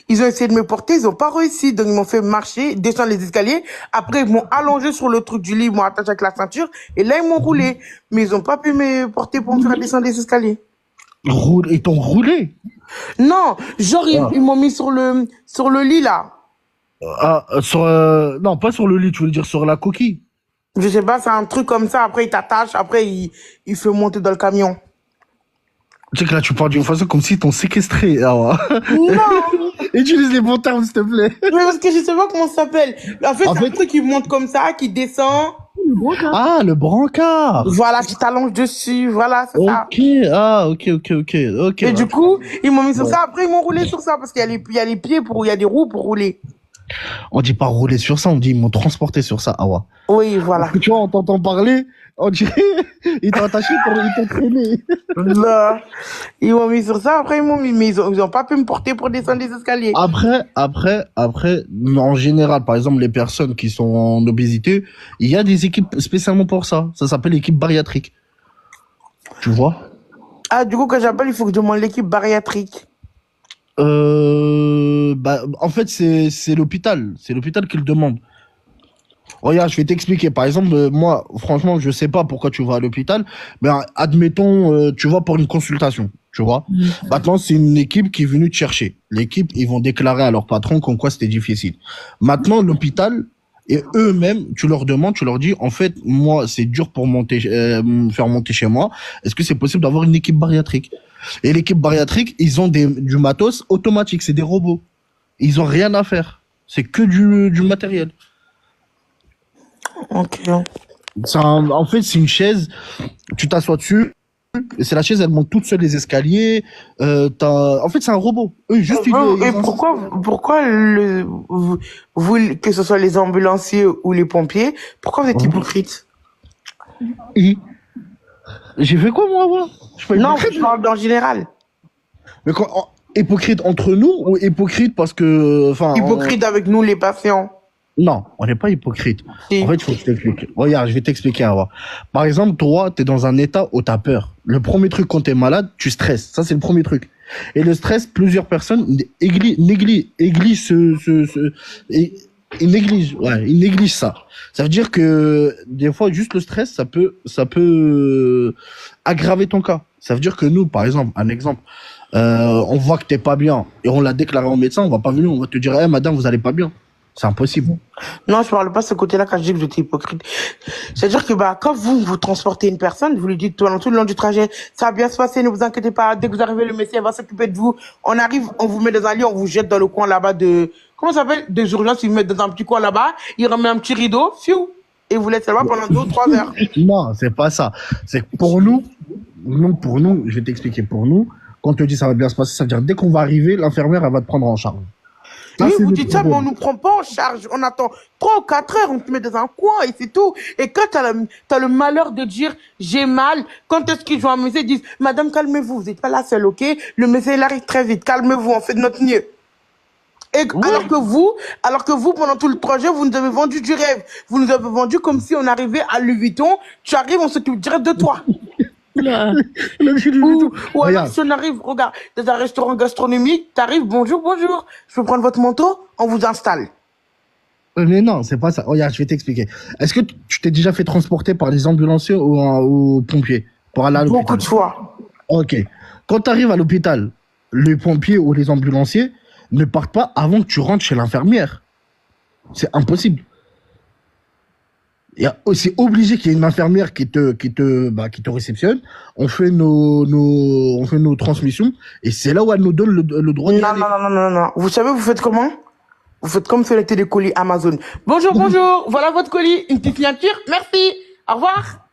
Ils ont essayé de me porter, ils ont pas réussi. Donc, ils m'ont fait marcher, descendre les escaliers. Après, ils m'ont allongé sur le truc du lit, ils m'ont attaché avec la ceinture. Et là, ils m'ont roulé. Mais ils ont pas pu me porter pour me faire descendre les escaliers. Ils t'ont roulé? Non, genre, Ah. ils m'ont mis sur le lit, là. Ah, non, pas sur le lit, tu veux dire sur la coquille. Je sais pas, c'est un truc comme ça. Après, ils t'attachent. Après, ils font monter dans le camion. Tu sais que là, tu parles d'une façon comme si t'ont séquestré. Ah ouais. Non! Utilise les bons termes, s'il te plaît. Mais parce que je sais pas comment ça s'appelle. En fait, En c'est un fait, truc qui monte comme ça, qui descend. ah, le brancard. Voilà, qui t'allonge dessus. Voilà, c'est ça. Ok, ah, ok. Et du Ouais. coup, ils m'ont mis sur Ouais. ça. Après, ils m'ont roulé sur ça parce il y a les pieds il y a des roues pour rouler. On dit pas rouler sur ça, on dit ils m'ont transporté sur ça. Ah ouais. Oui, Parce voilà. que tu vois, on t'entend parler, on dirait, ils t'ont attaché pour ils t'ont traîné. Là, ils m'ont mis sur ça. Après, ils m'ont mis, mais ils ont pas pu me porter pour descendre les escaliers. Après, en général, par exemple, les personnes qui sont en obésité, il y a des équipes spécialement pour ça. Ça s'appelle l'équipe bariatrique. Tu vois? Ah, du coup, quand j'appelle, il faut que je demande l'équipe bariatrique. En fait, c'est l'hôpital. C'est l'hôpital qui le demande. Regarde, je vais t'expliquer. Par exemple, moi, franchement, je sais pas pourquoi tu vas à l'hôpital, mais admettons, tu vas pour une consultation, tu vois. Maintenant, c'est une équipe qui est venue te chercher. L'équipe, ils vont déclarer à leur patron comme quoi c'était difficile. Maintenant, l'hôpital, et eux-mêmes, tu leur demandes, tu leur dis, en fait, moi, c'est dur pour me faire monter chez moi. Est-ce que c'est possible d'avoir une équipe bariatrique? Et l'équipe bariatrique, ils ont du matos automatique, c'est des robots. Ils ont rien à faire. C'est que du matériel. Ok. En fait, c'est une chaise, tu t'assois dessus, et c'est la chaise, elle monte toute seule les escaliers. En fait, c'est un robot. Eux, juste, Et pourquoi que ce soit les ambulanciers ou les pompiers, pourquoi vous êtes hypocrite? J'ai fait quoi, moi? Je suis pas Non, hypocrite. je parle en général. Mais hypocrite entre nous ou hypocrite parce que, Hypocrite avec nous, les patients. Non, on n'est pas hypocrite. Si. En fait, il faut que je t'explique. Regarde, je vais t'expliquer avant. Par exemple, toi, t'es dans un état où t'as peur. Le premier truc quand t'es malade, tu stresses. Ça, c'est le premier truc. Et le stress, plusieurs personnes négligent ils négligent ça. Ça veut dire que des fois, juste le stress, ça peut aggraver ton cas. Ça veut dire que nous, par exemple, un exemple, on voit que t'es pas bien et on l'a déclaré au médecin, on va pas venir, on va te dire, madame, vous allez pas bien. C'est impossible. Non, je parle pas de ce côté-là quand je dis que j'étais hypocrite. C'est-à-dire que, quand vous transportez une personne, vous lui dites tout le long du trajet, ça va bien se passer, ne vous inquiétez pas, dès que vous arrivez, le médecin va s'occuper de vous. On arrive, on vous met dans un lit, on vous jette dans le coin là-bas comment ça s'appelle? Des urgences, ils vous mettent dans un petit coin là-bas, ils remettent un petit rideau, fiou, et vous laissez là-bas pendant 2 ou 3 heures. Non, c'est pas ça. C'est que pour nous, je vais t'expliquer, pour nous, quand on te dit ça va bien se passer, ça veut dire dès qu'on va arriver, l'infirmière, elle va te prendre en charge. Oui, vous dites ça, mais on nous prend pas en charge. On attend 3 ou 4 heures, on te met dans un coin et c'est tout. Et quand t'as le malheur de dire j'ai mal, quand est-ce qu'ils vont amuser, ils disent madame, calmez-vous, vous n'êtes pas la seule, ok? Le médecin, il arrive très vite, calmez-vous, on fait de notre mieux. Et alors que vous, pendant tout le trajet, vous nous avez vendu du rêve. Vous nous avez vendu comme si on arrivait à Louis Vuitton, tu arrives, on s'occupe direct de toi. Ou alors, si on arrive, regarde, dans un restaurant gastronomique, t'arrives, bonjour, je peux prendre votre manteau, on vous installe. Mais non, c'est pas ça. Regarde, je vais t'expliquer. Est-ce que tu t'es déjà fait transporter par les ambulanciers ou pompiers pour aller à l'hôpital? Beaucoup de fois. Ok. Quand tu arrives à l'hôpital, les pompiers ou les ambulanciers ne partent pas avant que tu rentres chez l'infirmière. C'est impossible. C'est obligé qu'il y ait une infirmière qui te réceptionne. On fait nos transmissions et c'est là où elle nous donne le droit d'y aller. Non. Vous savez, vous faites comment? Vous faites comme sur les télécolis Amazon. Bonjour, voilà votre colis, une petite signature, merci, au revoir.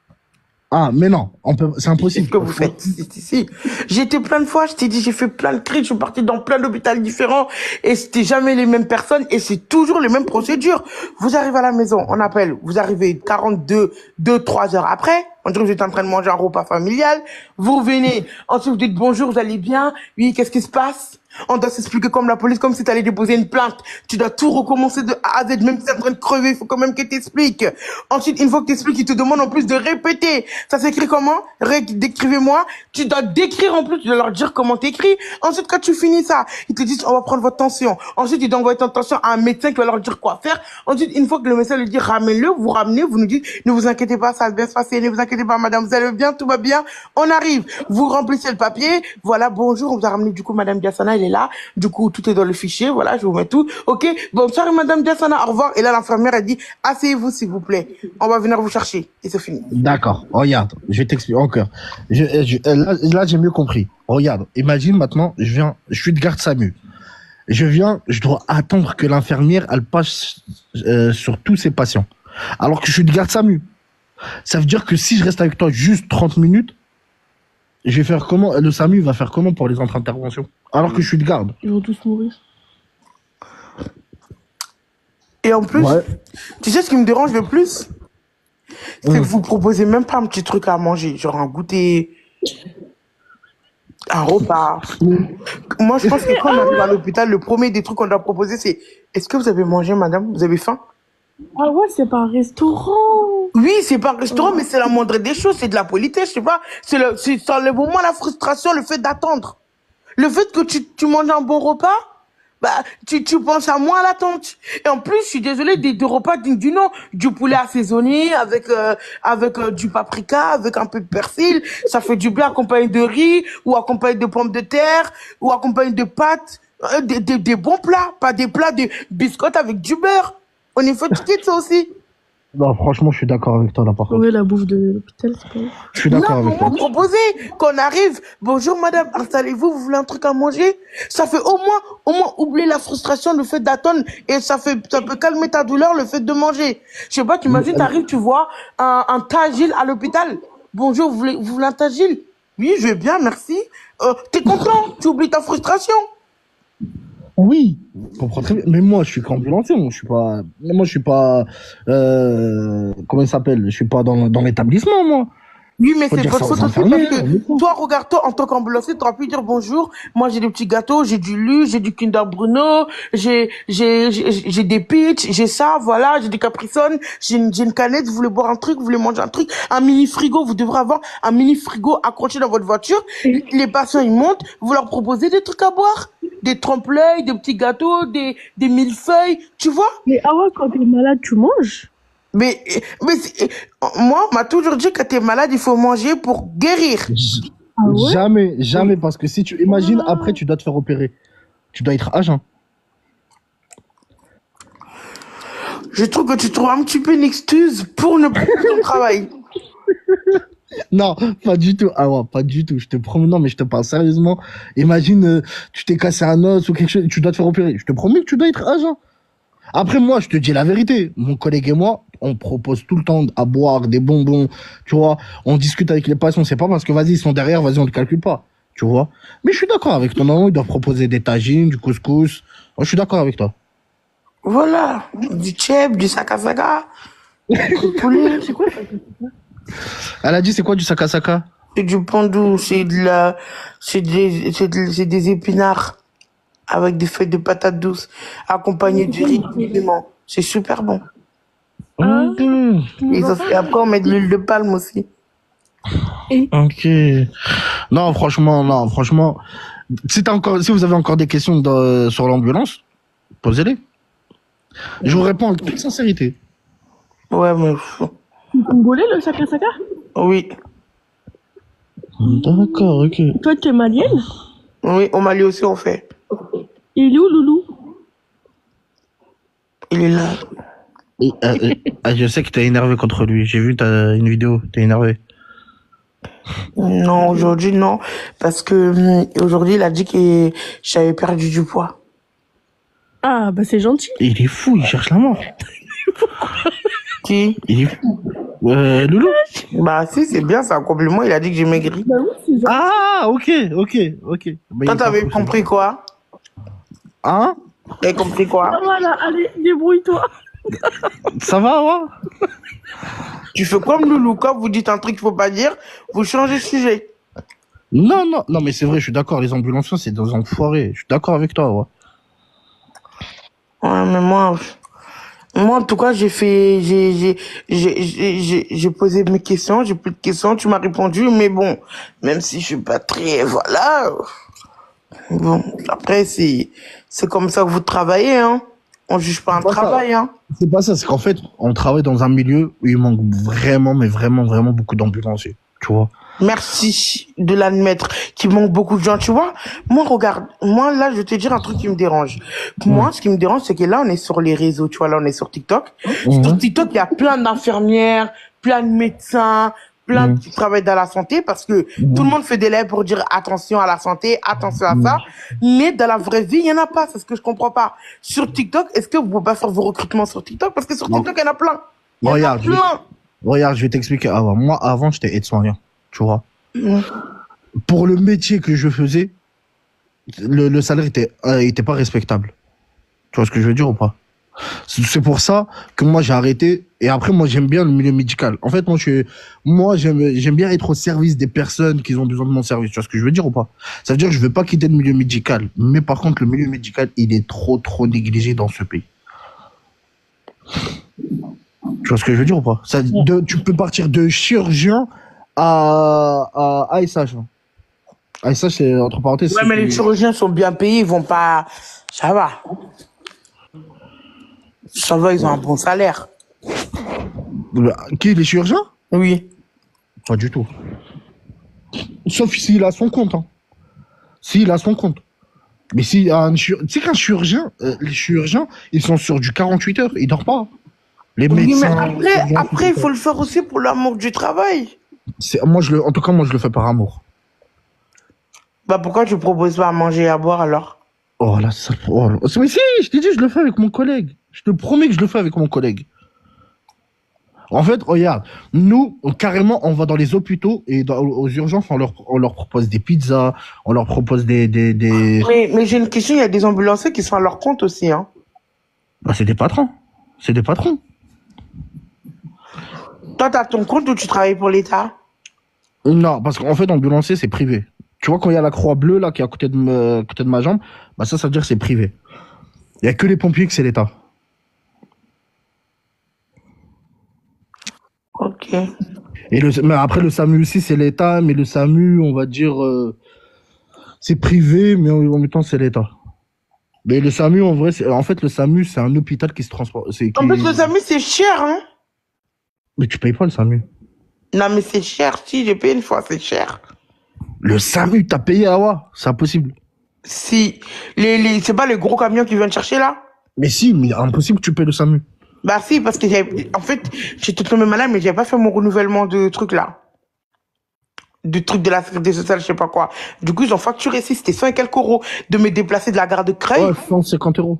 Ah, mais non, c'est impossible. C'est ce que vous faites. Si. J'ai été plein de fois, je t'ai dit, j'ai fait plein de crises, je suis parti dans plein d'hôpitaux différents, et c'était jamais les mêmes personnes, et c'est toujours les mêmes procédures. Vous arrivez à la maison, on appelle, vous arrivez 3 heures après, on dirait que vous êtes en train de manger un repas familial, vous revenez, ensuite vous dites bonjour, vous allez bien, oui, qu'est-ce qui se passe? On doit s'expliquer comme la police, comme si tu allais déposer une plainte. Tu dois tout recommencer de A à Z, même si t'es en train de crever, il faut quand même que t'expliques. Ensuite, une fois que t'expliques, ils te demandent en plus de répéter. Ça s'écrit comment? Décrivez-moi. Tu dois décrire en plus, tu dois leur dire comment t'écris. Ensuite, quand tu finis ça, ils te disent, on va prendre votre tension. Ensuite, ils doivent envoyer ton tension à un médecin qui va leur dire quoi faire. Ensuite, une fois que le médecin lui dit, ramène-le, vous ramenez, vous nous dites, ne vous inquiétez pas, ça va bien se passer, ne vous inquiétez pas, madame, vous allez bien, tout va bien. On arrive. Vous remplissez le papier. Voilà, bonjour, on vous a ramené, du coup, madame Diassana, elle est là. Du coup, tout est dans le fichier. Voilà, je vous mets tout. OK. Bonsoir, madame Diassana, au revoir. Et là, l'infirmière, elle dit, asseyez-vous, s'il vous plaît. On va venir vous chercher. Et c'est fini. D'accord. Regarde, je vais t'expliquer encore. Là, j'ai mieux compris. Regarde, imagine maintenant, je suis de garde SAMU. Je dois attendre que l'infirmière, elle passe sur tous ses patients. Alors que je suis de garde SAMU. Ça veut dire que si je reste avec toi juste 30 minutes, je vais faire comment? Le SAMU va faire comment pour les autres interventions? Alors que je suis de garde. Ils vont tous mourir. Et en plus, Ouais. tu sais ce qui me dérange le plus? C'est que vous proposez même pas un petit truc à manger, genre un goûter, un repas. Moi, je pense que quand on arrive à l'hôpital, le premier des trucs qu'on doit proposer, c'est est-ce que vous avez mangé, madame? Vous avez faim? Ah ouais, c'est pas un restaurant. Oui, c'est pas un restaurant, mais c'est la moindre des choses, c'est de la politesse, je sais pas. Ça enlève au moins la frustration, le fait d'attendre. Le fait que tu manges un bon repas, bah, tu penses à moins à l'attente. Et en plus, je suis désolée, des repas dignes du nom, du poulet assaisonné avec du paprika, avec un peu de persil, ça fait du bien accompagné de riz, ou accompagné de pommes de terre, ou accompagné de pâtes, des bons plats, pas des plats de biscottes avec du beurre. On est fatigué de ça aussi. Non, franchement, je suis d'accord avec toi là par contre. Ouais, la bouffe de l'hôpital, c'est pas ouf. Je suis d'accord Non, avec toi. vous proposez qu'on arrive. Bonjour madame, installez-vous, vous voulez un truc à manger? Ça fait au moins oublier la frustration, le fait d'attendre, et ça peut calmer ta douleur, le fait de manger. Je sais pas, tu imagines, t'arrives, tu vois un Tagil à l'hôpital. Bonjour, vous voulez un Tagil? Oui, je vais bien, merci. T'es content? Tu oublies ta frustration? Oui, je comprends très bien. Mais moi, je suis qu'ambulancier. Moi, je suis pas, comment il s'appelle? Je suis pas dans l'établissement, moi. Oui, mais Faut c'est dire votre ça aux faute aussi parce infirmières. que toi, regarde, toi, en tant qu'ambulancier, tu auras pu dire bonjour. Moi, j'ai des petits gâteaux, j'ai du Lu, j'ai du Kinder Bruno, j'ai des Peach, j'ai ça, voilà, j'ai des Capri Sun, j'ai une canette, vous voulez boire un truc, vous voulez manger un truc, un mini frigo, vous devrez avoir un mini frigo accroché dans votre voiture. Les patients, ils montent, vous leur proposez des trucs à boire, des trompe-l'œil, des petits gâteaux, des millefeuilles, tu vois? Mais ah ouais, quand t'es malade, tu manges? Mais moi, on m'a toujours dit que quand t'es malade, il faut manger pour guérir. Ah ouais? Jamais, parce que si tu imagines, après, tu dois te faire opérer. Tu dois être à jeun. Je trouve que tu trouves un petit peu une excuse pour ne pas faire ton travail. Non, pas du tout. Ah ouais, pas du tout. Je te promets, non, mais je te parle sérieusement. Imagine, tu t'es cassé un os ou quelque chose, tu dois te faire opérer. Je te promets que tu dois être à jeun. Après, moi, je te dis la vérité. Mon collègue et moi, on propose tout le temps à boire des bonbons, tu vois. On discute avec les patients. C'est pas parce que, vas-y, ils sont derrière, vas-y, on ne calcule pas, tu vois. Mais je suis d'accord avec toi. Non, ils doivent proposer des tagines, du couscous. Moi, je suis d'accord avec toi. Voilà. Du tchèp, du sakasaka, du poulet. C'est quoi ça? Elle a dit, c'est quoi du sakasaka? C'est du pandou, c'est des épinards avec des feuilles de patates douces, accompagnées du riz, du piment. C'est super bon. Et après, on met de l'huile de palme aussi. Ok. Non, franchement. Si vous avez encore des questions sur l'ambulance, posez-les. Je vous réponds avec toute sincérité. Ouais, mais C'est congolais, le sakasaka? oui. D'accord, ok. Toi, t'es malienne? Oui, au Mali aussi, on fait. Il est où, Loulou? Il est là. Je sais que t'es énervé contre lui. J'ai vu une vidéo, t'es énervé. Non, aujourd'hui, non. Parce que aujourd'hui, il a dit que j'avais perdu du poids. Ah, bah c'est gentil. Il est fou, il cherche la mort. Qui? Il est fou. Loulou? Bah si, c'est bien, c'est un compliment. Il a dit que j'ai maigri. Bah oui, c'est gentil. Ah, ok. Bah, Toi, t'avais compris quoi? Hein? T'avais compris quoi? Ah, voilà, allez, débrouille-toi. Ça va, ouais? Tu fais comme Loulou. Quand vous dites un truc qu'il faut pas dire, vous changez de sujet. Non, non, non, mais c'est vrai, je suis d'accord, les ambulanciers, c'est des enfoirés. Je suis d'accord avec toi, ouais. Ouais, mais moi, en tout cas, j'ai posé mes questions, j'ai plus de questions, tu m'as répondu, mais bon, même si je suis pas très, voilà, bon, après, c'est comme ça que vous travaillez, hein. On juge pas un C'est pas ça. travail, hein. C'est pas ça, c'est qu'en fait, on travaille dans un milieu où il manque vraiment, mais vraiment, vraiment beaucoup d'ambulanciers. Tu vois? Merci de l'admettre, qu'il manque beaucoup de gens, tu vois. Moi, regarde, moi, là, je vais te dire un truc qui me dérange. Mhm. Moi, ce qui me dérange, c'est que là, on est sur les réseaux, tu vois, là, on est sur TikTok. Sur Mhm. TikTok, il y a plein d'infirmières, plein de médecins, plein Mhm. qui travaillent dans la santé parce que tout le Mhm. monde fait des lives pour dire attention à la santé, attention à Mhm. ça. Mais dans la vraie vie, il y en a pas. C'est ce que je comprends pas. Sur TikTok, est-ce que vous pouvez pas faire vos recrutements sur TikTok? Parce que sur Non. TikTok, il y en a plein. Il y en a Regarde, plein. regarde, je vais t'expliquer avant. Moi, avant, j'étais aide-soignant. Tu vois? Mhm. Pour le métier que je faisais, le salaire était pas respectable. Tu vois ce que je veux dire ou pas? C'est pour ça que moi j'ai arrêté. Et après, moi j'aime bien le milieu médical. En fait, moi j'aime bien être au service des personnes qui ont besoin de mon service. Tu vois ce que je veux dire ou pas? Ça veut dire que je veux pas quitter le milieu médical. Mais par contre, le milieu médical, il est trop négligé dans ce pays. Tu vois ce que je veux dire ou pas? Tu peux partir de chirurgien à ASH. ASH, c'est entre parenthèses. Ouais, mais les chirurgiens sont bien payés, ils vont pas. Ça va. Ça va, ils ont un bon salaire. Qui, les chirurgiens? Oui. Pas du tout. Sauf s'il a son compte. Hein. S'il a son compte. Mais si tu sais qu'un chirurgien, les chirurgiens, ils sont sur du 48 heures, ils dorment pas. Les Oui, mais médecins. après, il faut le faire aussi pour l'amour du travail. En tout cas, moi, je le fais par amour. Bah, pourquoi tu proposes pas à manger et à boire alors? Oh là, ça. Oh là. Mais si, je t'ai dit, je le fais avec mon collègue. Je te promets que je le fais avec mon collègue. En fait, regarde, nous, carrément, on va dans les hôpitaux et aux urgences, on leur propose des pizzas, on leur propose des... Mais j'ai une question, il y a des ambulanciers qui sont à leur compte aussi, hein. Bah, c'est des patrons. C'est des patrons. Toi, t'as ton compte ou tu travailles pour l'État? Non, parce qu'en fait, ambulancier, c'est privé. Tu vois, quand il y a la croix bleue, là, qui est à côté de ma jambe, bah ça veut dire que c'est privé. Il y a que les pompiers que c'est l'État. Ok. Mais après, le SAMU aussi, c'est l'État, mais le SAMU, on va dire, c'est privé, mais en même temps, c'est l'État. Mais le SAMU, en vrai, en fait, le SAMU, c'est un hôpital qui se transporte. En plus, le SAMU, c'est cher, hein. Mais tu payes pas le SAMU. Non, mais c'est cher. Si, j'ai payé une fois, c'est cher. Le SAMU, t'as payé à Awa. C'est impossible. Si. C'est pas les gros camions qui viennent chercher là? Mais si, mais impossible que tu payes le SAMU. Bah si, parce que en fait, j'étais tombée malade, mais j'avais pas fait mon renouvellement de truc là. De truc de la sécurité sociale, je sais pas quoi. Du coup, ils ont facturé, si c'était 100 et quelques euros de me déplacer de la gare de Creil. Ouais, 150 euros.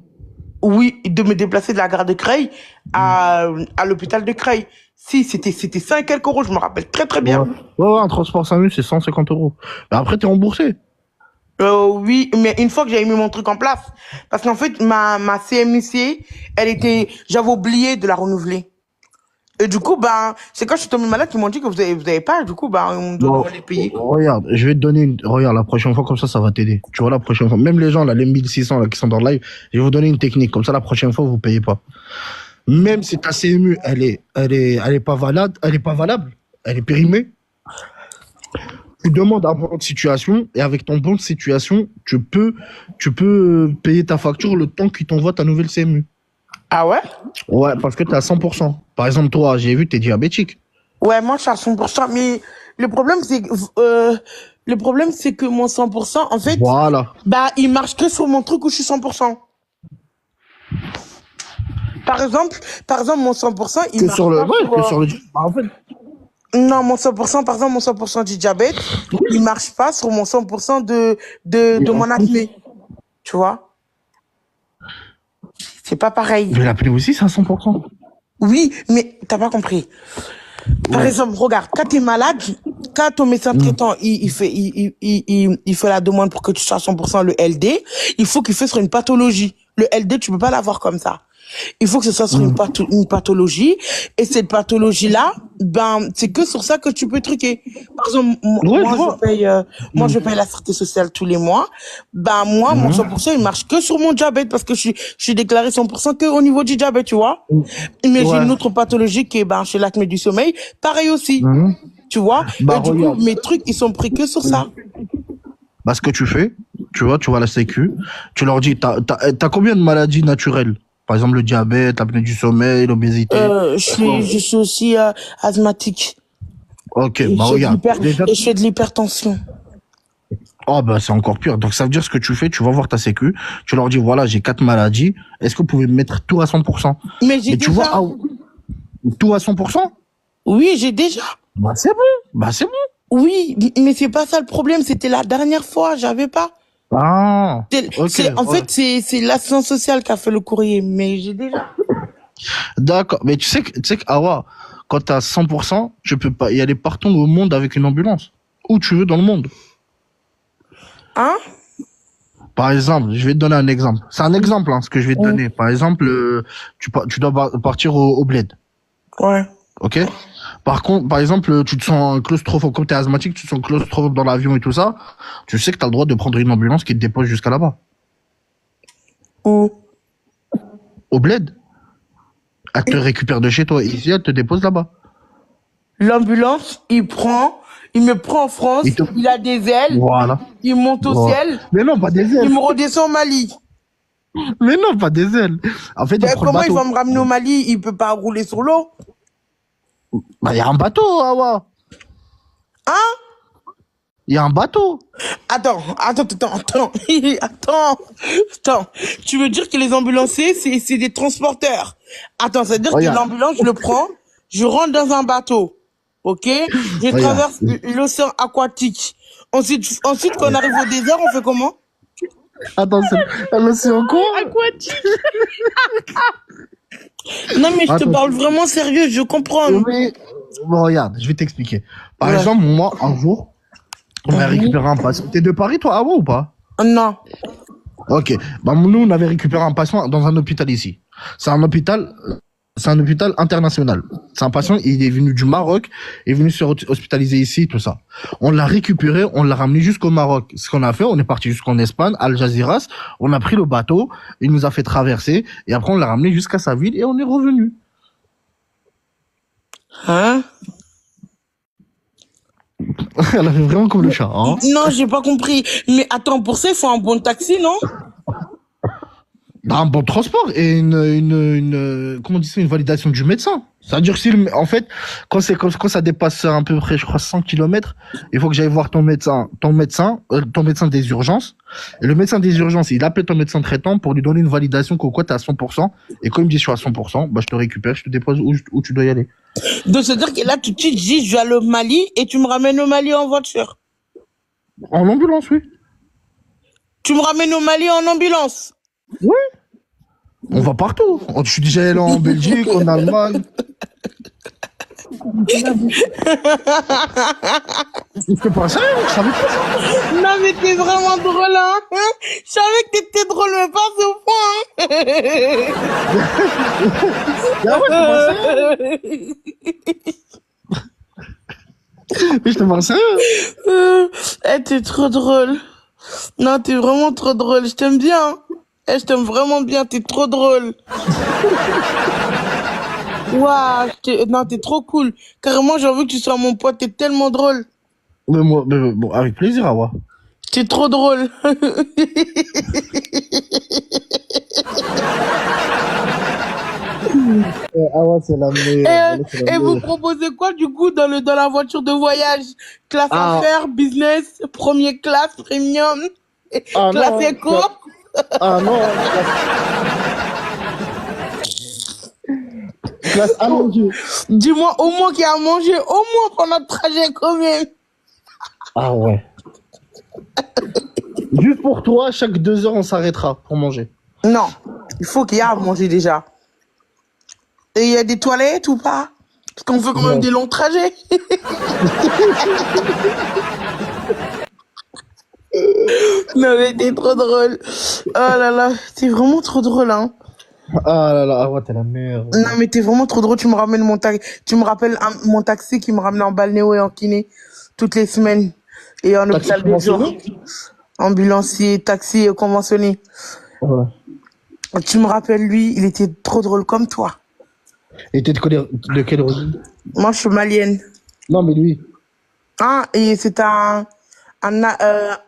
Oui, de me déplacer de la gare de Creil à l'hôpital de Creil. Si, c'était 100 et quelques euros, je me rappelle très très bien. Ouais, un transport SAMU, c'est 150 euros. Mais après, t'es remboursé. Oui, mais une fois que j'avais mis mon truc en place, parce qu'en fait, ma CMUC, j'avais oublié de la renouveler. Et du coup, ben, c'est quand je suis tombée malade qu'ils m'ont dit que vous avez pas, du coup, ben, on doit les payer. Regarde, je vais te donner regarde, la prochaine fois, comme ça va t'aider. Tu vois, la prochaine fois. Même les gens, là, les 1600, là, qui sont dans le live, je vais vous donner une technique. Comme ça, la prochaine fois, vous payez pas. Même si ta CMU, elle est pas valable, elle est périmée. Tu demandes un bon de situation et avec ton bon de situation, tu peux payer ta facture le temps qu'ils t'envoient ta nouvelle CMU. Ah ouais? Ouais, parce que t'es à 100%. Par exemple, toi, j'ai vu que t'es diabétique. Ouais, moi, je suis à 100%, mais le problème, c'est que mon 100%, en fait, Voilà. bah, il marche que sur mon truc où je suis 100%. Par exemple, mon 100%, il Que marche sur le, pas ouais, que sur le, bah, en fait. Non, mon 100%, par exemple, mon 100% du diabète, il marche pas sur mon 100% de mon acné. Tu vois? C'est pas pareil. Je vais l'appeler aussi, c'est à 100%. Oui, mais t'as pas compris. Par exemple, regarde, quand t'es malade, quand ton médecin traitant, il fait la demande pour que tu sois à 100% le LD, il faut qu'il fasse sur une pathologie. Le LD, tu peux pas l'avoir comme ça. Il faut que ce soit sur une pathologie. Et cette pathologie-là, ben, c'est que sur ça que tu peux truquer. Par exemple, Ouais, je moi, vois. je paye la sécurité sociale tous les mois. Ben, moi, mon 100%, il marche que sur mon diabète parce que je suis déclaré 100% que au niveau du diabète, tu vois. Mais j'ai Ouais. une autre pathologie qui est, ben, chez l'acné du sommeil. Pareil aussi. Tu vois. Bah, Et du coup, regarde. mes trucs, ils sont pris que sur ça. Bah, ce que tu fais, tu vois à la sécu, tu leur dis, t'as combien de maladies naturelles? Par exemple, le diabète, l'apnée du sommeil, l'obésité. Je suis aussi asthmatique. Ok, Et bah regarde. Déjà, je fais de l'hypertension. oh bah c'est encore pire. Donc ça veut dire ce que tu fais, tu vas voir ta sécu, tu leur dis voilà, j'ai 4 maladies, est-ce que vous pouvez me mettre tout à 100%? Mais j'ai Mais tu vois, déjà. tout à 100%? Oui, j'ai déjà. Bah c'est bon, bah c'est bon. Oui, mais c'est pas ça le problème. C'était la dernière fois, j'avais pas. Ah, ok, En ouais. fait, c'est l'assistance sociale qui a fait le courrier, mais j'ai déjà. D'accord. Mais tu sais que Awa, quand t'as 100%, tu peux pas y aller partout au monde avec une ambulance. Où tu veux dans le monde. Hein? Par exemple, je vais te donner un exemple. C'est un exemple, hein, ce que je vais te donner. Par exemple, tu dois partir au bled. Ouais. Ok? Par contre, par exemple, tu te sens claustrophobe, comme t'es asthmatique, tu te sens claustrophobe dans l'avion et tout ça, tu sais que t'as le droit de prendre une ambulance qui te dépose jusqu'à là-bas. Où? Au bled. Elle te récupère de chez toi. Ici, elle te dépose là-bas. L'ambulance, il me prend en France, Il te- il a des ailes, Voilà. il monte au Voilà. ciel, Mais non, pas des il ailes. me redescend au Mali. Mais non, pas des ailes. En fait, il Ben, prend le comment il bateau. va me ramener au Mali? Il peut pas rouler sur l'eau. Bah, il y a un bateau, Awa. Hein? Il y a un bateau. Attends. Attends. Tu veux dire que les ambulanciers, c'est des transporteurs. Attends, ça veut dire que Regarde. l'ambulance, je le prends, je rentre dans un bateau. Ok? Je Regarde. traverse l'océan aquatique. Ensuite, quand on arrive au désert, on fait comment? Attends, c'est en quoi? Aquatique. Non, mais je te Attends. parle vraiment sérieux, je comprends. Oui. Bon, regarde, je vais t'expliquer. Par Ouais. exemple, moi, un jour, on a récupéré un patient. T'es de Paris, toi, Awa, ou pas? Non. Ok. Bah, nous, on avait récupéré un patient dans un hôpital ici. C'est un hôpital international. C'est un patient, il est venu du Maroc, il est venu se hospitaliser ici, tout ça. On l'a récupéré, on l'a ramené jusqu'au Maroc. Ce qu'on a fait, on est parti jusqu'en Espagne, Al Jazeera, on a pris le bateau, il nous a fait traverser, et après on l'a ramené jusqu'à sa ville et on est revenu. Hein? Elle avait vraiment comme le chat, hein. Non, j'ai pas compris. Mais attends, pour ça, il faut un bon taxi, non? Un bon transport et comment on dit ça, une validation du médecin. C'est-à-dire que si en fait, quand ça dépasse à peu près, je crois, 100 kilomètres, il faut que j'aille voir ton médecin des urgences. Et le médecin des urgences, il appelle ton médecin traitant pour lui donner une validation qu'au quoi t'es à 100%. Et quand il me dit je suis à 100%, bah, je te récupère, je te dépose où tu dois y aller. De se dire que là, tout de suite, je dis, je vais aller au Mali et tu me ramènes au Mali en voiture. En ambulance, oui. Tu me ramènes au Mali en ambulance. Oui. On va partout. Je suis déjà allé en Belgique, en Allemagne. C'est pas ça, je savais pas ça. Non, mais t'es vraiment drôle, hein? Je savais que t'étais drôle, mais pas à ce point, Ah ouais, mais je te parle sérieux. T'es trop drôle. Non, t'es vraiment trop drôle. Je t'aime bien. Je t'aime vraiment bien. T'es trop drôle. Waouh. Non, t'es trop cool. Carrément, j'ai envie que tu sois mon pote. T'es tellement drôle. Mais bon, avec plaisir, Awa. T'es trop drôle. Awa, c'est la meilleure. Et vous proposez quoi, du coup, dans la voiture de voyage? Classe affaires, business, première classe, premium, classe éco? Ah non, classe allongée. Dis-moi au moins qu'il y a à manger, au moins pendant le trajet quand même. Ah ouais. Juste pour toi, chaque 2 heures, on s'arrêtera pour manger. Non, il faut qu'il y ait à manger déjà. Et il y a des toilettes ou pas? Parce qu'on fait quand même des longs trajets. Non mais t'es trop drôle. Oh là là, t'es vraiment trop drôle, hein. Ah là là, ah ouais, t'es la meilleure. Non, mais t'es vraiment trop drôle. Tu me rappelles mon taxi qui me ramenait en balnéo et en kiné toutes les semaines et en Taxi hôpital de jour. conventionné? Ambulancier, taxi conventionné. Ouais. Tu me rappelles lui, il était trop drôle comme toi. Et t'es de quelle origine? Moi, je suis malienne. Non, mais lui. Ah, et c'est un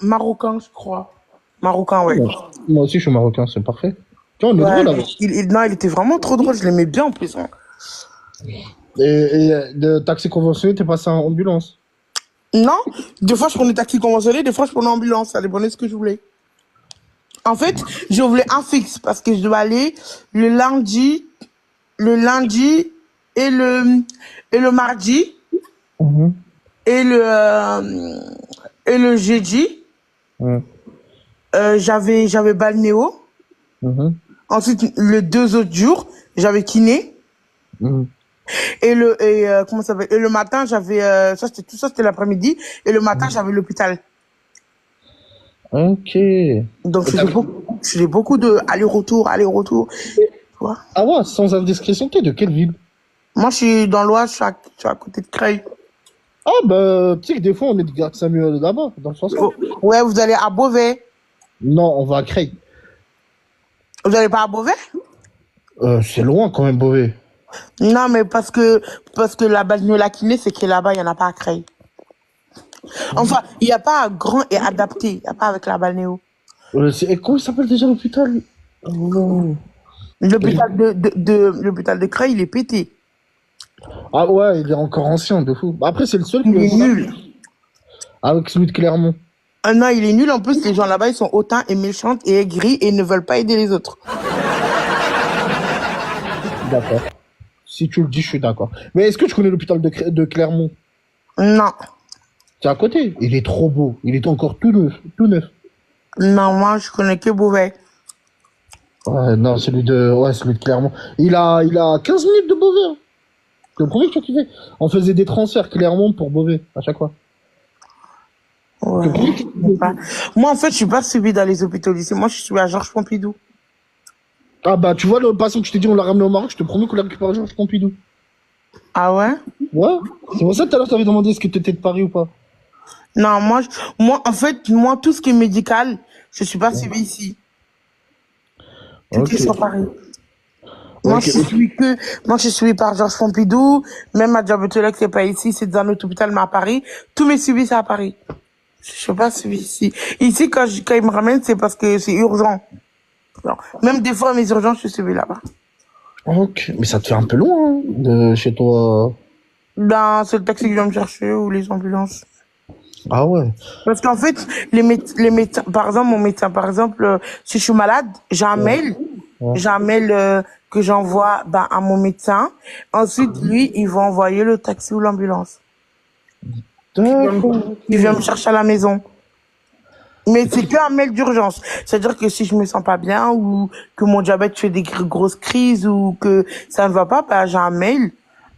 Marocain, je crois. Marocain, ouais. Ouais. Moi aussi, je suis marocain, c'est parfait. Tu vois, on est Ouais, drôle avec. non, il était vraiment trop drôle. Je l'aimais bien en plus, hein. Et de taxi conventionné, t'es passé en ambulance. Non, des fois, je prenais taxi conventionné, des fois, je prenais ambulance. Ça dépendait de ce que je voulais. En fait, je voulais un fixe parce que je dois aller le lundi, le lundi et le mardi Mhm. et le jeudi. Mhm. J'avais balnéo. Mhm. Ensuite, les 2 autres jours, j'avais kiné. Mhm. Comment ça s'appelle? Et le matin, j'avais ça c'était tout ça c'était l'après-midi et le matin, j'avais l'hôpital. Ok. Donc je faisais beaucoup de aller-retour, tu vois. Ah ouais, sans indiscrétion, t'es de quelle ville? Moi, je suis dans l'Oise, je suis à côté de Creil. Ah bah, tu sais que des fois, on est de Garde Samuel là-bas, dans le sens là. Oh, ouais, vous allez à Beauvais. Non, on va à Creil. Vous allez pas à Beauvais? C'est loin quand même, Beauvais. Non, mais parce que la balnéo la kiné, c'est que là-bas, il y en a pas à Creil. Enfin, il n'y a pas à grand et adapté. Il n'y a pas avec la balnéo. Comment il s'appelle déjà l'hôpital? Oh. L'hôpital de Creil, il est pété. Ah ouais, il est encore ancien, de fou. Bah, après, c'est le seul Il est qu'on a nul. avec celui de Clermont. Ah non, il est nul. En plus, les gens là-bas, ils sont hautains et méchants et aigris et ne veulent pas aider les autres. D'accord. Si tu le dis, je suis d'accord. Mais est-ce que tu connais l'hôpital de Clermont? Non. C'est à côté. Il est trop beau. Il est encore tout neuf. Tout neuf. Non, moi, je connais que Beauvais. Ouais, non, celui de Clermont. Il a 15 minutes de Beauvais, hein. C'est le premier que tu as kiffé. On faisait des transferts Clermont pour Beauvais, à chaque fois. Ouais, C'est le premier que tu je sais pas. Moi, en fait, je suis pas suivie dans les hôpitaux lycée. Moi, je suis à Georges Pompidou. Ah bah, tu vois, le patient que je t'ai dit, on l'a ramené au Maroc, je te promets qu'on l'a récupéré à Georges Pompidou. Ah ouais? Ouais. C'est pour ça que tout à l'heure, t'avais demandé est-ce que t'étais de Paris ou pas. Non, moi, en fait, moi, tout ce qui est médical, je suis pas suivie ici. Tout est sur Ok. Paris. Moi, Ok. je suis suivie par Georges Pompidou. Même ma diabétologue, c'est pas ici, c'est dans notre hôpital, mais à Paris. Tous mes suivis, c'est à Paris. Je suis pas suivie ici. Ici, quand ils me ramènent, c'est parce que c'est urgent. Non. Même des fois, mes urgences, je suis suivie là-bas. Ok. Mais ça te fait un peu loin, hein, de chez toi. Ben, c'est le taxi qui vient me chercher ou les ambulances. Ah ouais. Parce qu'en fait, les médecins, par exemple, mon médecin, par exemple, si je suis malade, j'ai un Ouais. mail, Ouais. que j'envoie à mon médecin. Ensuite, lui, il va envoyer le taxi ou l'ambulance. D'accord. Il vient me chercher à la maison. Mais c'est qu'un mail d'urgence. C'est-à-dire que si je me sens pas bien ou que mon diabète fait des grosses crises ou que ça ne va pas, bah, j'ai un mail.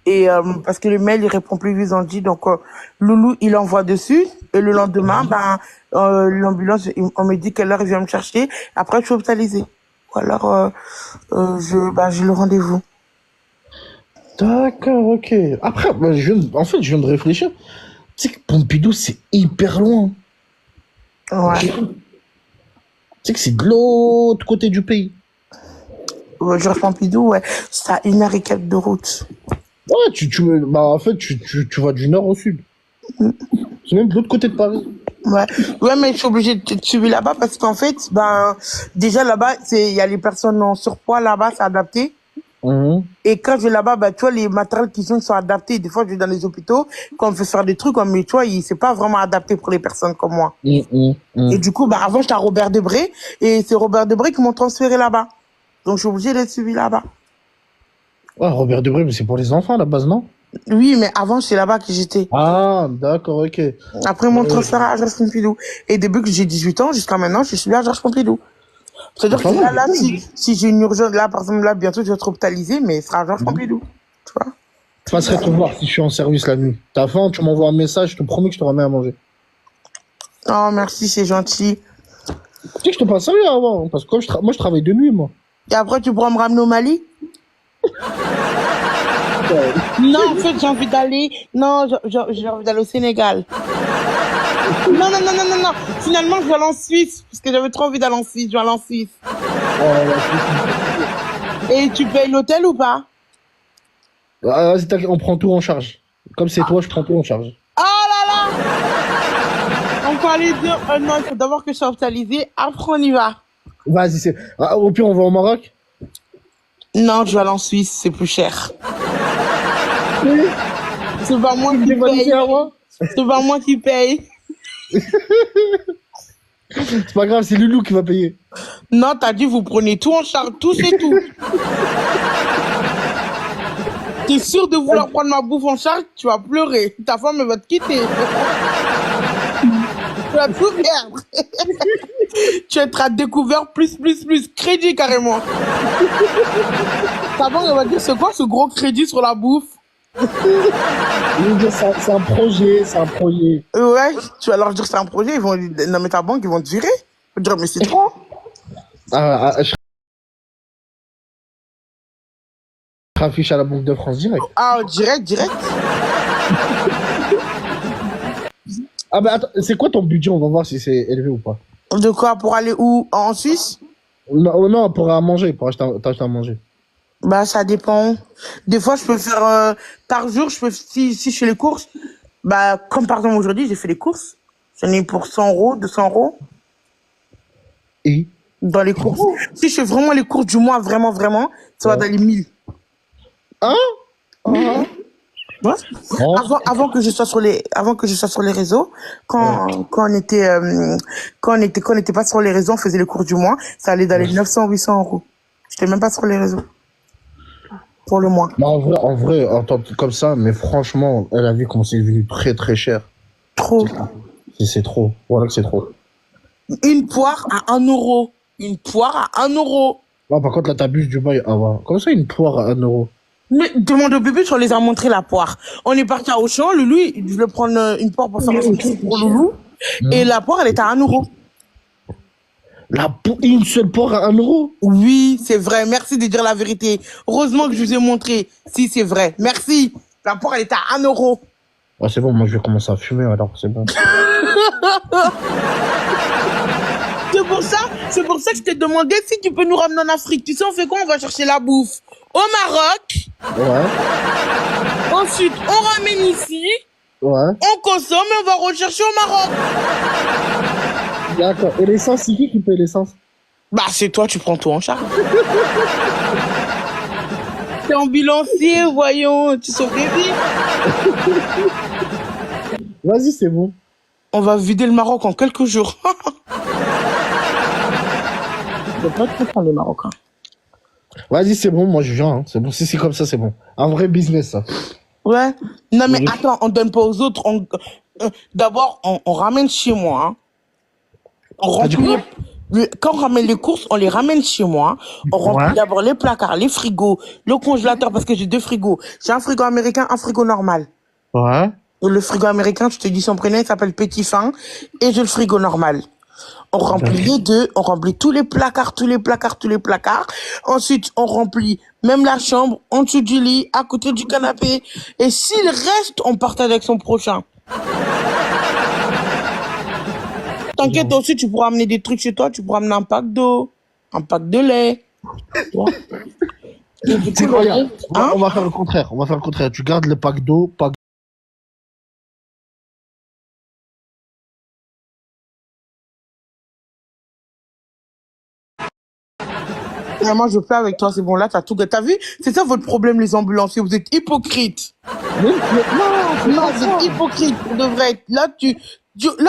Et parce que le mail, il répond plus vite, on dit. Donc, Loulou, il envoie dessus. Et le lendemain, l'ambulance, on me dit quelle heure il vient me chercher. Après, je suis hospitalisée. Ou alors, j'ai le rendez-vous. D'accord, ok. Après, bah, en fait, je viens de réfléchir. Tu sais que Pompidou, c'est hyper loin. Ouais. Tu sais que c'est de l'autre côté du pays. Georges Pompidou, ouais. C'est à 1 heure et quelques de route. Ouais, bah, en fait, tu vas du nord au sud. C'est même de l'autre côté de Paris. Ouais, ouais, mais je suis obligée de te suivre là-bas parce qu'en fait, déjà là-bas, il y a les personnes en surpoids là-bas, c'est adapté. Mhm. Et quand je vais là-bas, tu vois, les matériels qui sont adaptés. Des fois, je vais dans les hôpitaux, quand on veut faire des trucs, mais tu vois, c'est pas vraiment adapté pour les personnes comme moi. Mhm. Mhm. Et du coup, avant, j'étais à Robert Debré, et c'est Robert Debré qui m'ont transféré là-bas. Donc, je suis obligée d'être suivie là-bas. Ouais, Robert Debré, mais c'est pour les enfants à la base, non? Oui, mais avant, c'est là-bas que j'étais. Ah, d'accord, ok. Après, ils m'ont transféré à Georges Pompidou. Et depuis que j'ai 18 ans, jusqu'à maintenant, je suis à Georges Pompidou. C'est-à-dire Pas que mal. là, si j'ai une urgence, là, par exemple, là, bientôt, je vais être hospitalisée, mais ce sera à Georges Pompidou. Tu vois? Je passerai te voir si je suis en service la nuit. T'as faim, tu m'envoies un message, je te promets que je te remets à manger. Oh, merci, c'est gentil. Tu sais que je te passe salut avant, parce que comme moi, je travaille de nuit, moi. Et après, tu pourras me ramener au Mali? Non, en fait, j'ai envie d'aller. Non, j'ai envie d'aller au Sénégal. Non, non, non, non, non, non. Finalement, je vais aller en Suisse. Parce que j'avais trop envie d'aller en Suisse. Je vais aller en Suisse. Et tu payes l'hôtel ou pas? Vas-y, on prend tout en charge. Comme c'est toi, je prends tout en charge. Oh là là! On peut aller dire. Non, il faut d'abord que je sois hospitalisée. Après, on y va. Vas-y, c'est. Au pire, on va au Maroc? Non, je vais aller en Suisse. C'est plus cher. C'est pas moi qui paye. C'est pas moi qui paye. C'est pas grave, c'est Loulou qui va payer. Non, t'as dit vous prenez tout en charge, tout c'est tout. T'es sûr de vouloir prendre ma bouffe en charge, tu vas pleurer. Ta femme elle va te quitter. Tu vas tout perdre. Tu vas être à découvert plus. Crédit carrément. Ta femme elle va dire c'est quoi ce gros crédit sur la bouffe? C'est un projet, c'est un projet. Ouais, tu vas leur dire c'est un projet, ils vont non mais ta banque ils vont te virer. Ils vont te dire mais c'est trop. Je affiche à la Banque de France direct. Ah direct. Ah bah attends, c'est quoi ton budget? On va voir si c'est élevé ou pas. De quoi pour aller où? En Suisse? Non, pour à manger, pour t'acheter à manger. Bah, ça dépend. Des fois, je peux faire, par jour, si je fais les courses, bah, comme par exemple aujourd'hui, j'ai fait les courses. J'en ai pour 100 euros, 200 euros. Et? Dans les courses. Si je fais vraiment les courses du mois, vraiment, ça va dans les 1000. Hein? Ouais. Oh. Avant que je sois sur les réseaux, quand on était pas sur les réseaux, on faisait les courses du mois, ça allait dans les 900, 800 euros. J'étais même pas sur les réseaux. Pour le mois. Non, en vrai, en tant que comme ça, mais franchement, elle a vu comment c'est devenu très très cher. Trop. C'est trop. Voilà que c'est trop. Une poire à 1 euro. Une poire à 1 euro. Non, par contre, là, t'abuses du bail. Ah ouais. Comment ça, une poire à 1 euro? Mais demande au bébé, tu les as montré la poire. On est parti à Auchan, Loulou, il voulait prendre une poire pour faire un truc pour Loulou. Et la poire, elle était à 1 euro. Une seule poire à 1 euro? Oui, c'est vrai. Merci de dire la vérité. Heureusement que je vous ai montré. Si, c'est vrai. Merci. La poire, elle était à 1 euro. Ouais, c'est bon, moi, je vais commencer à fumer, alors, c'est bon. C'est pour ça que je t'ai demandé si tu peux nous ramener en Afrique. Tu sais, on fait quoi? On va chercher la bouffe au Maroc. Ouais. Ensuite, on ramène ici. Ouais. On consomme et on va rechercher au Maroc. D'accord. Et l'essence, c'est qui paye l'essence? Bah, c'est toi, tu prends tout en charge. T'es ambulancier, voyons, tu sauves des vies. Vas-y, c'est bon. On va vider le Maroc en quelques jours. Je vais pas te comprendre les Marocains. Vas-y, c'est bon, moi je viens. Hein. C'est bon, si c'est comme ça, c'est bon. Un vrai business, ça. Ouais. Non, mais attends, on donne pas aux autres. D'abord, on ramène chez moi. Hein. On remplit quand on ramène les courses, on les ramène chez moi. On remplit d'abord les placards, les frigos, le congélateur, parce que j'ai 2 frigos. J'ai un frigo américain, un frigo normal. Ouais. Le frigo américain, je te dis son prénom, il s'appelle Petit Fin. Et j'ai le frigo normal. On remplit les deux, on remplit tous les placards. Ensuite, on remplit même la chambre, en dessous du lit, à côté du canapé. Et s'il reste, on partage avec son prochain. T'inquiète aussi, tu pourras amener des trucs chez toi, tu pourras amener un pack d'eau, un pack de lait. Et du coup, Regarde, hein? on va faire le contraire. Tu gardes le pack d'eau, Et moi, je fais avec toi, c'est bon, là, t'as tout. T'as vu? C'est ça votre problème, les ambulanciers, vous êtes hypocrites. Non, vous êtes hypocrites, vous devrez être. Là,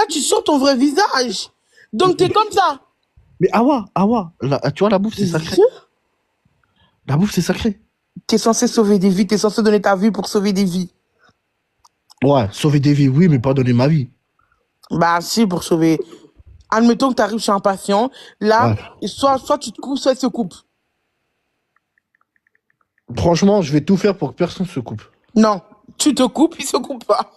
tu sors ton vrai visage. Donc, t'es comme ça. Mais Awa, tu vois, la bouffe, c'est sacré. La bouffe, c'est sacré. T'es censé sauver des vies, t'es censé donner ta vie pour sauver des vies. Ouais, sauver des vies, oui, mais pas donner ma vie. Bah, si, pour sauver. Admettons que t'arrives chez un patient, là, soit tu te coupes, soit il se coupe. Franchement, je vais tout faire pour que personne se coupe. Non, tu te coupes, il se coupe pas.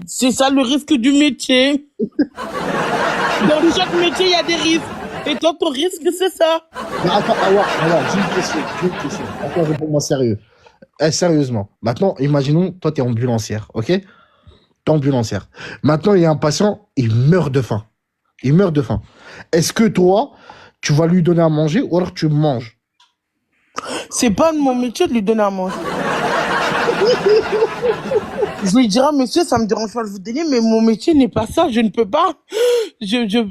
C'est ça le risque du métier. Dans chaque métier, il y a des risques. Et toi, ton risque, c'est ça. Mais attends, j'ai une question. Attends, réponds-moi sérieux. Sérieusement. Maintenant, imaginons, toi, t'es ambulancière, ok? T'es ambulancière. Maintenant, il y a un patient, il meurt de faim. Il meurt de faim. Est-ce que toi, tu vas lui donner à manger ou alors tu manges? C'est pas mon métier de lui donner à manger. Je lui dirai, monsieur, ça me dérange pas de vous donner, mais mon métier n'est pas ça, je ne peux pas.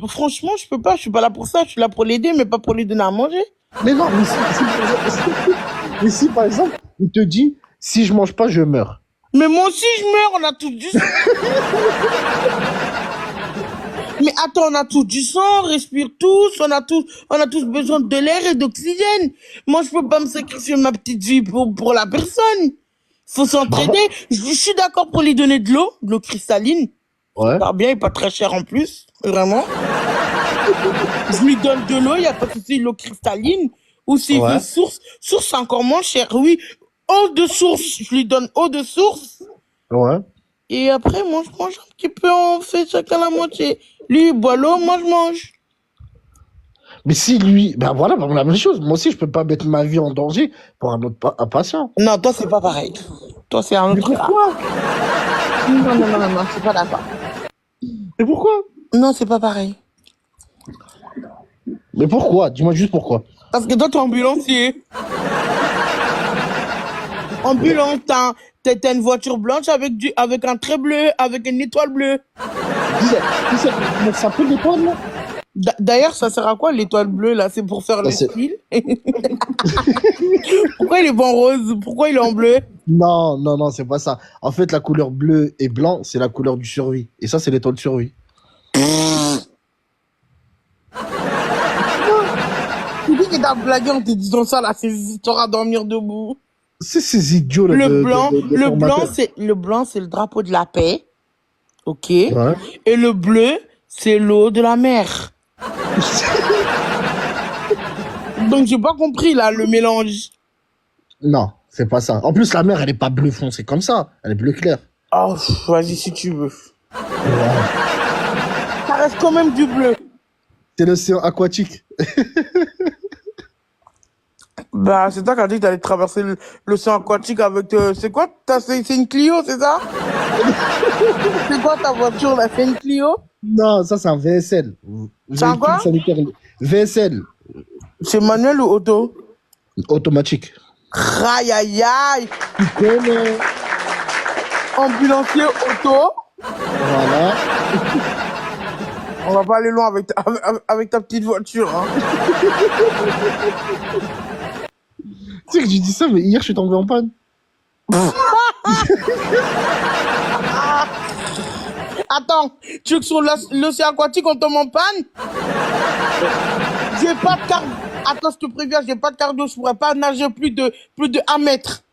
Franchement, je peux pas, je suis pas là pour ça, je suis là pour l'aider, mais pas pour lui donner à manger. Mais non, mais si, par exemple, il te dit, si je mange pas, je meurs. Mais moi aussi, je meurs, on a tous du sang. Mais attends, on a tous du sang, on respire tous, on a tous besoin de l'air et d'oxygène. Moi, je peux pas me sacrifier ma petite vie pour la personne. Faut s'entraider. Je suis d'accord pour lui donner de l'eau cristalline. Ouais. Pas bien et pas très cher en plus, vraiment. Je lui donne de l'eau, il n'y a pas de souci, l'eau cristalline. Ou s'il veut source c'est encore moins cher, oui. Eau de source, je lui donne eau de source. Ouais. Et après, moi, je mange un petit peu, on fait chacun la moitié. Lui, il boit l'eau, moi, je mange. Mais si lui, ben voilà, ben la même chose. Moi aussi, je peux pas mettre ma vie en danger pour un autre un patient. Non, toi, c'est pas pareil. Toi, c'est un Mais autre cas. pourquoi? Non, c'est pas d'accord. Mais pourquoi? Non, c'est pas pareil. Mais pourquoi? Dis-moi juste pourquoi. Parce que toi, t'es ambulancier. Ambulance, t'as une voiture blanche avec un trait bleu, avec une étoile bleue. Mais ça peut dépendre, là. D'ailleurs, ça sert à quoi l'étoile bleue, là? C'est pour faire le style. Pourquoi il est pas en rose? Pourquoi il est en bleu? Non, c'est pas ça. En fait, la couleur bleu et blanc, c'est la couleur du survie. Et ça, c'est l'étoile de survie. Tu dis que t'as blagué en te disant ça, là, t'auras dormir debout. C'est ces idiots, là. Le blanc, c'est le drapeau de la paix. Ok. Ouais. Et le bleu, c'est l'eau de la mer. Donc, j'ai pas compris, là, le mélange. Non, c'est pas ça. En plus, la mer, elle est pas bleu foncé comme ça. Elle est bleu clair. Oh, vas-y, si tu veux. Ça reste quand même du bleu. C'est l'océan aquatique. Bah, c'est toi qui as dit que t'allais traverser l'océan aquatique avec... c'est quoi? C'est une Clio, c'est ça? C'est quoi ta voiture, là? C'est une Clio? Non, ça, c'est un VSL. C'est un quoi? VSL. C'est manuel ou auto? Automatique. Aïe, aïe, aïe! Tu connais. Ambulancier auto. Voilà. On va pas aller loin avec ta petite voiture, hein. Tu sais que j'ai dit ça, mais hier, je suis tombé en panne. Attends, tu veux que sur l'océan aquatique, on tombe en panne? J'ai pas de cardio. Attends, je te préviens, j'ai pas de cardio, je pourrais pas nager plus de 1 mètre.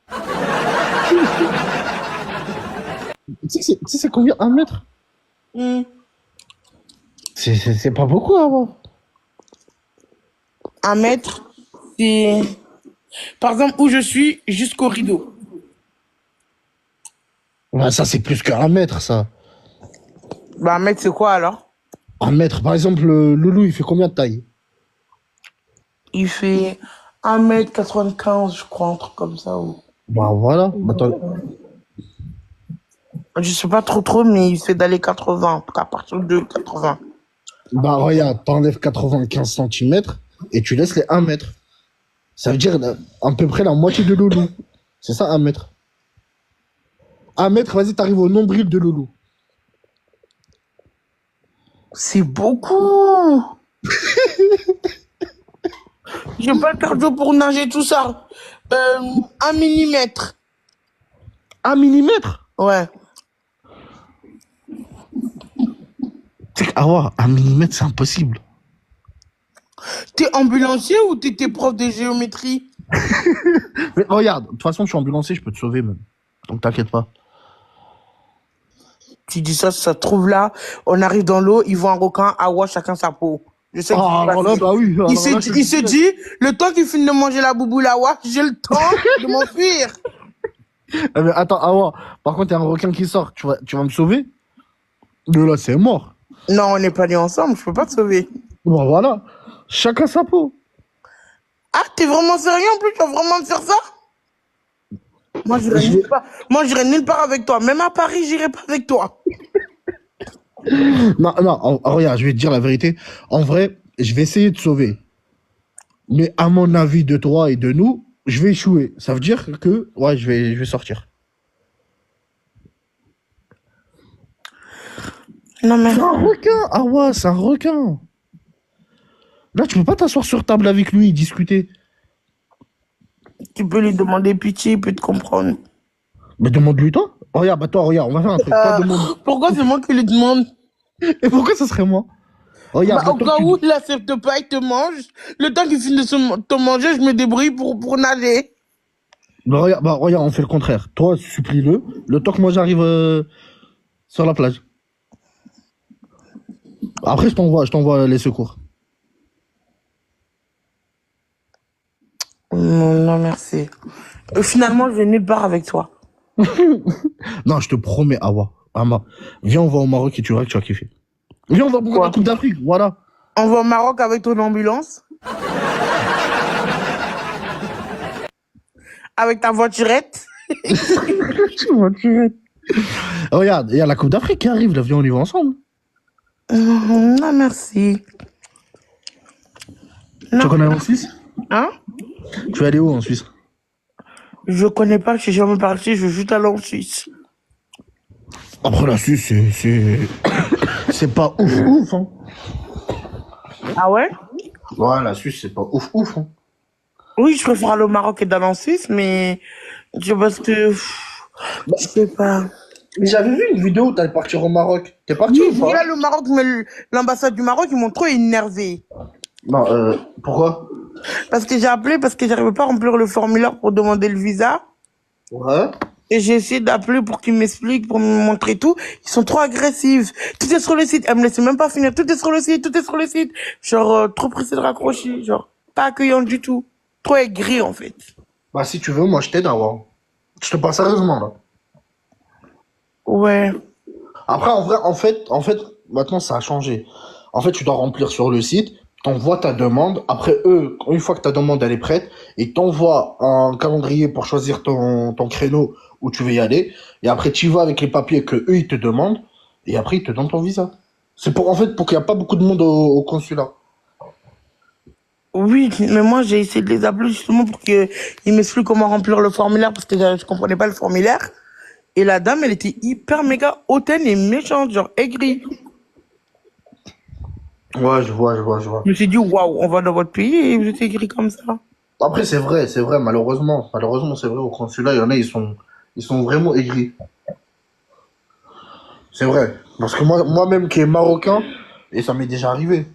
Tu sais, c'est combien? 1 mètre? C'est pas beaucoup, hein, 1 mètre, c'est... Par exemple, où je suis, jusqu'au rideau. Ouais, ça, c'est plus qu'1 mètre, ça. Bah, 1 mètre, c'est quoi, alors? 1 mètre. Par exemple, le loulou, il fait combien de taille? Il fait 1m95, je crois, un truc comme ça. Ou... Bah, voilà. Attends. Je sais pas trop, mais il fait d'aller 80, en tout cas, à partir de 80. Bah, regarde, t'enlèves 95 cm et tu laisses les 1 mètre. Ça veut dire à peu près la moitié de loulou. C'est ça, 1 mètre. 1 mètre, vas-y, t'arrives au nombril de loulou. C'est beaucoup. J'ai pas le cardio pour nager tout ça. 1 millimètre. 1 millimètre? Ouais. Ah ouais, 1 millimètre, c'est impossible. T'es ambulancier ou t'es prof de géométrie? Mais regarde, de toute façon, je suis ambulancier, je peux te sauver même. Donc t'inquiète pas. Tu dis ça, ça se trouve là, on arrive dans l'eau, ils voient un requin, awa, chacun sa peau. Je sais que là, bah oui. il se dit, le temps qu'il finit de manger la bouboule awa, j'ai le temps de m'enfuir. Mais attends, Awa, par contre, il y a un requin qui sort, tu vas me sauver? Mais là, c'est mort. Non, on n'est pas nés ensemble, je peux pas te sauver. Bon, voilà. Chacun sa peau. Ah, t'es vraiment sérieux en plus? Tu vas vraiment me faire ça? Moi, j'irai Je nulle vais- part. Moi, j'irai nulle part avec toi. Même à Paris, j'irai pas avec toi. Non, non, regarde, je vais te dire la vérité. En vrai, je vais essayer de sauver. Mais à mon avis de toi et de nous, je vais échouer. Ça veut dire que, ouais, je vais sortir. Non, mais C'est un requin. Ah ouais, c'est un requin. Là, tu peux pas t'asseoir sur table avec lui et discuter. tu peux lui demander pitié, il peut te comprendre. Mais demande-lui toi. Regarde, bah toi, regarde, on va faire un truc. Toi, demande. Pourquoi c'est moi qui lui demande? Et pourquoi ça serait moi? Regarde, Bah, bah au toi, cas tu... où il accepte pas, il te mange. Le temps qu'il finisse de te manger, je me débrouille pour nager. Bah, regarde, on fait le contraire. Toi, supplie-le. Le temps que moi, j'arrive sur la plage. Après, je t'envoie les secours. Non, non, merci. Finalement, je vais nulle part avec toi. Non, je te promets, Awa. Ama, viens, on va au Maroc et tu verras que tu vas kiffer. Viens, on va pour la Quoi? Coupe d'Afrique, voilà. On va au Maroc avec ton ambulance, avec ta voiturette. Regarde, il y a la Coupe d'Afrique qui arrive, là, viens, on y va ensemble. Non, merci. Tu Non. connais en Suisse? Hein? Tu vas aller où en Suisse? Je connais pas, je suis jamais parti, je veux juste aller en Suisse. Après, la Suisse, c'est pas ouf, ouf, hein. Ah ouais? Ouais, la Suisse, c'est pas ouf, ouf, hein. Oui, je préfère aller au Maroc et d'aller en Suisse, mais parce que, je sais pas. Mais j'avais vu une vidéo où t'allais partir au Maroc. T'es parti Oui, ou je pas? voulais aller au Maroc, mais l'ambassade du Maroc, ils m'ont trop énervé. Non, pourquoi? Parce que j'ai appelé, parce que j'arrivais pas à remplir le formulaire pour demander le visa. Ouais. Et j'ai essayé d'appeler pour qu'ils m'expliquent, pour me montrer tout. Ils sont trop agressifs. Tout est sur le site. Elle me laissait même pas finir. Tout est sur le site, tout est sur le site. Genre, trop pressé de raccrocher. Genre, pas accueillant du tout. Trop aigri, en fait. Bah, si tu veux, moi, je t'aide à voir. Je te parle sérieusement, là. Ouais. Après, en fait, maintenant, ça a changé. En fait, tu dois remplir sur le site, t'envoies ta demande. Après, eux, une fois que ta demande, elle est prête, ils t'envoient un calendrier pour choisir ton créneau où tu veux y aller. Et après, tu y vas avec les papiers que eux, ils te demandent. Et après, ils te donnent ton visa. C'est pour, en fait, pour qu'il n'y a pas beaucoup de monde au consulat. Oui, mais moi, j'ai essayé de les appeler justement pour qu'ils m'expliquent comment remplir le formulaire parce que je comprenais pas le formulaire. Et la dame, elle était hyper méga hautaine et méchante, genre aigrie. Ouais, je vois, je vois, je vois. Je me suis dit, waouh, on va dans votre pays et vous êtes aigri comme ça. Après, c'est vrai, malheureusement. Malheureusement, c'est vrai, au consulat, il y en a, ils sont vraiment aigris. C'est vrai. Parce que moi-même qui est marocain, et ça m'est déjà arrivé.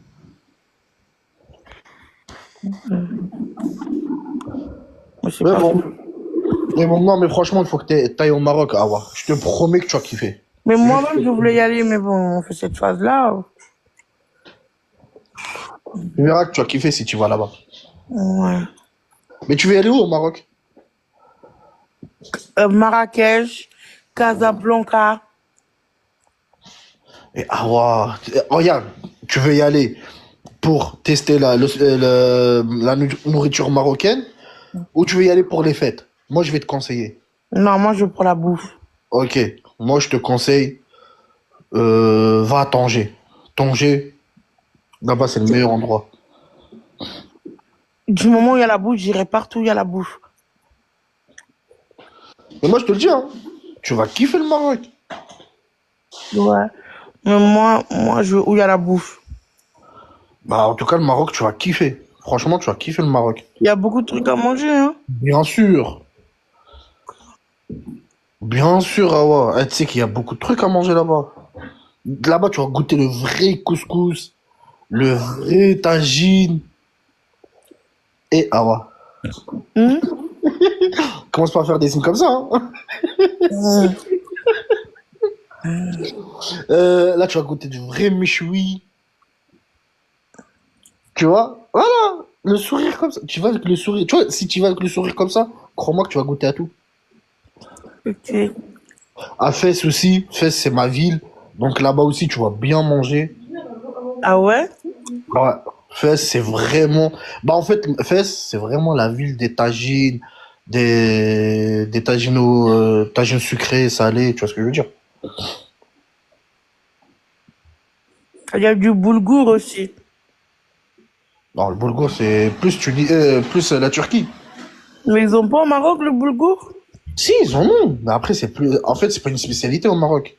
Je sais Mais pas. bon. Mais bon, non, mais franchement, il faut que t'ailles au Maroc, Awa. Je te promets que tu vas kiffer. Mais moi-même, je voulais y aller, mais bon, on fait cette phase-là. Tu verras que tu vas kiffer si tu vas là-bas. Ouais. Mais tu veux y aller où au Maroc? Marrakech, Casablanca. Et Awa, regarde, tu veux y aller pour tester la nourriture marocaine ou tu veux y aller pour les fêtes? Moi, je vais te conseiller. Non, moi, je veux pour la bouffe. Ok, moi, je te conseille, va à Tanger. Tanger, là-bas, c'est le meilleur endroit. Du moment où il y a la bouffe, j'irai partout où il y a la bouffe. Mais moi, je te le dis, hein, tu vas kiffer le Maroc. Ouais. Mais moi, je veux où il y a la bouffe. Bah, en tout cas, le Maroc, tu vas kiffer. Franchement, tu vas kiffer le Maroc. Il y a beaucoup de trucs à manger, hein. Bien sûr. Bien sûr, Awa. Eh, tu sais qu'il y a beaucoup de trucs à manger là-bas. Là-bas, tu vas goûter le vrai couscous, le vrai tagine. Et Awa. Hum? Commence pas à faire des signes comme ça, hein. Hum. Là, tu vas goûter du vrai méchoui. Tu vois? Voilà. Le sourire comme ça. Tu vas avec le sourire. Tu vois, si tu vas avec le sourire comme ça, crois-moi que tu vas goûter à tout. Ok. À Fès aussi. Fès, c'est ma ville. Donc là-bas aussi, tu vas bien manger. Ah ouais? Ouais. Fès, c'est vraiment. Bah, en fait, Fès, c'est vraiment la ville des tagines, des tagines sucrés, salés, tu vois ce que je veux dire? Il y a du boulgour aussi. Non, le Boulgour, c'est plus la Turquie. Mais ils ont pas au Maroc le boulgour? Si, ils en ont. Mais après, c'est plus. En fait, c'est pas une spécialité au Maroc.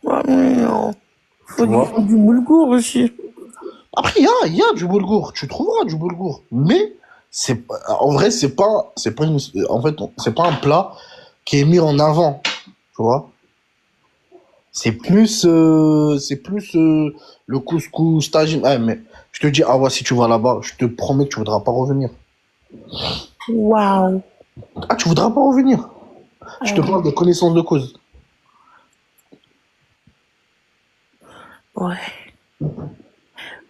Ouais, mais non. Tu Il vois? faut du boulgour aussi. Après, il y a du Boulgour. Tu trouveras du Boulgour. Mais, en vrai, en fait, c'est pas un plat qui est mis en avant. Tu vois? C'est plus le couscous, tagine. Ouais, mais je te dis, ah ouais, si tu vas là-bas, je te promets que tu voudras pas revenir. Waouh. Ah, tu voudras pas revenir. Je te parle de connaissance de cause. Ouais.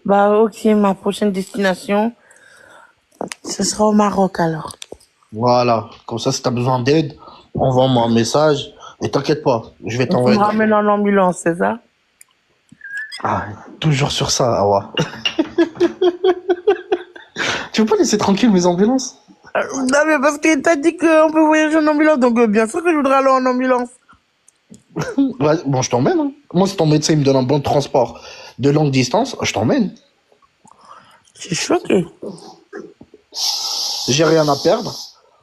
Bah, ok, ma prochaine destination, ce sera au Maroc alors. Voilà. Comme ça, si t'as besoin d'aide, envoie-moi un message. Et t'inquiète pas, je vais Et tu me t'envoyer. ramènes en ambulance, c'est ça? Ah, toujours sur ça, Awa. Tu veux pas laisser tranquille mes ambulances? Non, mais parce que t'as dit qu'on peut voyager en ambulance, donc bien sûr que je voudrais aller en ambulance. Ouais, bon, je t'emmène, hein. Moi, si ton médecin il me donne un bon transport de longue distance, je t'emmène. Je suis choquée. J'ai rien à perdre.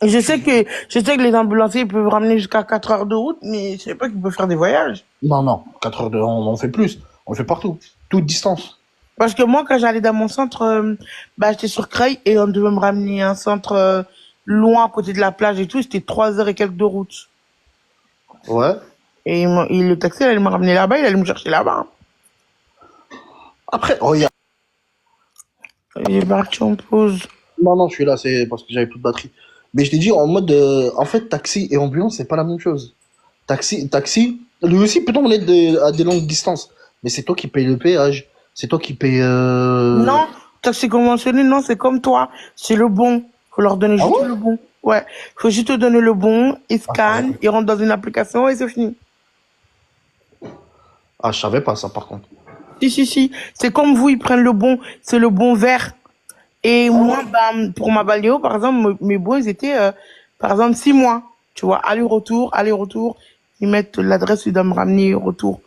Je sais que les ambulanciers peuvent ramener jusqu'à 4 heures de route, mais je sais pas qu'ils peuvent faire des voyages. Non, non, 4 heures on en fait plus. On le fait partout. Toute distance. Parce que moi, quand j'allais dans mon centre, bah, j'étais sur Creil et on devait me ramener à un centre loin à côté de la plage et tout. C'était 3 heures et quelques de route. Ouais. Et le taxi, il allait me ramener là-bas, il allait me chercher là-bas. Après, regarde. J'ai parti en pause. Non, non, je suis là, c'est parce que j'avais plus de batterie. Mais je t'ai dit, en mode, en fait, taxi et ambulance, c'est pas la même chose. Taxi, lui aussi peut emmener à des longues distances. Mais c'est toi qui payes le péage. C'est toi qui payes. Non, taxi conventionné, non, c'est comme toi. C'est le bon. Faut leur donner Ah juste ouais? le bon. Ouais. Faut juste te donner le bon, ils Ah, ça va. scannent, ils rentrent dans une application et c'est fini. Ah, je savais pas ça, par contre. Si, si, si. C'est comme vous, ils prennent le bon, c'est le bon vert. Et moi, bah, pour ma baléo, par exemple, mes bons, ils étaient, par exemple, 6 mois. Tu vois, aller-retour, aller-retour. Ils mettent l'adresse, ils doivent me ramener retour.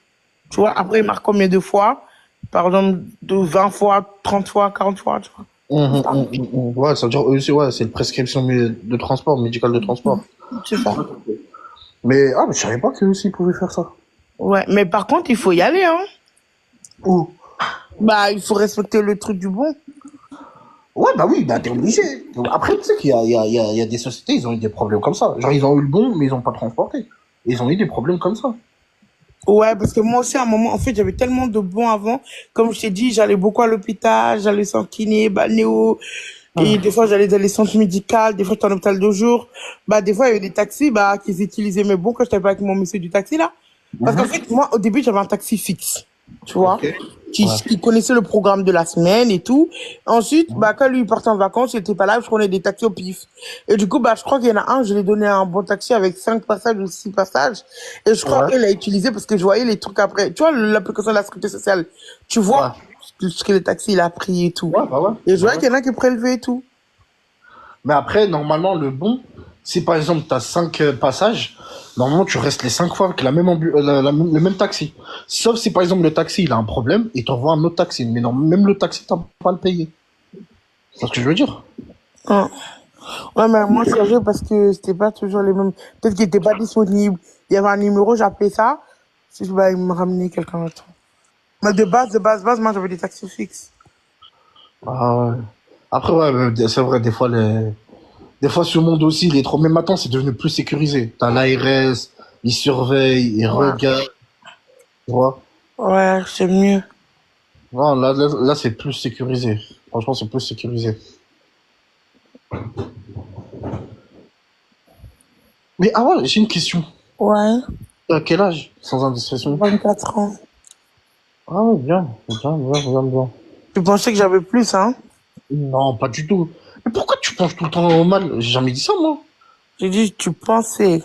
Tu vois, après, ils marquent combien de fois. Par exemple, de 20 fois, 30 fois, 40 fois, tu vois. Ouais, ça veut dire eux aussi, ouais, c'est une prescription de transport, médicale de transport. C'est ça. Mais je savais pas qu'eux aussi pouvaient faire ça. Ouais, mais par contre, il faut y aller, hein. Où? Bah, il faut respecter le truc du bon. Ouais, bah oui, bah t'es obligé. Après, tu sais qu'il y a des sociétés, ils ont eu des problèmes comme ça. Genre, ils ont eu le bon, mais ils ont pas transporté. Ils ont eu des problèmes comme ça. Ouais, parce que moi aussi, à un moment, en fait, j'avais tellement de bons avant. Comme je t'ai dit, j'allais beaucoup à l'hôpital, j'allais sans kiné, balnéo. Et des fois, j'allais dans les centres médicaux, des fois, j'étais en hôpital de jour. Bah, des fois, il y avait des taxis, bah, qui utilisaient mes bons quand j'étais pas avec mon monsieur du taxi, là. Parce qu'en fait, moi, au début, j'avais un taxi fixe. Tu vois? Ok. Qui connaissait le programme de la semaine et tout. Ensuite, bah, quand lui il partait en vacances, il était pas là, je prenais des taxis au pif. Et du coup, bah, je crois qu'il y en a un, je lui ai donné un bon taxi avec 5 passages ou 6 passages. Et je crois Ouais. qu'il l'a utilisé parce que je voyais les trucs après. Tu vois, l'application de la sécurité sociale. Tu Ouais. vois ce que le taxi il a pris et tout. Ouais, bah ouais. Et je Bah voyais ouais. qu'il y en a qui prélevaient et tout. Mais après, normalement, le bon, si par exemple, tu as 5 passages, normalement, tu restes les 5 fois avec le même taxi. Sauf si par exemple, le taxi, il a un problème, il t'envoie un autre taxi. Mais non, même le taxi, t'as pas à le payer. C'est ce que je veux dire. Hein. Ouais, mais moi, je changeais parce que c'était pas toujours les mêmes. Peut-être qu'il était pas disponible. Il y avait un numéro, j'appelais ça. Si bah, il me ramenait quelqu'un d'autre. Mais de base, moi, j'avais des taxis fixes. Ah ouais. Après, ouais, c'est vrai, des fois, ce monde aussi, il est trop. Mais maintenant, c'est devenu plus sécurisé. T'as l'ARS, ils surveillent, ils Ouais. regardent. Tu vois. Ouais, c'est mieux. Non, là, c'est plus sécurisé. Franchement, c'est plus sécurisé. Mais ah ouais, j'ai une question. Ouais, À quel âge, sans indiscrétion? 24 ans. Ah ouais, bien. Tu pensais que j'avais plus, hein? Non, pas du tout. Mais pourquoi tu penses tout le temps au mal? J'ai jamais dit ça, moi. J'ai dit, tu pensais.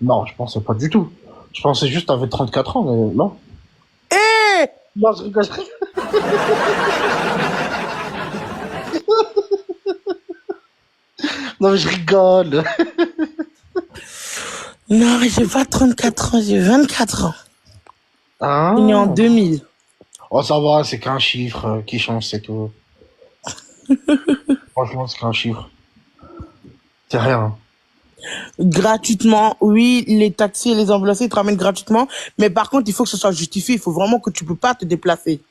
Non, je pensais pas du tout. Je pensais juste que t'avais 34 ans, mais non. Hé! Non, je rigole. Non, mais je rigole. Non, j'ai pas 34 ans, j'ai 24 ans. Ah. Je suis né en 2000. Oh, ça va, c'est qu'un chiffre qui change, c'est tout. Franchement, c'est qu'un chiffre. C'est rien. Gratuitement, oui, les taxis et les ambulanciers te ramènent gratuitement, mais par contre, il faut que ce soit justifié. Il faut vraiment que tu peux pas te déplacer.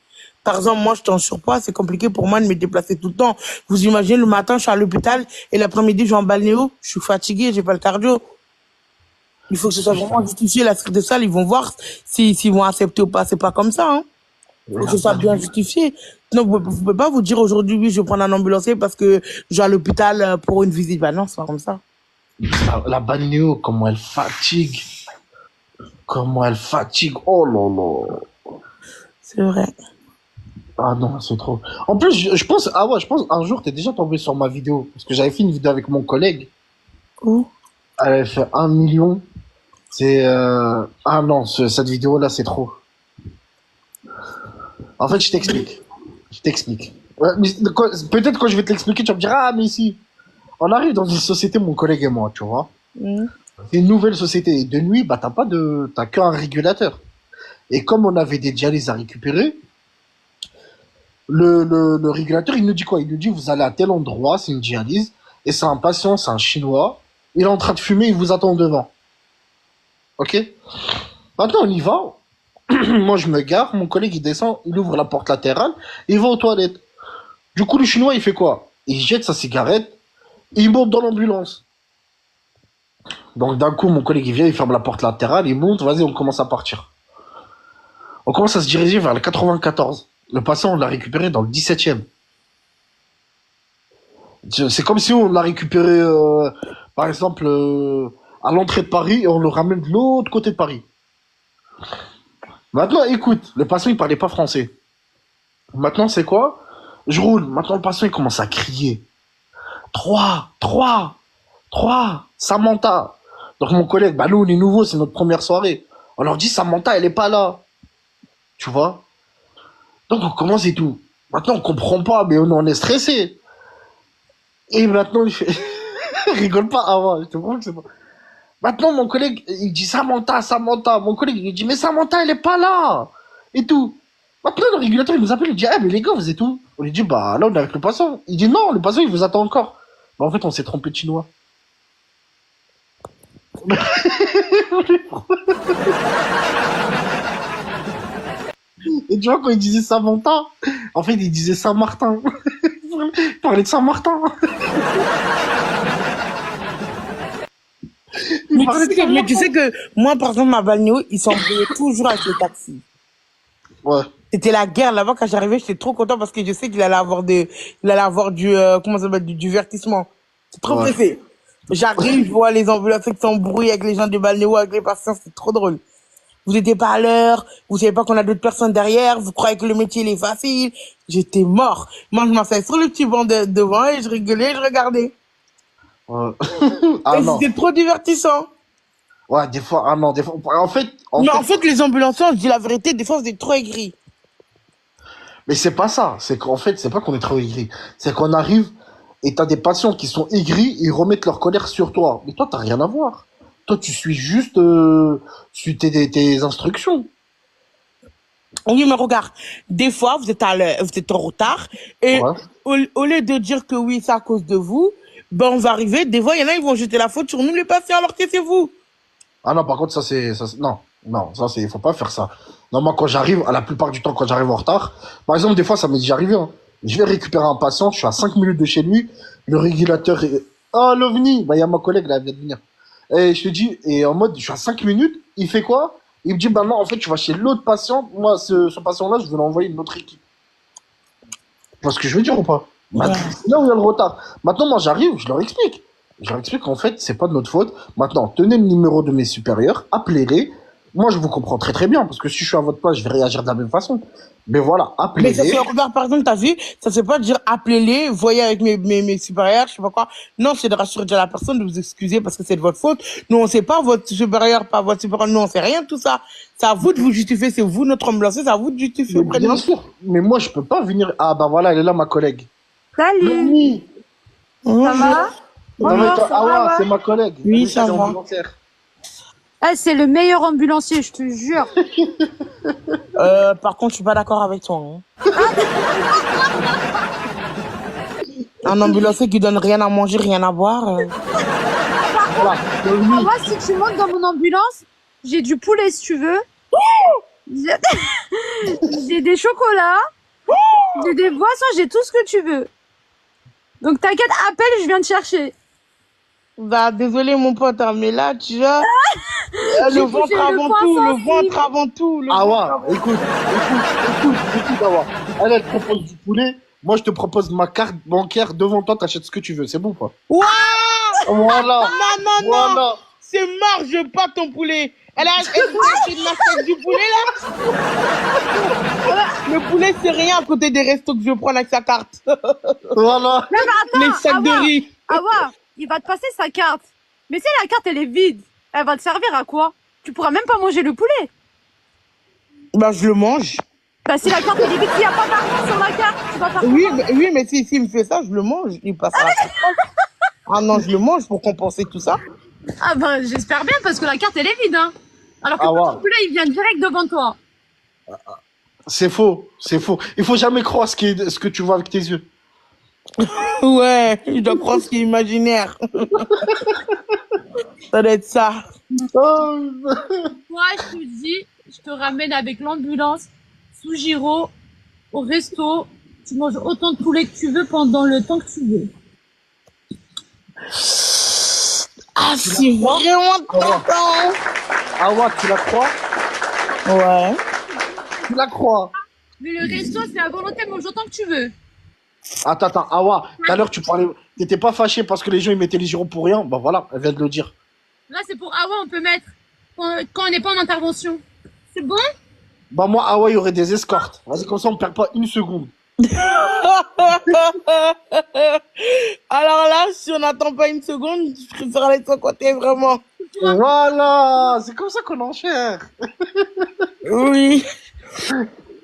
Par exemple, moi, je suis en surpoids, c'est compliqué pour moi de me déplacer tout le temps. Vous imaginez, le matin, je suis à l'hôpital et l'après-midi, je vais en balnéo. Je suis fatigué, j'ai pas le cardio. Il faut que ce soit vraiment justifié. La sécurité salle, ils vont voir s'ils vont accepter ou pas. C'est pas comme ça, hein. Il faut que ce soit bien justifié. Non, vous pouvez pas vous dire aujourd'hui, oui, je vais prendre un ambulancier parce que je vais à l'hôpital pour une visite. Bah non, c'est pas comme ça. La balnéo, comment elle fatigue. Comment elle fatigue. Oh là là. C'est vrai. Ah non, c'est trop. En plus, je pense, ah ouais, je pense un jour, t'es déjà tombé sur ma vidéo. Parce que j'avais fait une vidéo avec mon collègue. Où? Elle avait fait 1 million. C'est, ah non, cette vidéo-là, c'est trop. En fait, je t'explique. Je t'explique. Ouais, peut-être quand je vais te l'expliquer, tu vas me dire, ah, mais si. On arrive dans une société, mon collègue et moi, tu vois. C'est une nouvelle société. Et de nuit, bah, t'as qu'un régulateur. Et comme on avait des dialyses à récupérer, le régulateur, il nous dit quoi? Il nous dit, vous allez à tel endroit, c'est une dialyse, et c'est un patient, c'est un chinois, il est en train de fumer, il vous attend devant. Ok? Maintenant, on y va. Moi, je me gare, mon collègue, il descend, il ouvre la porte latérale, il va aux toilettes. Du coup, le chinois, il fait quoi? Il jette sa cigarette, et il monte dans l'ambulance. Donc, d'un coup, mon collègue, il vient, il ferme la porte latérale, il monte, vas-y, on commence à partir. On commence à se diriger vers le 94. Le patient, on l'a récupéré dans le 17e. C'est comme si on l'a récupéré, par exemple, à l'entrée de Paris et on le ramène de l'autre côté de Paris. Maintenant, écoute, le patient, il parlait pas français. Maintenant, c'est quoi? Je roule. Maintenant, le patient, il commence à crier. 3, Samantha. Donc, mon collègue, bah, nous, on est nouveaux, c'est notre première soirée. On leur dit, Samantha, elle est pas là. Tu vois? Donc, on commence et tout. Maintenant, on comprend pas, mais on est stressé. Et maintenant, il fait, rigole pas avant, je te promets que c'est pas. Maintenant, mon collègue, il dit Samantha. Mon collègue, il dit, mais Samantha, elle est pas là. Et tout. Maintenant, le régulateur, il nous appelle, il dit, ah, mais les gars, vous êtes où? On lui dit, bah, là, on est avec le patient. Il dit, non, le patient, il vous attend encore. Bah, en fait, on s'est trompé de chinois. Et tu vois, quand il disait Samantha, en fait, il disait Saint-Martin. Il parlait de Saint-Martin. Mais tu sais que moi, par exemple, ma balnéo, ils s'embrouillaient toujours avec les taxis. Ouais. C'était la guerre là-bas. Quand j'arrivais, j'étais trop content parce que je sais qu'il allait avoir du, comment ça s'appelle, du divertissement. C'est trop Ouais. pressé. J'arrive, je vois les ambulanciers qui s'embrouillent avec les gens de balnéo, avec les patients, c'est trop drôle. Vous n'étiez pas à l'heure, vous savez pas qu'on a d'autres personnes derrière, vous croyez que le métier il est facile. J'étais mort. Moi, je m'asseyais sur le petit banc devant et je rigolais, je regardais. Ouais. Ah Et non. c'était trop divertissant. Ouais, des fois, ah non, des fois. En fait, En fait, les ambulanciers, je dis la vérité, des fois, c'était trop aigri. mais c'est pas ça. C'est qu'en fait, c'est pas qu'on est trop aigri. C'est qu'on arrive et t'as des patients qui sont aigris, ils remettent leur colère sur toi. Mais toi, t'as rien à voir. Toi, tu suis juste, suis tes instructions. Oui, mais regarde, des fois, vous êtes à l'heure, vous êtes en retard, et Ouais. au lieu de dire que oui, c'est à cause de vous, ben, on va arriver, des fois, il y en a, ils vont jeter la faute sur nous, les patients, alors que c'est vous. Ah non, par contre, non, faut pas faire ça. Non, moi, quand j'arrive, à la plupart du temps, quand j'arrive en retard, par exemple, des fois, ça m'est déjà arrivé, hein. Je vais récupérer un patient, je suis à 5 minutes de chez lui, le régulateur est, oh, l'OVNI! Bah, il y a ma collègue, là, elle vient de venir. Et je te dis, et en mode, je suis à 5 minutes, il fait quoi? Il me dit, bah non, en fait, tu vas chez l'autre patient, moi, ce patient-là, je vais l'envoyer une autre équipe. Tu vois ce que je veux dire ou pas? Maintenant, c'est là où il y a le retard. Maintenant, moi, j'arrive, je leur explique. Je leur explique qu'en fait, c'est pas de notre faute. Maintenant, tenez le numéro de mes supérieurs, appelez-les. Moi, je vous comprends très très bien, parce que si je suis à votre place, je vais réagir de la même façon. Mais voilà, Mais ça appelez-les. fait, regarde, par exemple, t'as vu, ça c'est pas de dire appelez-les, voyez avec mes supérieurs, je sais pas quoi. Non, c'est de rassurer déjà la personne, de vous excuser parce que c'est de votre faute. Nous, on sait pas votre supérieur, pas votre supérieur, nous, on sait rien de tout ça. C'est à vous de vous justifier, c'est vous notre ambulancier, c'est à vous de justifier Mais auprès de bien nous. sûr, mais moi, je peux pas venir. Ah, bah voilà, elle est là, ma collègue. Salut, Oui. ça va? Non, mais Bonjour, toi, ça va, Awa, ouais. c'est ma collègue. Oui, Elle ça est va. ambulancière. Eh, c'est le meilleur ambulancier, je te jure. Par contre, je suis pas d'accord avec toi. Hein. Un ambulancier qui donne rien à manger, rien à boire. Voilà. Donc, lui, Moi, si tu montes dans mon ambulance, j'ai du poulet si tu veux. J'ai j'ai des chocolats. J'ai des boissons, j'ai tout ce que tu veux. Donc t'inquiète, appelle, je viens te chercher. Bah, désolé, mon pote, hein, mais là, tu vois, le J'ai ventre touché le avant point tout, le sensible. ventre avant tout. Le ventre Awa, avant écoute, Awa. Elle te propose du poulet. Moi, je te propose ma carte bancaire devant toi, t'achètes ce que tu veux. C'est bon, quoi. Waouh! Voilà. Non, non, non! Voilà. C'est mort, je veux pas ton poulet. Elle a acheté de m'acheter du poulet, là? Le poulet, c'est rien à côté des restos que je prends avec sa carte. Voilà. Non mais Les attends, sacs de Awa, riz. Awa, il va te passer sa carte. Mais si la carte elle est vide, elle va te servir à quoi? Tu pourras même pas manger le poulet. Bah, je le mange. Bah si la carte elle est vide, s'il n'y a pas d'argent sur la carte, tu vas faire comment? Oui, mais si il me fait ça, je le mange. Il passera. Ah non, je le mange pour compenser tout ça. Ah ben j'espère bien parce que la carte elle est vide hein. Alors que Awa. ton poulet il vient direct devant toi. C'est faux. C'est faux. Il faut jamais croire ce que tu vois avec tes yeux. Ouais, je dois croire ce qui est imaginaire. Ça doit être ça. Oh. Moi je te dis, je te ramène avec l'ambulance sous Giro au resto. Tu manges autant de poulet que tu veux pendant le temps que tu veux. Ah, c'est vraiment tentant. Awa, tu la crois? Ouais. Tu la crois? Mais le resto c'est à volonté, mange autant que tu veux. Attends, Awa, tout à l'heure, tu parlais. T'étais pas fâché parce que les gens ils mettaient les gyros pour rien? Bah voilà, elle vient de le dire. Là c'est pour Awa on peut mettre quand on n'est pas en intervention. C'est bon? Bah moi, Awa, il y aurait des escortes. Vas-y, comme ça, on perd pas une seconde. Alors là, si on n'attend pas une seconde, je préfère aller de son côté, vraiment. Voilà, c'est comme ça qu'on enchère. Oui.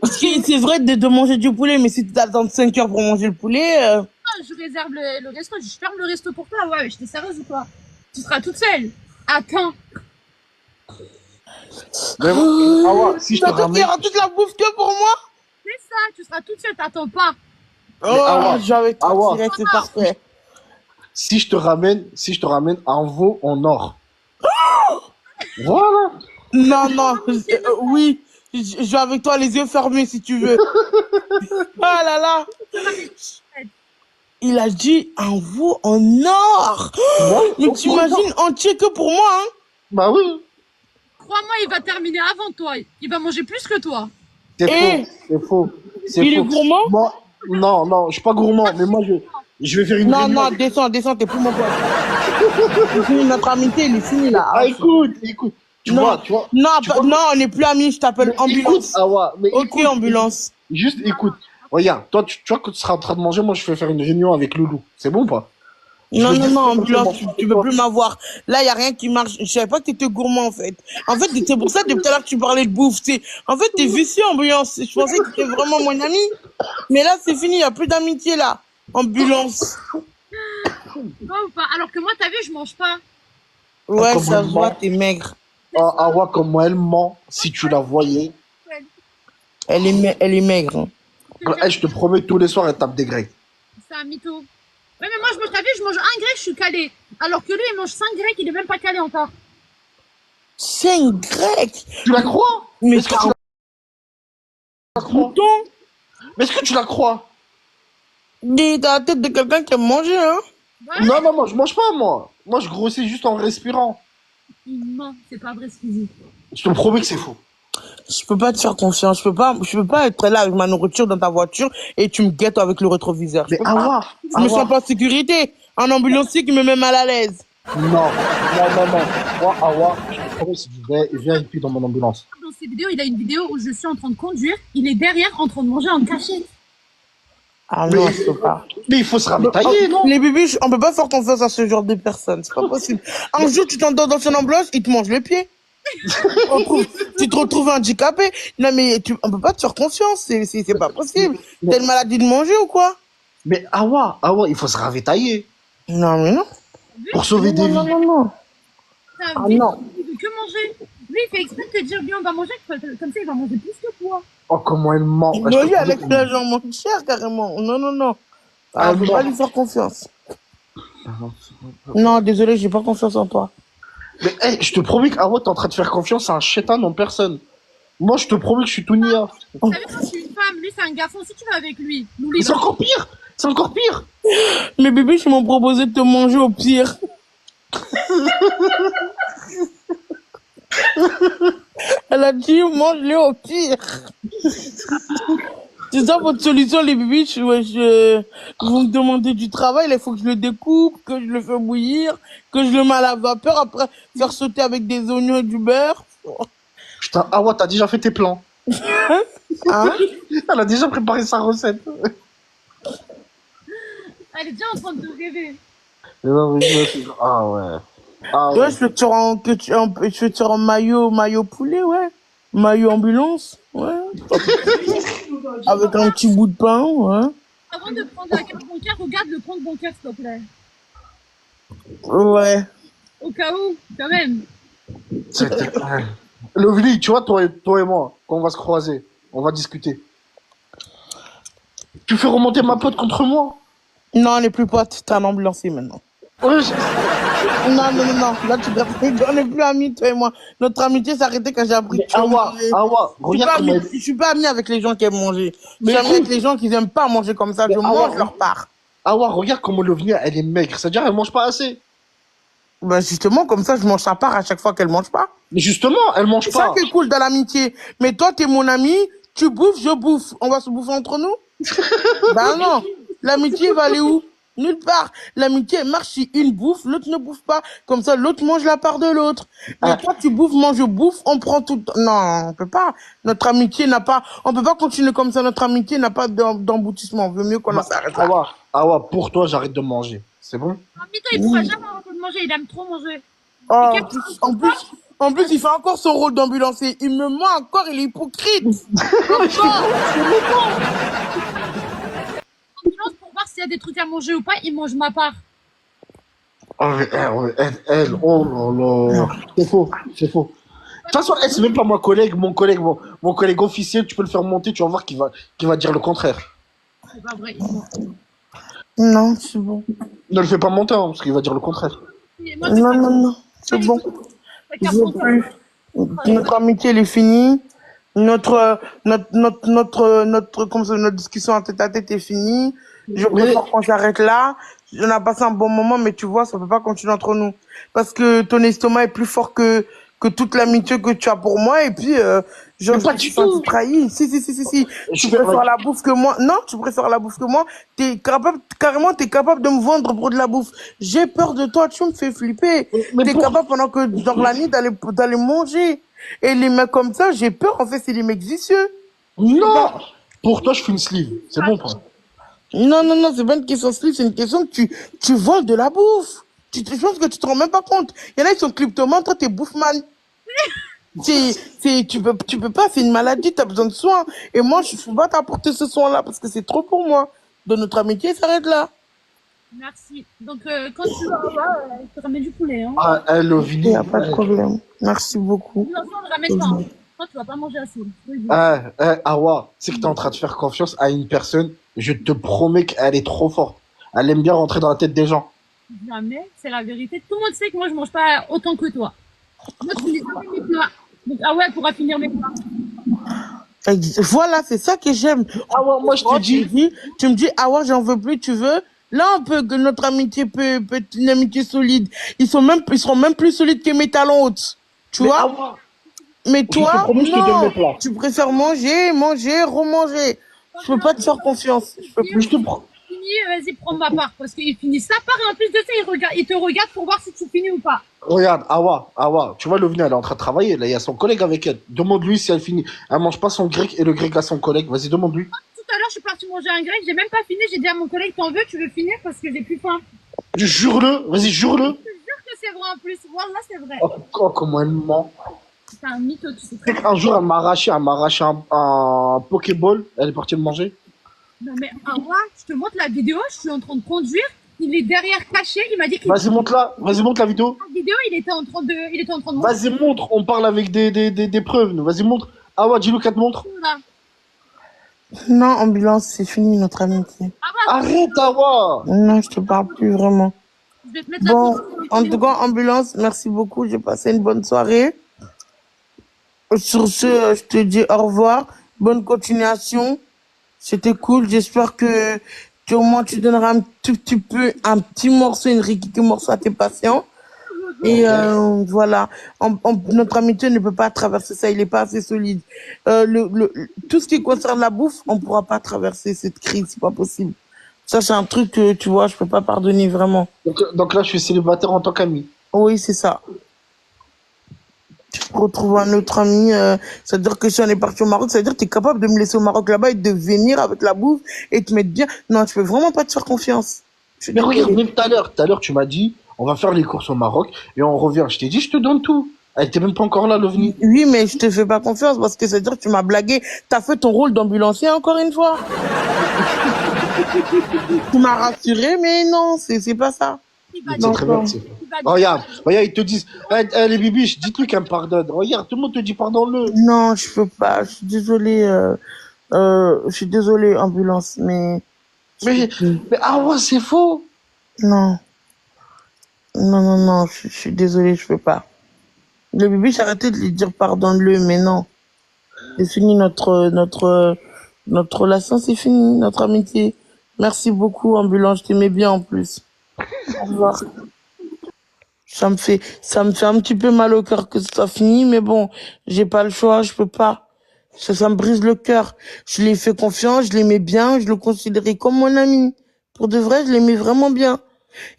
Parce que c'est vrai de manger du poulet, mais si tu attends 5 heures pour manger le poulet, Ah, je réserve le resto, je ferme le resto pour toi. Ouais, j'étais sérieuse ou quoi? Tu seras toute seule. Attends. Mais Awa, si je te t'as tout ramène. toute la bouffe que pour moi? C'est ça, tu seras toute seule, t'attends pas. Oh, Awa, j'avais toi, Awa. direct, c'est parfait. Si je te ramène un veau en or. Voilà. Non, oui, je vais avec toi les yeux fermés si tu veux. Oh là là. Il a dit un veau en or. Mais t'imagines entier que pour moi, hein? Bah oui. Crois-moi, il va terminer avant toi. Il va manger plus que toi. C'est Eh. faux. C'est faux. C'est Il est faux. gourmand? Moi, non, je suis pas gourmand, mais moi, je vais faire une Non, réunion. non, descends, t'es plus mon pote. C'est fini, notre amitié, il est fini là. Ah, écoute. Tu Non. vois. Non, Tu vois. non, on n'est plus amis, je t'appelle Écoute, ambulance. Awa, mais Ok, écoute, ambulance. juste écoute. Regarde, toi, tu vois que tu seras en train de manger, moi, je vais faire une réunion avec Loulou. C'est bon ou pas? Non, veux dire, ambulance, c'est bon. tu peux plus m'avoir. Là, y a rien qui marche. Je savais pas que t'étais gourmand, en fait. En fait, c'est pour ça, depuis tout à l'heure que tu parlais de bouffe. En fait, t'es vicieux, ambulance. Je pensais que t'étais vraiment mon ami. Mais là, c'est fini, y a plus d'amitié, là. Ambulance. Toi ou pas? Alors que moi, t'as vu, je mange pas. Ouais, comment ça se elle voit, ment. t'es maigre. Ah, Awa, comment elle ment, si tu la voyais. Elle est maigre. Hein. Eh, je te promets, tous les soirs, elle tape des grecs. C'est un mytho. Ouais, mais moi, t'as vu, je mange un grec, je suis calé. Alors que lui, il mange 5 grecs, il est même pas calé encore. C'est un grec. Tu la crois? Mais Est-ce que t'as tu un la crois? bouton. Mais est-ce que tu la crois? T'as la tête de quelqu'un qui a mangé, hein. Ouais. Non, je mange pas, moi. Moi, je grossis juste en respirant. Il ment, c'est pas vrai ce qu'il dit. Je te promets que c'est faux. Je peux pas te faire confiance. Je peux pas être là avec ma nourriture dans ta voiture et tu me guettes avec le rétroviseur. Je Mais peux pas. Awa, Je me sens pas en sécurité. Un ambulancier qui me met mal à l'aise. Non. Moi, Awa, je te promets, si tu viens et puis dans mon ambulance. Dans ses vidéos, il a une vidéo où je suis en train de conduire, il est derrière en train de manger en cachette. Ah non, je peux pas. Mais il faut se ravitailler, non? Les bébés, on peut pas faire confiance à ce genre de personnes. C'est pas possible. Un jour, tu t'endors dans son ambulance, il te mange le pied. Tu te retrouves handicapé. Non, mais on peut pas te faire confiance. C'est pas possible. Mais- T'as une maladie de manger ou quoi? Mais Awa, il faut se ravitailler. Non, mais non. Pour sauver des Non, vies. non, non. T'as Ah vu, non. il veut que manger. Lui, il fait exprès de te dire, lui, on va manger, comme ça, il va manger plus que toi. Oh, comment elle ment. Bah, je te Oui, promets Alex, qu'elle là, j'en mange cher carrément. Non, non, non. Ah, on peut ment. pas lui faire confiance. Non, désolé, j'ai pas confiance en toi. Mais hey, je te promets qu'Awa, t'es en train de faire confiance à un chétan en personne. Moi, je te promets que je suis tout nia. Vous savez, quand je suis une femme, lui, c'est un garçon. Si tu vas avec lui, nous, C'est encore pire. C'est encore pire. Mes bébés, ils m'ont proposé de te manger au pire. Elle a dit, mange-le au pire. C'est ça votre solution, les bébés. Vous me demandez du travail, il faut que je le découpe, que je le fais bouillir, que je le mets à la vapeur, après faire sauter avec des oignons et du beurre. Putain, Awa, t'as déjà fait tes plans. Hein? Elle a déjà préparé sa recette. Elle est déjà en train de rêver. Ah ouais. Ah Ouais, ouais. je vais te faire en maillot poulet, ouais. Maillot ambulance, ouais. Avec un petit bout de pain, ouais. Avant de prendre la carte bancaire, regarde le compte bancaire, s'il te plaît. Ouais. Au cas où, quand même. Lovely, tu vois, toi et moi, quand on va se croiser, on va discuter. Tu fais remonter ma pote contre moi? Non, on n'est plus potes, t'es un ambulancier maintenant. Ouais, Non, non, non, non. Là, on n'est plus amis, toi et moi. Notre amitié s'est arrêtée quand j'ai appris que tu aimais Awa, manger. Awa, regarde comment elle... Je suis pas ami avec les gens qui aiment manger. Mais Je suis ami écoute. avec les gens qui n'aiment pas manger comme ça. Mais Je Awa, mange leur part. Awa, regarde comment Lovely, elle est maigre. C'est-à-dire, elle mange pas assez. Ben, justement, comme ça, je mange sa part à chaque fois qu'elle mange pas. Mais justement, elle mange C'est ça pas. qui est cool dans l'amitié. Mais toi, t'es mon ami, tu bouffes, je bouffe. On va se bouffer entre nous? Ben non. L'amitié va aller où? Nulle part. L'amitié elle marche si une bouffe, l'autre ne bouffe pas. Comme ça, l'autre mange la part de l'autre. Mais Ah. toi, tu bouffes, moi je bouffe, on prend tout. Non, on peut pas. Notre amitié n'a pas. On peut pas continuer comme ça. Notre amitié n'a pas d'emboutissement. Vaut mieux qu'on en s'arrête là. Awa, Awa, pour toi, j'arrête de manger. C'est bon? Mito, il pourra jamais arrêter de manger, il aime trop manger. Oh, Mais en plus, il fait encore son rôle d'ambulancier. Il me ment encore, il est hypocrite. Encore. Ambulance pour voir s'il y a des trucs à manger ou pas, il mange ma part. Oh, mais elle, oh là là. C'est faux, c'est faux. De toute façon, elle, c'est même pas mon collègue, mon collègue officiel, tu peux le faire monter, tu vas voir qu'il va dire le contraire. C'est pas vrai, il ment. Non, c'est bon. Ne le fais pas monter, hein, parce qu'il va dire le contraire. Mais moi, Non, non, non. C'est bon. ta Je carte veux bancaire. plus. Notre amitié, elle est finie. Notre discussion en tête à tête est finie. Je préfère qu'on s'arrête là. On a passé un bon moment, mais tu vois, ça peut pas continuer entre nous. Parce que ton estomac est plus fort que toute l'amitié que tu as pour moi. Et puis, je Mais pas me du suis senti tout. trahi. Si. Je Tu fais- préfères la bouffe que moi. Non, tu préfères la bouffe que moi. Carrément, t'es capable de me vendre pour de la bouffe. J'ai peur de toi, tu me fais flipper. Mais T'es pour- capable pendant que dans la nuit d'aller manger. Et les mecs comme ça, j'ai peur. En fait, c'est des mecs vicieux. Non! Pour toi, je fais une sleeve. C'est bon, quoi. Non, non, non, c'est pas une question de slip, c'est une question que tu voles de la bouffe. Je pense que tu te rends même pas compte. Il y en a, ils sont kleptomanes, toi, t'es bouffman. Tu peux pas, c'est une maladie, t'as besoin de soins. Et moi, je peux pas t'apporter ce soin-là parce que c'est trop pour moi. De notre amitié, s'arrête là. Merci. Donc, quand tu vas là, je te ramène du poulet. Hein. Ah, elle, Il Lovely. n'y a pas de problème. Merci beaucoup. Non, on ne ramène pas. Hein. Toi, tu vas pas manger assez. Je te le dis. Awa, c'est que t'es en train de faire confiance à une personne. Je te promets qu'elle est trop forte. Elle aime bien rentrer dans la tête des gens. Jamais, c'est la vérité. Tout le monde sait que moi, je mange pas autant que toi. Moi, je finis jamais mes plats. Donc, ah ouais, elle pourra finir mes plats. Voilà, c'est ça que j'aime. Awa, moi, je te dis. Tu me dis, ah ouais, j'en veux plus, tu veux? Là, on peut, que notre amitié peut être une amitié solide. Ils seront même plus solides que mes talons hautes. Tu Mais vois? Awa, Mais je te toi, promets, je te donne non. mes plats. Tu préfères manger, remanger. Je peux pas te faire confiance. Je peux Mais je te prends. Fini, vas-y, prends ma part. Parce qu'il finit sa part et en plus de ça, il te regarde pour voir si tu finis ou pas. Regarde, Awa, tu vois, Lovely, elle est en train de travailler. Là, il y a son collègue avec elle. Demande-lui si elle finit. Elle mange pas son grec et le grec à son collègue. Vas-y, demande-lui. Tout à l'heure, je suis partie manger un grec, j'ai même pas fini. J'ai dit à mon collègue, t'en veux, tu veux finir parce que j'ai plus faim. Jure-le, vas-y, jure-le. Je te jure que c'est vrai en plus. Wallah, c'est vrai. Oh, comment elle ment. C'est un mytho, tu sais très bien. Un jour, elle m'a arraché un Pokéball. Elle est partie le manger. Non mais, ah ouais, je te montre la vidéo, je suis en train de conduire. Il est derrière caché. Il m'a dit qu'il Vas-y, monte là. Vas-y, monte la vidéo. la vidéo, il était en train de Vas-y, montre. On parle avec des preuves. nous. Vas-y, montre. Ah ouais, dis-le qu'elle te montre. là. Non, ambulance, c'est fini notre amitié. Arrête, Awa. Non, je te parle plus vraiment. Je vais te mettre la Bon, photo. en tout cas, ambulance, merci beaucoup. J'ai passé une bonne soirée. Sur ce, je te dis au revoir. Bonne continuation. C'était cool. J'espère que au moins tu donneras un tout petit peu, un petit morceau, une riquique morceau à tes patients. Et voilà, notre amitié ne peut pas traverser ça, il n'est pas assez solide. Tout ce qui concerne la bouffe, on ne pourra pas traverser cette crise, c'est pas possible. Ça, c'est un truc que, tu vois, je peux pas pardonner vraiment. Donc là, je suis célibataire en tant qu'ami. Oui, c'est ça. Tu retrouves un autre ami, c'est-à-dire que si on est parti au Maroc, c'est-à-dire que tu es capable de me laisser au Maroc là-bas et de venir avec la bouffe et te mettre bien. Non, je peux vraiment pas te faire confiance. Mais regarde, même tout à l'heure, tu m'as dit, on va faire les courses au Maroc et on revient. Je t'ai dit, je te donne tout. Elle était même pas encore là, l'OVNI. Oui, mais je te fais pas confiance parce que c'est-à-dire que tu m'as blagué. T'as fait ton rôle d'ambulancier encore une fois. Tu m'as rassuré, mais non, c'est pas ça. Il va C'est dire- très bien. il va dire- Regarde, ils te disent, les bibiches, dites-lui qu'elle me pardonne. Regarde, tout le monde te dit pardonne-le. Non, je peux pas. Je suis désolée. Je suis désolée, ambulance, mais Mais ah ouais, c'est faux. non, non. Je suis désolée, je peux pas. Le bébé, j'ai arrêté de lui dire pardonne-le, mais non. C'est fini notre relation, c'est fini, notre amitié. Merci beaucoup, ambulance. Je t'aimais bien en plus. Au revoir. Ça me fait un petit peu mal au cœur que ce soit fini, mais bon, j'ai pas le choix, je peux pas. Ça me brise le cœur. Je lui ai fait confiance, je l'aimais bien, je le considérais comme mon ami. Pour de vrai, je l'aimais vraiment bien.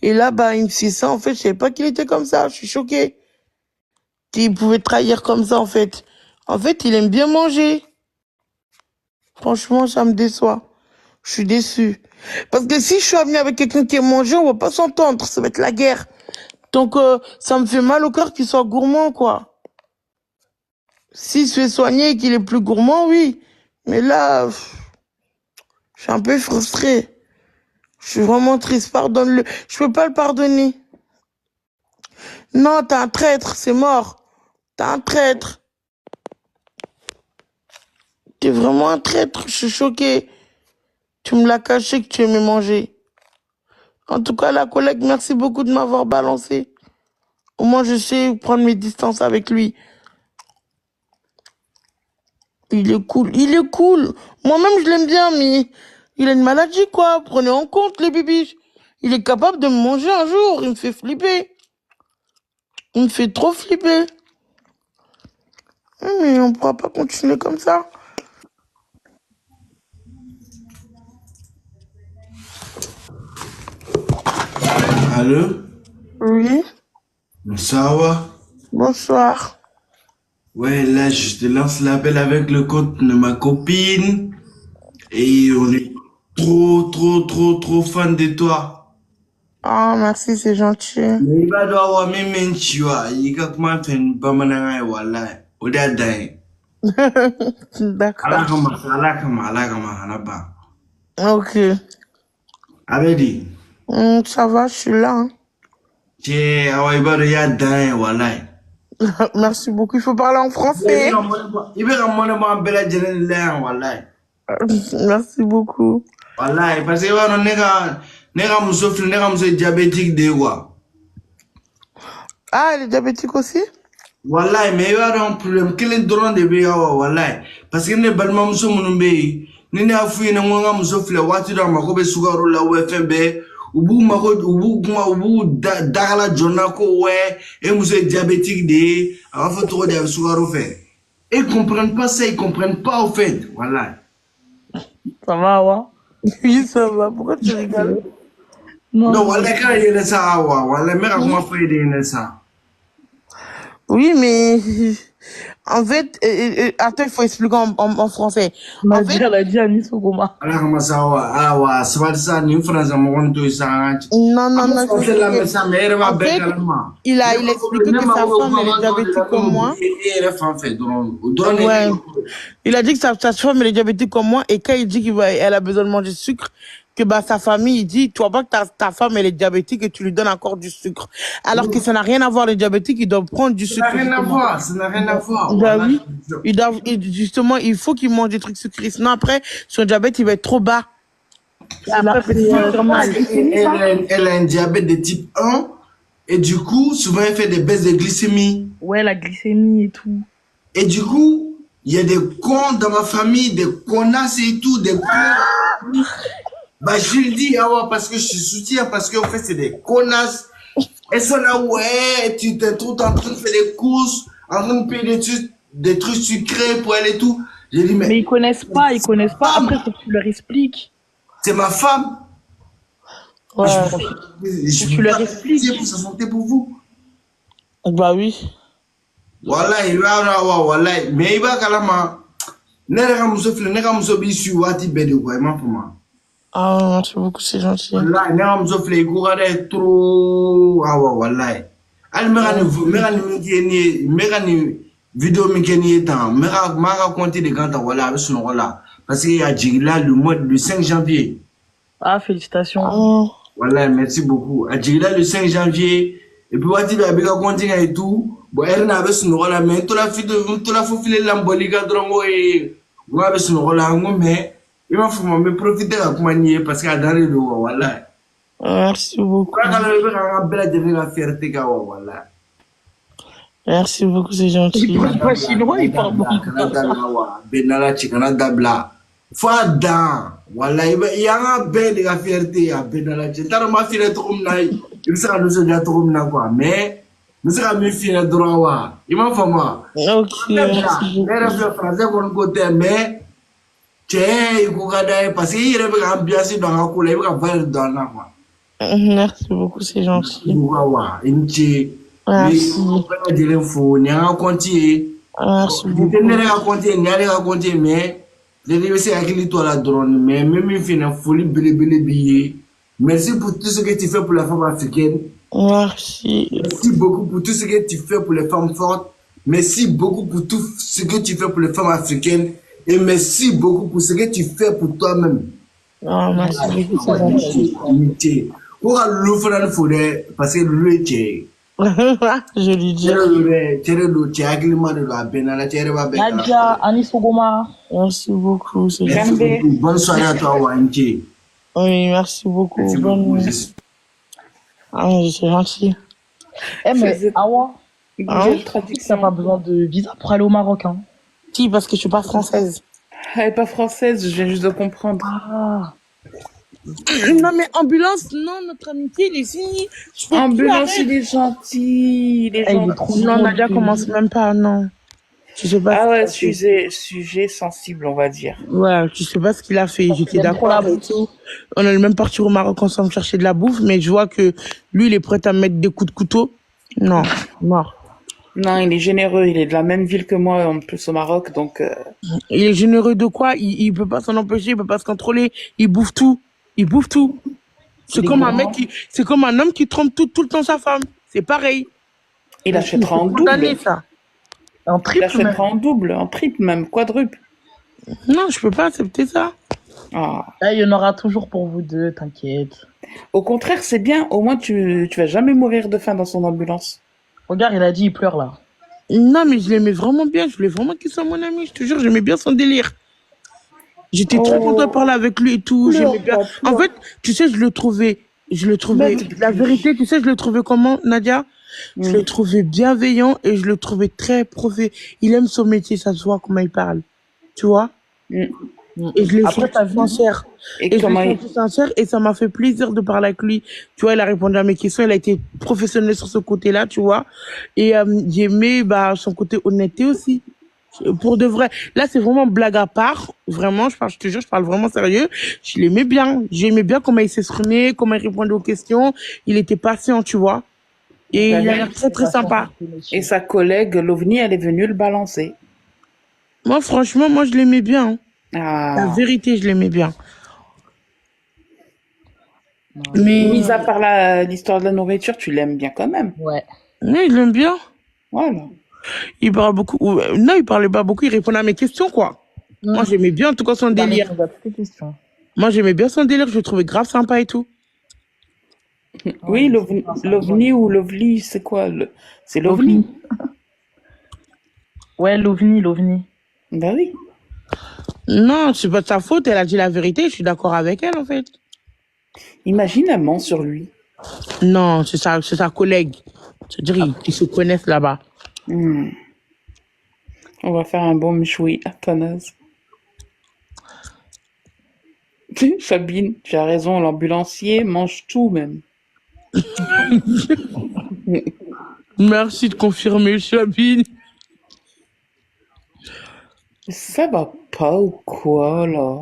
Et là, bah, il me fait ça, en fait, je savais pas qu'il était comme ça, je suis choquée. Qu'il pouvait trahir comme ça, en fait. En fait, il aime bien manger. Franchement, ça me déçoit. Je suis déçue. Parce que si je suis amie avec quelqu'un qui aime manger, on va pas s'entendre, ça va être la guerre. Donc, ça me fait mal au cœur qu'il soit gourmand, quoi. S'il se fait soigner et qu'il est plus gourmand, oui. Mais là, je suis un peu frustrée. Je suis vraiment triste. Pardonne-le. Je peux pas le pardonner. Non, t'es un traître, c'est mort. T'es un traître. T'es vraiment un traître. Je suis choquée. Tu me l'as caché que tu aimais manger. En tout cas, la collègue, merci beaucoup de m'avoir balancé. Au moins, je sais prendre mes distances avec lui. Il est cool. Il est cool. Moi-même, je l'aime bien, mais il a une maladie, quoi. Prenez en compte, les bibiches. Il est capable de me manger un jour. Il me fait flipper. Il me fait trop flipper. Mais on pourra pas continuer comme ça. Allô? Oui. Ça va? Bonsoir. Ouais, là, je te lance l'appel avec le compte de ma copine. Et on est trop fan de toi. Ah, merci, c'est gentil. Mais il va devoir même tu vois. Il y a comment faire une bamananga voilà. Oda dai. D'accord. Alakama, alaba. Ok. Abedi. Ça va, je suis là. Hein. Che, awa ibado ya dai voilà. Merci beaucoup. Il faut parler en français. Il veut ramener mon bel adjenen là voilà. Merci beaucoup. Voilà, parce que on nega muso diabétique de quoi. Ah, elle est diabétique aussi? Wallahi, mais il y a un problème. Quel est le droit de bien, wallahi? Parce que ne balma muso munumbe, ni ne afuye na mwanga muso fle wati da makobe sugaru la UFB, ubu dagala jona ko we, et muso est diabétique de, avant faut trop de sugaru fait. Ils comprennent pas ça, ils comprennent pas au fait, wallahi. Ça va, ouais. Oui, ça va. Pourquoi tu rigoles? Non, wallahi, quand il y a ça, wallahi, mais comment faire de ça? Oui, mais en fait, attends, il faut expliquer en français. En fait, Elle a dit à Nice au Goma. Alors, comment ça va? Ah, ouais, c'est pas ça, ni France, mon tout ça. non, C'est la même ça, mais elle va en fait, bien calmement. il a expliqué que sa femme, elle est diabétique comme moi. Ouais. Il a dit que sa femme, elle est diabétique comme moi, et quand il dit qu'elle a besoin de manger du sucre, que bah, sa famille, il dit, tu vois pas que ta femme, elle est diabétique et tu lui donnes encore du sucre. Alors que ça n'a rien à voir, les diabétiques, ils doivent prendre du Ça sucre. n'a rien à justement. voir, ça n'a rien à voir. Bah Voilà. oui, justement, il faut qu'il mange des trucs sucrés. Sinon, après, son diabète, il va être trop bas. Et après, peut-être faire mal. Elle a un diabète de type 1 et du coup, souvent, elle fait des baisses de glycémie. Ouais, la glycémie et tout. Et du coup, il y a des cons dans ma famille, des connasses et tout, des cons. Bah, je le dis, ah ouais, parce que je soutiens, parce qu'en fait, c'est des connasses. Elles sont là, ouais, tu t'es tout en train de faire des courses, en train de payer des trucs sucrés pour elle et tout. J'ai dit, Mais mais ils connaissent pas. Après, faut que tu leur expliques. c'est ma femme. Ouais. Je Tu peux leur pas expliques. faire pour sa santé pour vous. Bah oui. Voilà, il va, voilà. Mais il va kalama. Ne ka muso filɛ ne ka muso b'i su waati bɛɛ de quoi i m'a faamu. Ah, merci beaucoup, c'est gentil. Wallahi ne ka muso filɛ i ko ka dɛ trop awa wallahi. Hali n bɛ ka nin min kɛ nin ye n bɛ ka nin vidéo min kɛ nin ye tan n b'a ka compte de kan ta wala a bɛ sunɔgɔ la parce que a jigila le 5 janvier. Ah, félicitations. Oh. Wallahi merci beaucoup. A jigila le 5 janvier et puis waati bɛɛ a bɛ ka compte kan et tout. Bon ɛri n'a bɛ sunɔgɔ la mais n tola fo file la n bɔli ka dɔrɔn ko n k'a bɛ sunɔgɔ la n ko mais i m'a fɔ n bɛ profiter ka kuma nin ye parce que a dalen don wa wallahi. Merci beaucoup. K'a kala i bɛ ka an ka bɛɛ lajɛlen ka fierté kan wa wallahi. Merci beaucoup, c'est gentil. Il parle pas chinois, il parle bon. Kana dabila wa bɛɛ n'ala ci kana dabila fo a dan wallahi i y'an ka bɛɛ de ka fierté ye a bɛɛ n'ala ci n t'a dɔn n b'a f'i ɲɛna cogo min na i bɛ se ka nisɔndiya cogo min na quoi mais n bɛ se ka min f'i ɲɛna dɔrɔn wa i m'a faamu wa. Ok, merci Ne yɛrɛ filɛ français kɔni ko tɛ mais cɛ i ko ka d'a ye parce que i yɛrɛ bɛ ka ambiance don an ka ko la i bɛ ka valeur don an na quoi. Merci beaucoup, c'est gentil. Wa i ni ce. Merci. Bɛɛ lajɛlen fo nin y'an ka compte ye. Merci Nin beaucoup. tɛ ne yɛrɛ ka compte ye nin y'ale ka compte ye mais ne bɛ se ka hakili to a la dɔrɔn mais n bɛ min f'i ɲɛna foli belebele b'i ye. Merci pour tout ce que tu fais pour la femme africaine. Merci. Merci beaucoup pour tout ce que tu fais pour les femmes fortes. Merci beaucoup pour tout ce que tu fais pour les femmes africaines. Et merci beaucoup pour ce que tu fais pour toi-même. Ah, merci beaucoup, c'est gentil. Pour le faire il faudrait parce que le est Je lui dis. Nadia, Anis Ogoma. Merci beaucoup, c'est gentil. Bonne soirée à toi, Wanti. Oui, merci beaucoup. Bonne... Ah, oui, c'est gentil. Eh, mais Awa, Hein? t'as pas besoin de visa pour aller au Maroc, hein? Si, parce que je suis pas française. Elle est pas française, je viens juste de comprendre. Ah. Non, mais ambulance, non, notre amitié, il est fini. Je peux plus Ambulance, arrêter. il est gentil, il est Eh, il est gentil. trop Non, gentil. Nadia commence même pas, non. Tu sais pas. Ah ouais, ce qu'il a fait. sujet sensible, on va dire. Ouais, tu sais pas ce qu'il a fait. J'étais Il aime trop d'accord la et tout. On est même parti au Maroc ensemble chercher de la bouffe, mais je vois que lui, il est prêt à me mettre des coups de couteau. Non, mort. Non, il est généreux, il est de la même ville que moi, en plus au Maroc, donc... Il est généreux de quoi? Il peut pas s'en empêcher, il peut pas se contrôler. Il bouffe tout. Il bouffe tout. C'est comme un mec c'est comme un homme qui trompe tout le temps sa femme. C'est pareil. il achètera en Condamné, double. ça. En Il triple, même. achètera en double, en triple même, quadruple. Non, je peux pas accepter ça. Ah. Eh, il y en aura toujours pour vous deux, t'inquiète. Au contraire, c'est bien, au moins tu vas jamais mourir de faim dans son ambulance. Regarde, il a dit, il pleure là. Non, mais je l'aimais vraiment bien. Je voulais vraiment qu'il soit mon ami. Je te jure, j'aimais bien son délire. J'étais très contente de parler avec lui et tout. Pleure J'aimais bien. pas, pleure. En fait, tu sais, je le trouvais, la vérité, tu sais, je le trouvais comment, Nadia? Je le trouvais bienveillant et je le trouvais très il aime son métier, ça se voit comment il parle. Tu vois? Mm. Et je l'ai Après, t'as senti vu sincère. Et Et je comment l'ai il... senti sincère et ça m'a fait plaisir de parler avec lui. Tu vois, il a répondu à mes questions, il a été professionnel sur ce côté-là, tu vois. Et j'ai aimé son côté honnêteté aussi. Pour de vrai. Là, c'est vraiment blague à part. Vraiment, je te jure, je parle vraiment sérieux. Je l'aimais bien. J'aimais bien comment il s'exprimait, comment il répondait aux questions. Il était patient, tu vois. Et il a l'air très, très sympa. Et sa collègue, l'OVNI, elle est venue le balancer. Moi, franchement, moi, je l'aimais bien. Hein. La Ah. vérité, je l'aimais bien. Mais... Mis à part l'histoire de la nourriture, tu l'aimes bien quand même. Ouais. Oui, je l'aime bien. Voilà. Il parle beaucoup. Non, il parlait pas beaucoup. Il répondait à mes questions, quoi. Moi, j'aimais bien, en tout cas, son délire. Il a toutes les questions. Moi, j'aimais bien son délire, je le trouvais grave sympa et tout. Oui, l'OVNI ou l'OVLI, c'est quoi C'est l'OVNI. Ouais, l'OVNI. Bah oui. Non, c'est pas de sa faute, elle a dit la vérité, je suis d'accord avec elle, en fait. Imagine, elle ment sur lui. Non, c'est sa collègue. C'est-à-dire, ils se connaissent là-bas. Hmm. On va faire un bon méchoui, Athanase. Sabine, tu as raison, l'ambulancier mange tout même. Merci de confirmer, Sabine. Ça va pas ou quoi, là?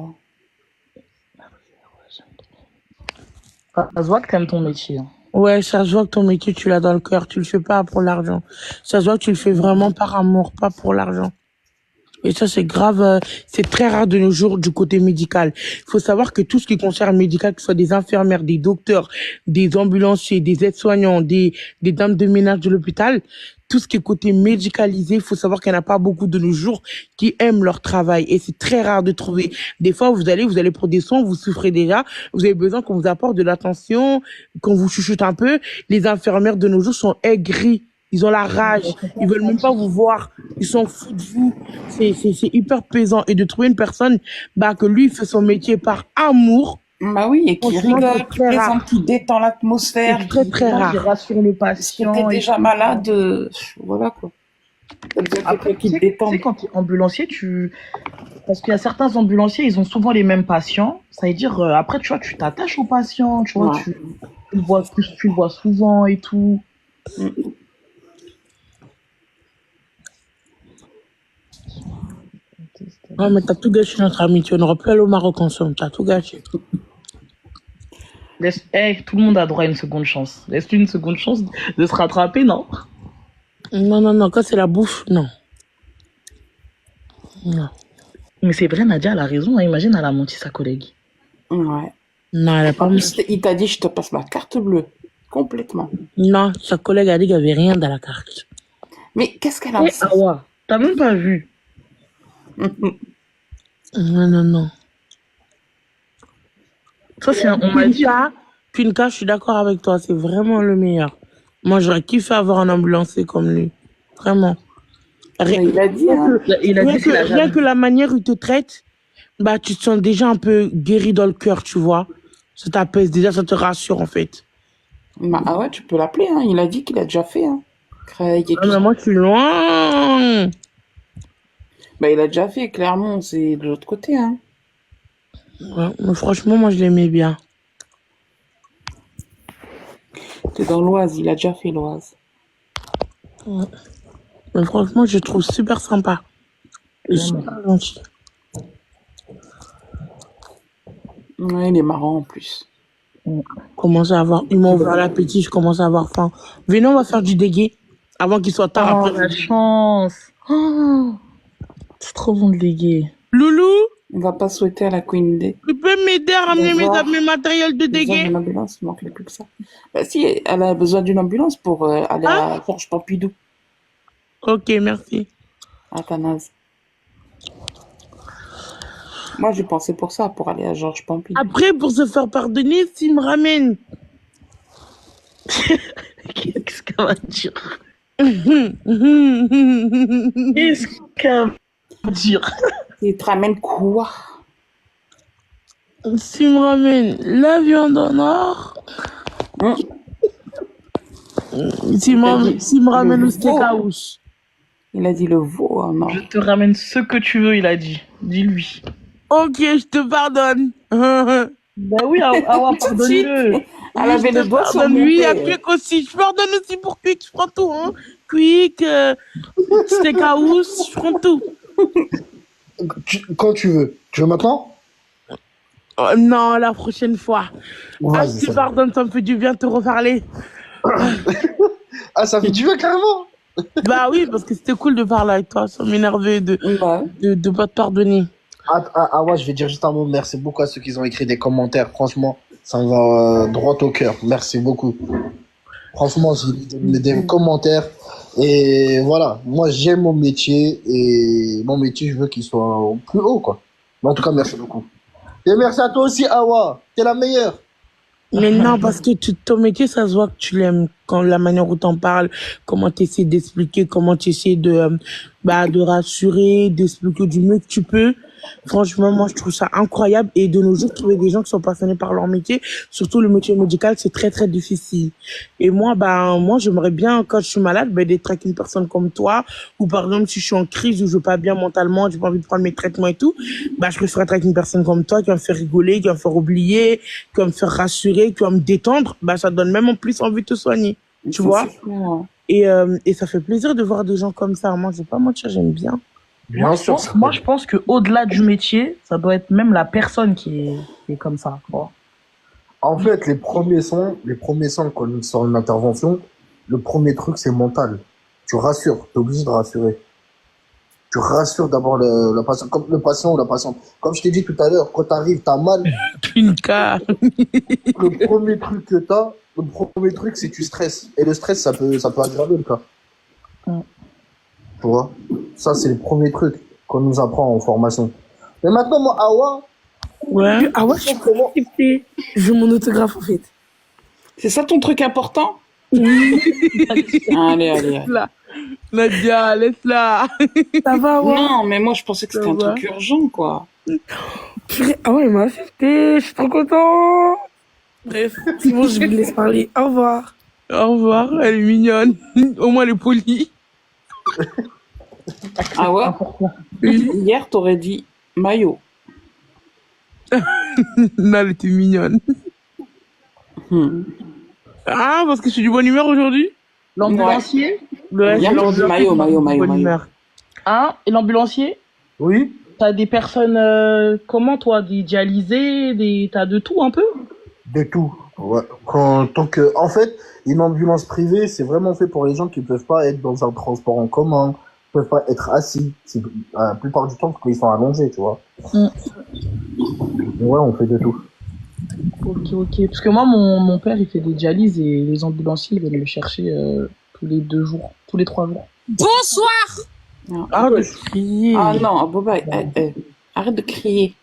Ça se voit que t'aimes ton métier. Hein. Ouais, ça se voit que ton métier, tu l'as dans le cœur. Tu le fais pas pour l'argent. Ça se voit que tu le fais vraiment par amour, pas pour l'argent. Et ça, c'est grave, c'est très rare de nos jours du côté médical. Il faut savoir que tout ce qui concerne médical, que ce soit des infirmières, des docteurs, des ambulanciers, des aides-soignants, des dames de ménage de l'hôpital, tout ce qui est côté médicalisé, il faut savoir qu'il n'y en a pas beaucoup de nos jours qui aiment leur travail. Et c'est très rare de trouver. Des fois, vous allez pour des soins, vous souffrez déjà, vous avez besoin qu'on vous apporte de l'attention, qu'on vous chuchote un peu. Les infirmières de nos jours sont aigries. Ils ont la rage. Ils veulent même pas vous voir. Ils s'en foutent de vous. C'est hyper pesant. Et de trouver une personne, que lui, il fait son métier par amour. Bah oui, et qui Franchement, rigole, c'est qui très plaisante, rare. qui détend l'atmosphère, C'est très, très Qui rare. rassure le qui patient. était et déjà tout. malade. Voilà quoi. T'as besoin de Après, quelqu'un qui tu te sais, détend. quand tu es ambulancier, parce qu'il y a certains ambulanciers, ils ont souvent les mêmes patients. Ça veut dire, après, tu vois, tu t'attaches au patient, tu vois, Ouais. tu le vois souvent et tout. Mm. Non, mais t'as tout gâché notre amitié. On n'aura plus aller au Maroc ensemble. T'as tout gâché. Tout le monde a droit à une seconde chance. Laisse-lui une seconde chance de se rattraper, non? Non. Quand c'est la bouffe, non. Non. Mais c'est vrai, Nadia, elle a raison. Hein. Imagine, elle a menti sa collègue. Ouais. Non, elle a pas En menti. plus, il t'a dit, je te passe ma carte bleue. Complètement. Non, sa collègue a dit qu'il n'y avait rien dans la carte. Mais qu'est-ce qu'elle a Eh, Awa, t'as même pas vu. Non. Ça, on m'a dit. Quinca, je suis d'accord avec toi. C'est vraiment le meilleur. Moi, j'aurais kiffé avoir un ambulancier comme lui. Vraiment. Il a dit, hein. Il a dit qu'il a Rien jamais. que la manière où il te traite, tu te sens déjà un peu guéri dans le cœur, tu vois. Ça t'apaise déjà, ça te rassure, en fait. Bah, ah ouais, tu peux l'appeler, hein. Il a dit qu'il a déjà fait, hein. Craig et tout Ah, mais ça. moi, je suis loin. Bah, il a déjà fait, Clermont, c'est de l'autre côté, hein. Ouais, mais franchement, moi, je l'aimais bien. C'est dans l'Oise, il a déjà fait l'Oise. Ouais. Mais franchement, je le trouve super sympa. Et super gentil. Ouais, il est marrant en plus. Commence à avoir, ils m'ont ouvert l'appétit, je commence à avoir faim. Venez, on va faire du dégué avant qu'il soit tard. Oh, Après. la chance. Oh, c'est trop bon de léguer. Loulou, On va pas souhaiter à la Queen Day. tu peux m'aider à ramener Bonjour. mes matériels de Besoin dégué? d'une ambulance, il manquait plus que ça. Bah si, elle a besoin d'une ambulance pour aller à Georges Pompidou, Ok, merci. à Athanase. Moi, j'ai pensé pour ça, pour aller à Georges Pompidou. Après, pour se faire pardonner, s'il me ramène. Qu'est-ce qu'elle va dire? Qu'est-ce qu'elle va dire? Il te ramène quoi? S'il me ramène la viande en or. Hein? S'il me ramène le steak veau. house. Il a dit le veau, hein, non. Je te ramène ce que tu veux, il a dit. Dis-lui. Ok, je te pardonne. Bah oui, Awa, pardonne-le. Elle avait le doigt sur Pardonne, mon lui, à père. Quick aussi. Je pardonne aussi pour Quick, je prends tout. Hein. Quick, steak house, je prends tout. Quand tu veux. Tu veux maintenant? Oh, non, la prochaine fois. Vas-y, Je te ça. pardonne, ça me fait du bien de te reparler. Ah, ça fait du bien carrément. Bah oui, parce que c'était cool de parler avec toi, ça m'énervait de Ouais. pas te pardonner. Ouais, je vais dire juste un mot. Merci beaucoup à ceux qui ont écrit des commentaires. Franchement, ça me va droit au cœur. Merci beaucoup. Franchement, j'ai des commentaires. Et voilà, moi j'aime mon métier. Et mon métier, je veux qu'il soit au plus haut, quoi. Mais en tout cas, merci beaucoup. Et merci à toi aussi, Awa. T'es la meilleure. Mais non, parce que ton métier, ça se voit que tu l'aimes. Quand la manière où t'en parles, comment tu essaies d'expliquer, comment tu essaies de rassurer, d'expliquer du mieux que tu peux. Franchement, moi, je trouve ça incroyable. Et de nos jours, trouver des gens qui sont passionnés par leur métier, surtout le métier médical, c'est très, très difficile. Et moi, j'aimerais bien, quand je suis malade, d'être avec une personne comme toi, ou par exemple, si je suis en crise, ou je vais pas bien mentalement, j'ai pas envie de prendre mes traitements et tout, je préfère être avec une personne comme toi, qui va me faire rigoler, qui va me faire oublier, qui va me faire rassurer, qui va me détendre. Ça donne même en plus envie de te soigner. Tu vois? Et ça fait plaisir de voir des gens comme ça. Moi, je vais pas mentir, j'aime bien. Bien sûr. Moi, je pense que au-delà du métier, ça doit être même la personne qui est comme ça. Quoi. En fait, les premiers sons, quand on sort une intervention, le premier truc, c'est mental. Tu rassures, t'es obligé de rassurer. Tu rassures d'abord le patient, comme le patient ou la patiente. Comme je t'ai dit tout à l'heure, quand t'arrives, t'as mal. Une cas. Le premier truc que t'as, le premier truc, c'est que tu stresses. Et le stress, ça peut aggraver le cas. Tu vois? Ça, c'est le premier truc qu'on nous apprend en formation. Mais maintenant, moi, Awa. Ouais. Ah ouais, je suis comment je veux mon autographe en fait. C'est ça ton truc important? Allez. Là. Nadia, laisse-la. Ça va, ouais. Non, mais moi, je pensais que c'était un truc urgent, quoi. Purée, ah ouais, il m'a accepté, je suis trop content. Bref, c'est bon, je vous laisse parler. Au revoir. Au revoir, elle est mignonne. Au moins, elle est polie. Ah ouais? Hier, t'aurais dit maillot. Non, elle était mignonne. Ah, parce que je suis du bonne humeur aujourd'hui? L'ambulancier? Ouais, Hier, t'aurais dit maillot. bonne humeur. Hein? Et l'ambulancier? Oui. T'as des personnes, comment toi? Des dialysés, t'as de tout un peu? De tout. Ouais. En fait, une ambulance privée, c'est vraiment fait pour les gens qui peuvent pas être dans un transport en commun, qui peuvent pas être assis. C'est la plupart du temps parce qu'ils sont allongés, tu vois. Ouais, on fait de tout. Ok. Parce que moi, mon père, il fait des dialyses et les ambulanciers, ils viennent le chercher tous les 2 jours, tous les 3 jours. Bonsoir! Ah, de crier. Ah non, Boba, arrête de crier.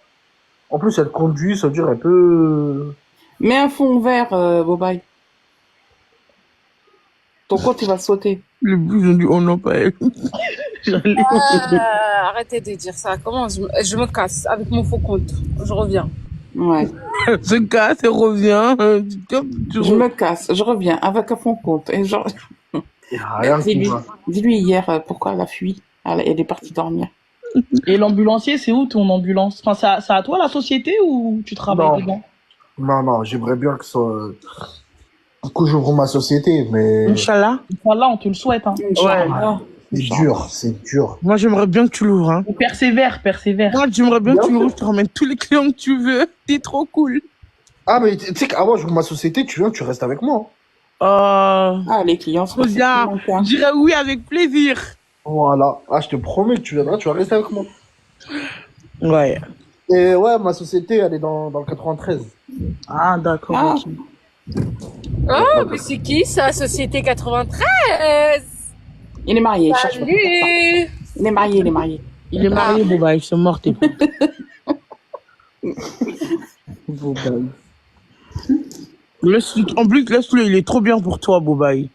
En plus, elle conduit, ça veut dire, elle peut... Mets un fond vert, Bobaï. Ton compte, il va sauter. Le but, ils ont dit, oh non, pas elle. Arrêtez de dire ça. Comment je me casse avec mon faux compte. Je reviens. Ouais. Elle se casse et revient. Je me casse, je reviens avec un fond compte. Et genre... Il y a rien qui va. Dis-lui hier pourquoi elle a fui. Elle est partie dormir. Et l'ambulancier, c'est où ton ambulance? Enfin, c'est à toi la société ou tu travailles dedans? Non, j'aimerais bien que que j'ouvre ma société, mais Inch'Allah. Voilà, on te le souhaite. Hein. Ouais. c'est dur. Moi, j'aimerais bien que tu l'ouvres, hein. Persévère. Moi, j'aimerais bien que tu l'ouvres, je te ramène tous les clients que tu veux. T'es trop cool. Ah, mais tu sais qu'avant, j'ouvre ma société, tu viens, tu restes avec moi. Ah, les clients sont bien. Je dirais oui avec plaisir. Voilà. Ah, je te promets que tu viendras, tu vas rester avec moi. Ouais. Et ouais, ma société, elle est dans le 93. Ah, d'accord. Ok. Oh, mais c'est qui ça, Société 93? Il est marié, il cherche pas. Salut! Il est marié. Il est marié, Boba, il se mort, t'es Bobaï. En plus, laisse-le, il est trop bien pour toi, Bobaï.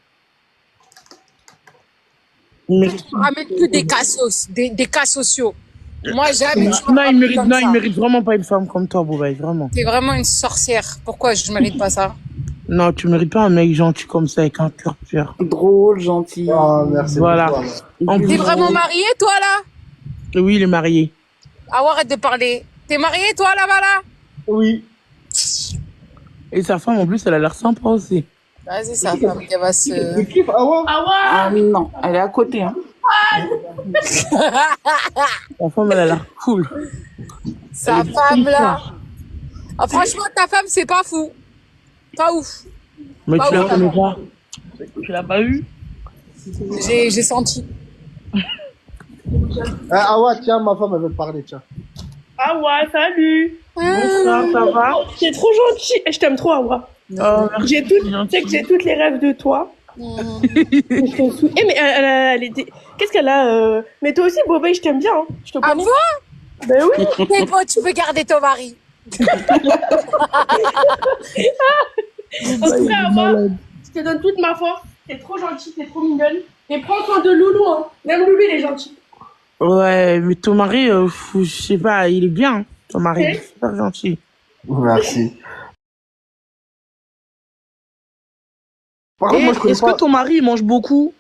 Mais... Ramène que des cas sociaux. Moi, jamais. Il mérite vraiment pas une femme comme toi, Bobaï, vraiment. T'es vraiment une sorcière. Pourquoi je mérite pas ça? Non, tu mérites pas un mec gentil comme ça, avec un cœur pur. Drôle, gentil. Ah, merci. Voilà. T'es vraiment marié, toi, là? Oui, il est marié. Ah, arrête de parler. T'es marié, toi, là-bas, là? Oui. Et sa femme, en plus, elle a l'air sympa aussi. Vas-y, sa femme qui va se... Tu kiffes, Awa? Ah non, elle est à côté, hein. Sa femme, elle a l'air cool. Sa femme, là. Ah, franchement, ta femme, c'est pas fou. Pas ouf. Mais tu la connais pas. Tu l'as pas eu? J'ai senti. Awa, tiens, ma femme, elle veut te parler, tiens. Ah ouais, salut. Bonsoir, ça va? T'es trop gentil. Et je t'aime trop, Awa. Oh, merci. Tu sais que j'ai toutes les rêves de toi. Je t'en fous. Eh, mais elle était... Qu'est-ce qu'elle a Mais toi aussi, Bobaï, je t'aime bien. Hein. Je te Ah connais. bon? Ben oui. Mais bon, tu peux garder ton mari. En tout cas, moi, je te donne toute ma force. T'es trop gentille, t'es trop mignonne. Et prends soin de Loulou, hein. Même Loulou, il est gentil. Ouais, mais ton mari, je sais pas, il est bien. Hein. Ton mari, il est super gentil. Merci. Par contre, Et moi, je connais est-ce pas. que ton mari il mange beaucoup?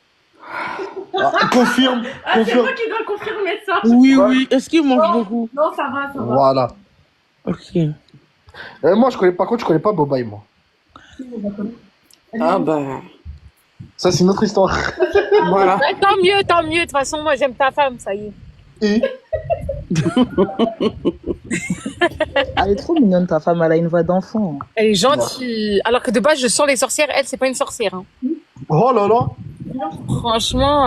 Confirme, Ah, c'est confirme. moi qui dois confirmer ça. Oui, Ouais. oui. Est-ce qu'il mange beaucoup? Non, ça va, ça va. Voilà. Ok. Moi, par contre, je connais pas Bobaï, moi. Ah bah, Ça, c'est une autre histoire. voilà. Bah, tant mieux, tant mieux. De toute façon, moi, j'aime ta femme, ça y est. Et Elle est trop mignonne, ta femme, elle a une voix d'enfant. Elle est gentille. Alors que de base, je sens les sorcières. Elle, c'est pas une sorcière. Hein. oh là là. Franchement,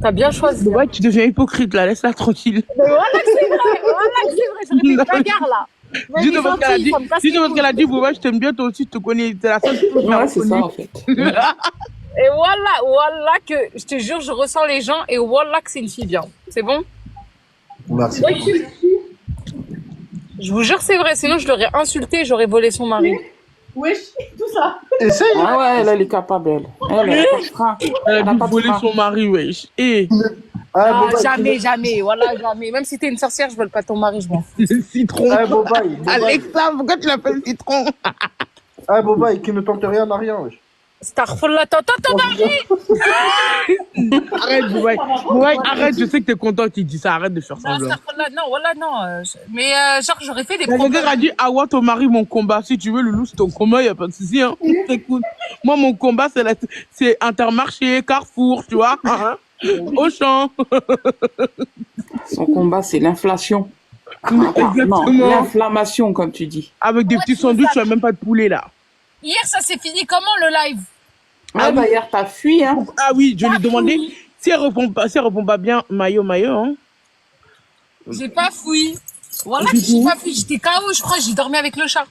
t'as bien choisi. Ouais, tu deviens hypocrite là, laisse-la tranquille. Mais voilà que c'est vrai. Voilà que c'est vrai. J'aurais fait une bagarre là. Mais Juste elle est parce qu'elle a gentille, dit, ça me casse juste les parce qu'elle a couilles. dit, Boba, je t'aime bien, toi aussi, je te connais, t'es la seule qui peut Ouais, c'est ça en fait. Et voilà que, je te jure, je ressens les gens et voilà que c'est une fille bien. C'est bon? Merci. Je vous jure, c'est vrai. Sinon, je l'aurais insulté, j'aurais volé son mari. Wesh, tout ça. Essaye. Ah ouais, elle est capable, elle. Elle a pas de frein. Elle Elle a a dû pas de voler frein. son mari, wesh. Et Ah, Ah, Bobaï, jamais, jamais. Voilà, jamais. Même si t'es une sorcière, je vole pas ton mari, je m'en fous. le citron. Bobaï. Alexa, pourquoi tu l'appelles citron? Bobaï, qui ne tente rien n'a rien, wesh. Starfall, t'entends ton mari? Arrête, Bobaï. Bobaï, arrête, je sais que t'es content qu'il dit ça, arrête de faire Non, semblant. Starfall, non, voilà, non. Mais genre, j'aurais fait des La problèmes. a dit, Awa, ton mari, mon combat. Si tu veux, Loulou, c'est ton combat, y a pas de souci, hein. Écoute, moi, mon combat, c'est Intermarché, Carrefour, tu vois. Auchan. Son combat, c'est l'inflation. Non, Exactement. l'inflammation, comme tu dis. Avec des Ouais, petits tu veux sandwichs, ça. tu as même pas de poulet, là. Hier, ça s'est fini comment le live? Ah bah, hier, t'as fui, hein. Ah oui, je lui ai demandé si elle répond pas bien, maillot, hein. J'ai pas fouillé. Voilà que j'ai pas fouillé. J'étais KO, je crois. J'ai dormi avec le chat.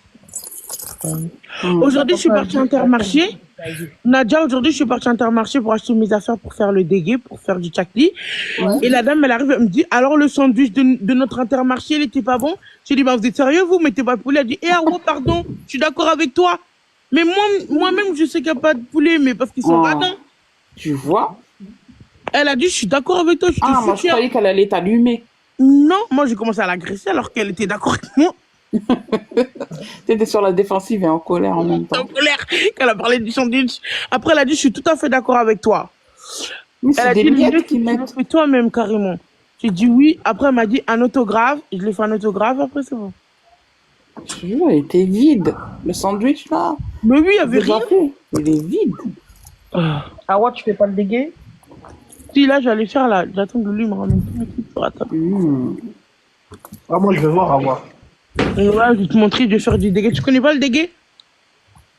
Aujourd'hui, je suis partie à Intermarché. Nadia, aujourd'hui, je suis partie à Intermarché pour acheter mes affaires pour faire le dégué, pour faire du chakli. Et la dame, elle arrive, elle me dit, alors le sandwich de notre Intermarché, il était pas bon? J'ai dit, bah, vous êtes sérieux, vous mettez pas de poulet? Elle dit, ah ouais, pardon, je suis d'accord avec toi. Mais moi-même, je sais qu'il n'y a pas de poulet, mais parce qu'ils sont radins. Tu vois? Elle a dit, je suis d'accord avec toi, je te Ah, moi, je soutiens. croyais qu'elle allait t'allumer. Non, moi, j'ai commencé à l'agresser alors qu'elle était d'accord avec moi. T'étais sur la défensive et en colère en même En temps. colère, qu'elle a parlé du sandwich. Après, elle a dit, je suis tout à fait d'accord avec toi. Mais Elle c'est a des dit, le mieux, miettes c'est qui que tu le mettent. fais toi-même, carrément. J'ai dit oui. Après, elle m'a dit un autographe. Je lui ai fait un autographe. Après, c'est bon. Tu vois, il était vide. Le sandwich, là. Mais oui, il y avait Déjà rien. fait. Il est vide. Ah ouais, tu fais pas le dégué? Si, là, j'allais faire là. J'attends que lui me ramène tout le truc sur la table. Ah, moi, je vais voir, à voir. Et voilà, je vais te montrer, je vais faire du dégué. Tu connais pas le dégué?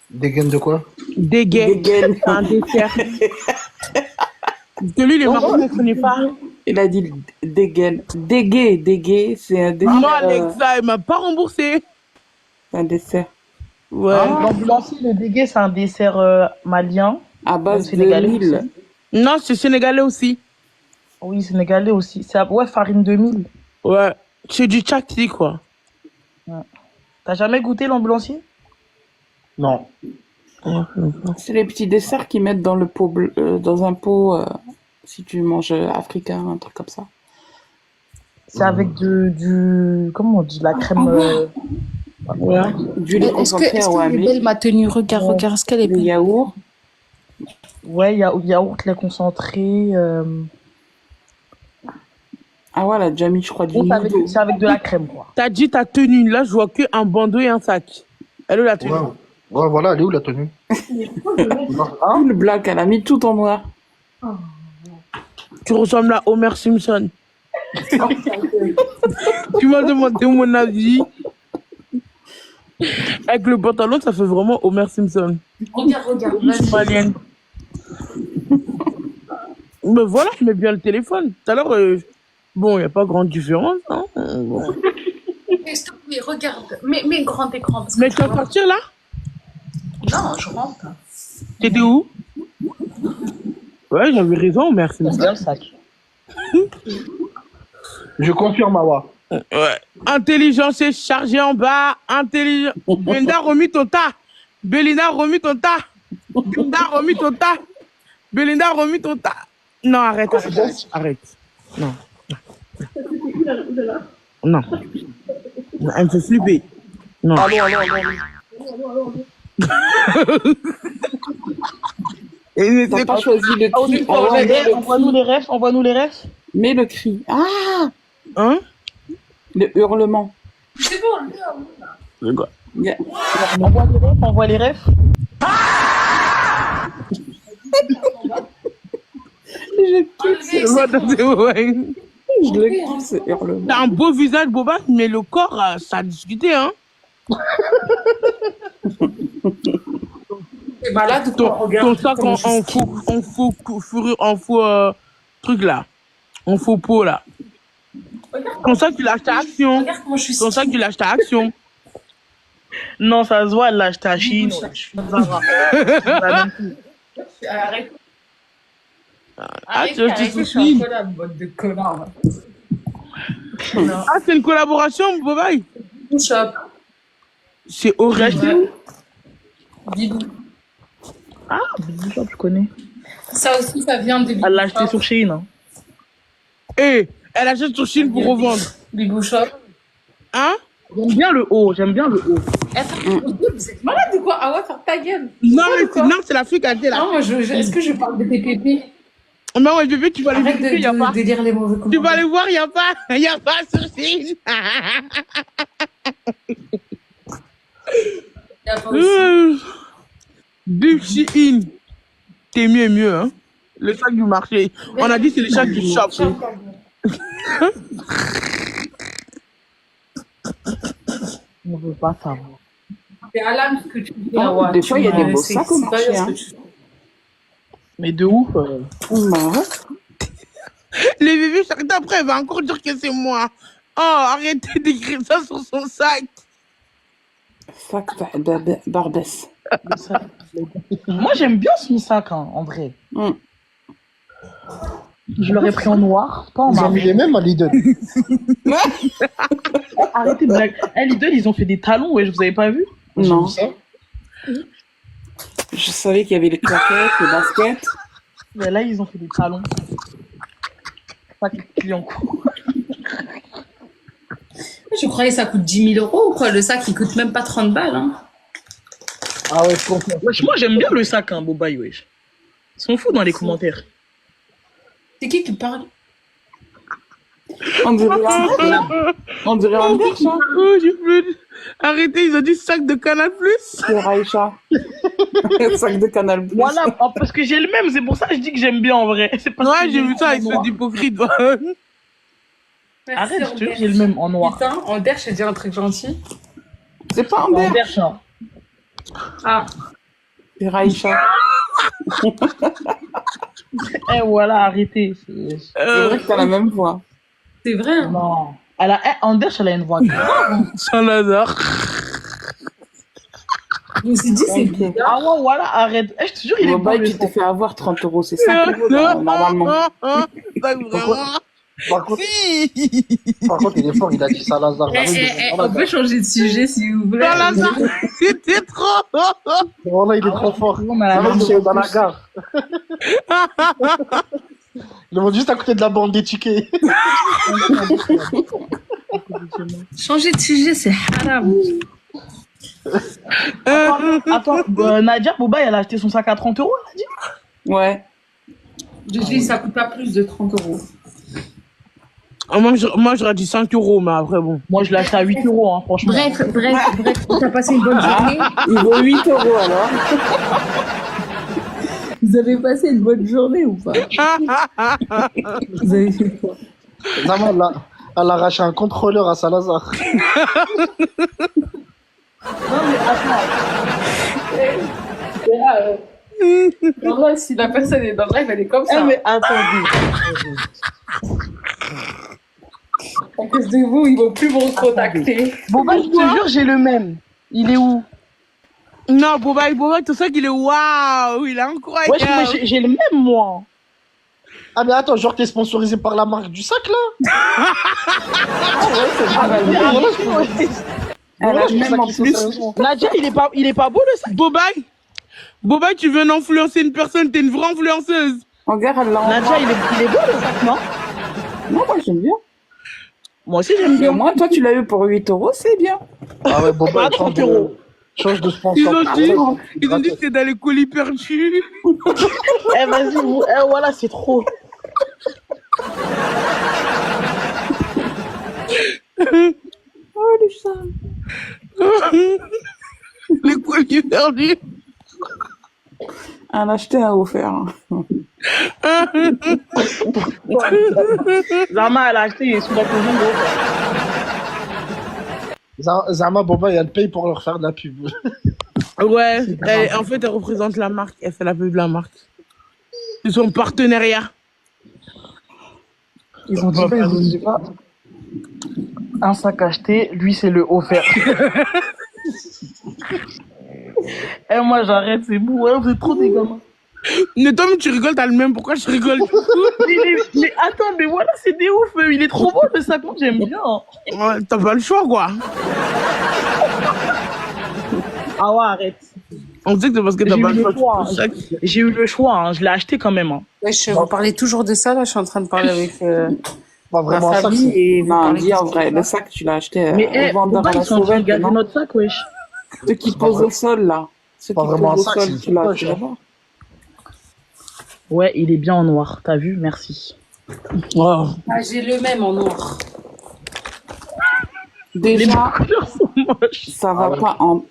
Des gaines de quoi? Dégué. Dégaine. C'est un dessert. Parce que lui, les marrons, ne connaît pas. Il a dit dégaine. Dégué, c'est un dessert. Non, Alexa, elle m'a pas remboursé. C'est un dessert. Ouais. L'ambulancier, le dégué, c'est un dessert malien. À base de Sénégalais mil. aussi. Non, c'est sénégalais aussi. Oui, sénégalais aussi. C'est ouais, farine de mil. Ouais. C'est du chakli, quoi. T'as jamais goûté l'ambulancier? Non. C'est les petits desserts qu'ils mettent dans le pot dans un pot si tu manges africain, un truc comme ça. C'est avec comment on dit, la crème. Ouais. Du lait concentré à Est-ce qu'elle est Ouamé, belle, ma tenue? Regarde, Ouais. regarde, est-ce qu'elle est le belle? yaourt. Ouais, il y a yaourt, lait concentré. Ah ouais, elle a déjà mis, je crois, du nouveau. C'est avec de la crème, quoi. T'as dit ta tenue. Là, je vois que un bandeau et un sac. Elle est où la tenue? Ouais, voilà, elle est où la tenue? Tout le black, elle a mis tout en noir. Tu ressembles à Homer Simpson. Tu m'as demandé mon avis. Avec le pantalon, ça fait vraiment Homer Simpson. Regarde, Je suis malienne. Mais voilà, je mets bien le téléphone. Tout à l'heure, bon, il n'y a pas grande différence. Hein. Bon. S'il te plaît, regarde. Mets grand écran. Mais tu vas partir là? Non, je rentre. T'étais où? Ouais, j'avais raison, Homer C'est Simpson. bien le sac. Je confirme, Awa. Ouais. Intelligence est chargée en bas. Intelligence. Belinda remis ton tas. Belinda remis ton tas. Belinda remis ton tas. Belinda remis ton tas. Non, arrête. Non. Non. Elle me fait flipper. Non. Allô. Et T'as c'est pas choisi le cri. Envoie-nous les refs. Mais le cri. Ah, Hein? le hurlement. C'est bon, C'est quoi? Yeah. Envoie les refs. Je kiffe Je le kiffe, ce hurlement. T'as un beau visage, Boba, mais le corps, ça a discuté, hein? T'es malade ou quoi? Ton sac en faux truc là. En faux pot là. Ton sac, tu l'as acheté à Action. Regarde comment je suis. Ton sac, tu l'as acheté à Action. Non, ça se voit, elle l'a acheté à Chine. Arrête. Ah, tu Arrête, je suis en Chine. collab, mode de connard. Ah, c'est une collaboration, Bobaï. Shop. C'est horrible. Bidou. Ah, Bidou Shop, je connais. Ça aussi, ça vient de Bidou Elle l'a acheté Shop. sur Chine. Hein. Eh, elle achète sur Chine pour revendre. Bidou Shop. Hein? J'aime bien le haut. Attends, vous êtes malade ou quoi? Ah ouais, ferme ta gueule. Non, Ouais, mais quoi? non, c'est l'Afrique à là. Non, moi, est-ce que je parle de tes pépés? Non, ouais, bébé, tu vas aller Arrête voir, y a pas. de lire les mauvais Tu commentaires. vas aller voir, y a pas sur Chine. Y a pas aussi. Big Shein. T'es mieux, hein. Le sac du marché. On a dit c'est le sac du shop. On veut pas savoir. C'est à l'âme que tu dis. Ah, ouais, des fois, il y a des beaux c'est- sacs au c'est pas marché, bien ce hein. que tu- Mais de ouf. Les bébés, chaque temps après, elle va encore dire que c'est moi. Oh, arrêtez d'écrire ça sur son sac. Sac Barbès. Moi, j'aime bien son sac, hein, en vrai. Mm. Je l'aurais pris en noir, pas en Ils ont marron. mis les mêmes à Lidl. Arrêtez de blaguer. Eh, Lidl, ils ont fait des talons, ouais, vous avez pas vu? Non. Ça. Je savais qu'il y avait les claquettes, les baskets. Mais là, ils ont fait des talons. Pas que les clients courent. Je croyais que ça coûte 10 000 € ou quoi? Le sac, il coûte même pas 30 balles. Hein. Ah ouais, je comprends. Wesh, moi, j'aime bien le sac, hein, Bobaï, wesh. Ils sont fous dans les commentaires. C'est qui parle? On dirait Anders, hein. Oh, j'ai plus. Arrêtez, ils ont dit sac de Canal+. C'est Raïcha. Sac de Canal+. Voilà, oh, parce que j'ai le même, c'est pour ça que je dis que j'aime bien en vrai. C'est parce Ouais, que j'ai vu ça, en ils sont noir. d'hypocrite. Arrête, je te jure, j'ai le même en noir. Putain, Ander, je te dis un truc gentil. C'est pas En Anders, vert, genre. Ah, c'est Raïcha. Eh, voilà, arrêtez. C'est vrai que t'as la même voix. c'est vrai. Hein. Non. Elle a, Anders, elle a une voix grave. Saint-Lazare. Je me suis dit, c'est Ok. bizarre. Ah ouais, voilà, arrête. Eh, je te jure, il est bon Bobaï, le tu t'es sac. fait avoir 30 €. C'est 5 € normalement. Sac vraiment. Par contre, Si. il est fort, il a dit Salazar. On peut changer de sujet si vous voulez. Saint-Lazare, c'était trop. Voilà, il est trop fort. On a la Ça va, même c'est dans la chose. gare. Ils vont juste à côté de la bande des tickets. Changer de sujet, c'est haram. Attends, Nadia, Bobaï, elle a acheté son sac à 30 €, elle a dit. Ouais. Je dis, ça coûte pas plus de 30 €. Moi, j'aurais dit 5 €, mais après, bon. Moi, je l'ai acheté à 8 €, hein, franchement. Bref, t'as passé une bonne journée. Il vaut 8 € alors. Vous avez passé une bonne journée ou pas? Vous avez fait quoi? Zama, elle a arraché un contrôleur à Salazar. En vrai, si la personne est dans le live, elle est comme ça. Eh, mais attendez. En plus de vous, ils vont plus me recontacter. Bobaï, je te jure, j'ai le même. Il est où? Non, Bobaï, ton sac, il est waouh, il est Wesh, moi, incroyable. j'ai le même, moi. Ah, mais attends, genre, t'es sponsorisé par la marque du sac, là? Ah, bah, Elle Voilà, elle a je pose même la en question plus. sérieusement. Nadia, il est pas beau le sac. Bobaï, Bobaï, tu veux influencer une personne, t'es une vraie influenceuse. Regarde, elle l'a en Nadia, noir. il est beau le sac, non? Non, moi j'aime bien. Moi aussi, j'aime Mais bien. au moins, toi, tu l'as eu pour 8 euros, c'est bien. Ah ouais, bon, bah, Pas 30 euros. change de Ils sponsor. ont Ah, dit, ouais, ils ont dit que c'était dans les colis perdus. Eh, vas-y, voilà, c'est trop. Oh, le chat. Les colis perdus. Un acheté, un offert. Zama, elle a acheté, il est sous la cousine gros. Zama, Boba, elle paye pour leur faire de la pub. Ouais, en fait, elle représente la marque. Elle fait la pub de la marque. C'est son partenariat. Ils ont dit pas. Un sac acheté, lui, c'est le offert. Eh, moi, j'arrête, c'est bon. Ouais, vous êtes trop des gamins. Mais toi, tu rigoles, t'as le même. Pourquoi je rigole? Mais attends, mais voilà, c'est des ouf. Il est trop beau le sac, moi, j'aime bien. Ouais, t'as pas le choix, quoi. Ah ouais, arrête. On sait que c'est parce que t'as J'ai pas eu le le choix. choix. J'ai eu le choix, hein. Je l'ai acheté quand même. Hein. Wesh, vous parlez toujours de ça, là. Je suis en train de parler avec Pas ma vraiment un sac, famille c'est. et vous Non, parlez dis en de vrai, le sac, tu l'as acheté Mais au vendeur pourquoi à la ils sont en train de sauvette, garder non? notre sac, wesh? Ceux qui posent au sol, là. Ceux pas qui vraiment posent un au sac, sol, c'est tu l'as une acheté poche, hein. là-bas. Ouais, il est bien en noir, t'as vu? Merci. Oh. Ah, j'ai le même en noir. Déjà, couleurs sont moches. ça va ouais. pas en...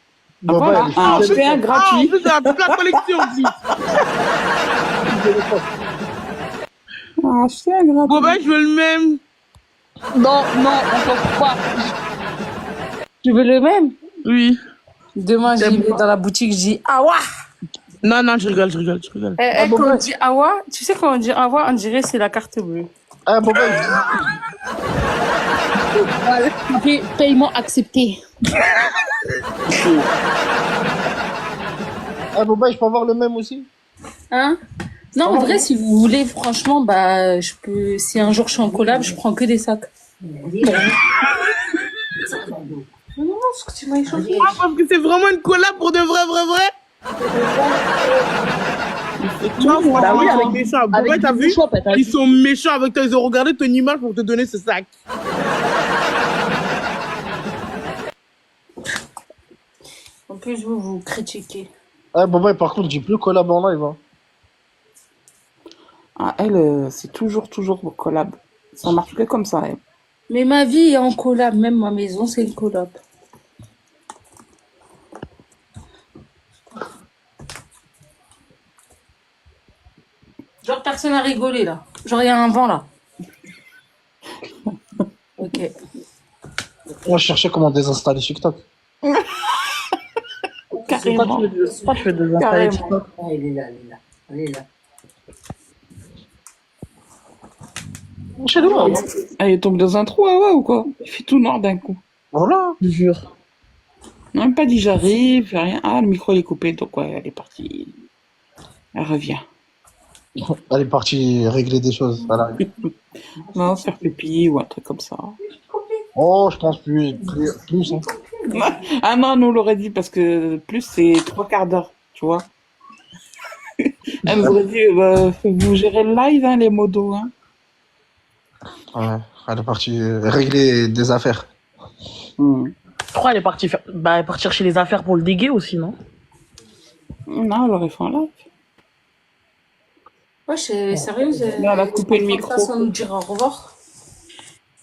Boba, Voilà, elle est un fidèle. acheté, un Ah, en gratuit. plus, elle a toute la collection aussi. Un acheté, un gratuit. Boba, je veux le même. Non, on s'en fout pas. Tu veux le même? Oui. Demain, j'y vais dans la boutique, je dis Awa! Non, je rigole. Quand on dit Awa, tu sais, quand on dit Awa, on dirait c'est la carte bleue. Ah, Boba, Paiement accepté. Boba, je peux avoir le même aussi? Hein? Non, en vrai, si vous voulez, franchement, bah, je peux. Si un jour je suis en collab, je prends que des sacs. Non, ce que tu m'as échauffé. Ah, parce que c'est vraiment une collab pour de vrai. Non, Bah oui, avec avec méchants. Boba, avec t'as du vu? choix, t'as Ils dit. sont méchants avec toi. Ils ont regardé ton image pour te donner ce sac. En plus, vous critiquez. Ah, Boba, par contre, j'ai plus collab en live. Hein. Ah, elle, c'est toujours collab. Ça marche que comme ça, elle. Mais ma vie est en collab, même ma maison, c'est une collab. Genre, personne n'a rigolé là. Genre, il y a un vent là. Ok. Moi, je cherchais comment désinstaller TikTok. Carrément. C'est pas que je veux désinstaller Carrément. TikTok. Ah, il est là. Chez nous, hein. Elle tombe dans un trou, ah ouais, ou quoi? Il fait tout noir d'un coup. Voilà. Je jure. Non, même pas dit j'arrive, rien. Ah, le micro il est coupé, donc ouais, elle est partie. Elle revient. Elle est partie régler des choses. Voilà. Non, faire pipi ou un truc comme ça. Oh, je pense plus hein. Ah non, nous on l'aurait dit parce que plus c'est 3/4 d'heure, tu vois. Elle nous aurait dit, vous gérez le live, hein, les modos, hein. Ouais, elle est partie régler des affaires. Je crois qu'elle est partie elle est partie chercher les affaires pour le déguer aussi, non? Non, elle aurait fait un live. Ouais, c'est sérieux. Là, elle a coupé le micro. Sans nous dire au revoir.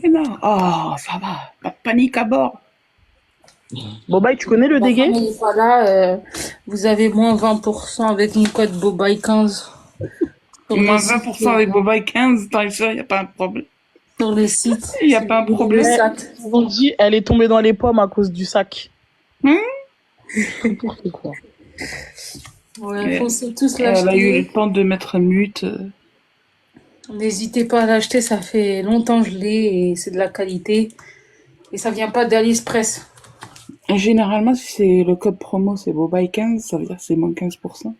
Et non, oh, ça va, pas de panique à bord. Bobaï, tu connais le dégué? Voilà, vous avez moins 20% avec mon code Bobaï15. Moins 20% avec Bobaï 15, t'es sûr, il n'y a pas un problème. Sur le site. Il n'y a pas un problème. Ils ont dit, elle est tombée dans les pommes à cause du sac. N'importe quoi. Ouais, foncez tous Elle a eu l'acheter. le temps de mettre mute. N'hésitez pas à l'acheter, ça fait longtemps que je l'ai et c'est de la qualité. Et ça vient pas d'AliExpress. Et généralement, si c'est le code promo, c'est Bobaï 15, ça veut dire que c'est moins 15%.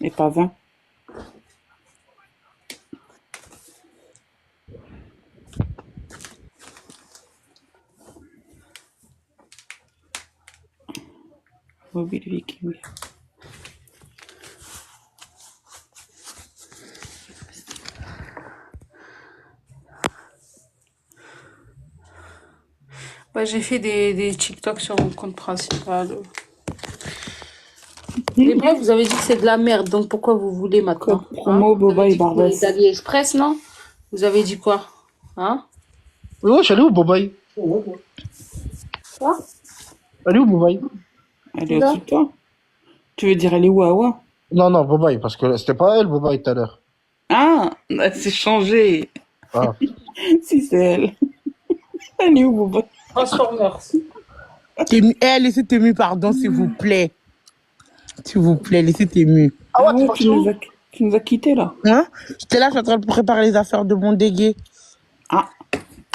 Et pas 20. Mobile Viking. Bah, j'ai fait des TikTok sur mon compte principal. Hmm. Mais bref, vous avez dit que c'est de la merde, donc pourquoi vous voulez maintenant? Code promo Vous Boba avez et dit que Barbas. c'est d'AliExpress, non? Vous avez dit quoi? Hein? Mais wesh, elle est où, Bobaï? Quoi? Elle est où, Bobaï? Elle est au-dessus de toi. Tu veux dire elle est où, Awa? Non, non, Bobaï, parce que c'était pas elle, Bobaï, tout à l'heure. Ah, elle s'est changée. Ah. Si, c'est elle. Elle est où, Boba? Transformers. Laissez Tému, pardon, s'il vous plaît. S'il vous plaît, laissez Tému. Ah ouais, t'es Ouais, parti où? tu nous as quittés, là. Hein? J'étais là, je suis en train de préparer les affaires de mon dégué. Ah,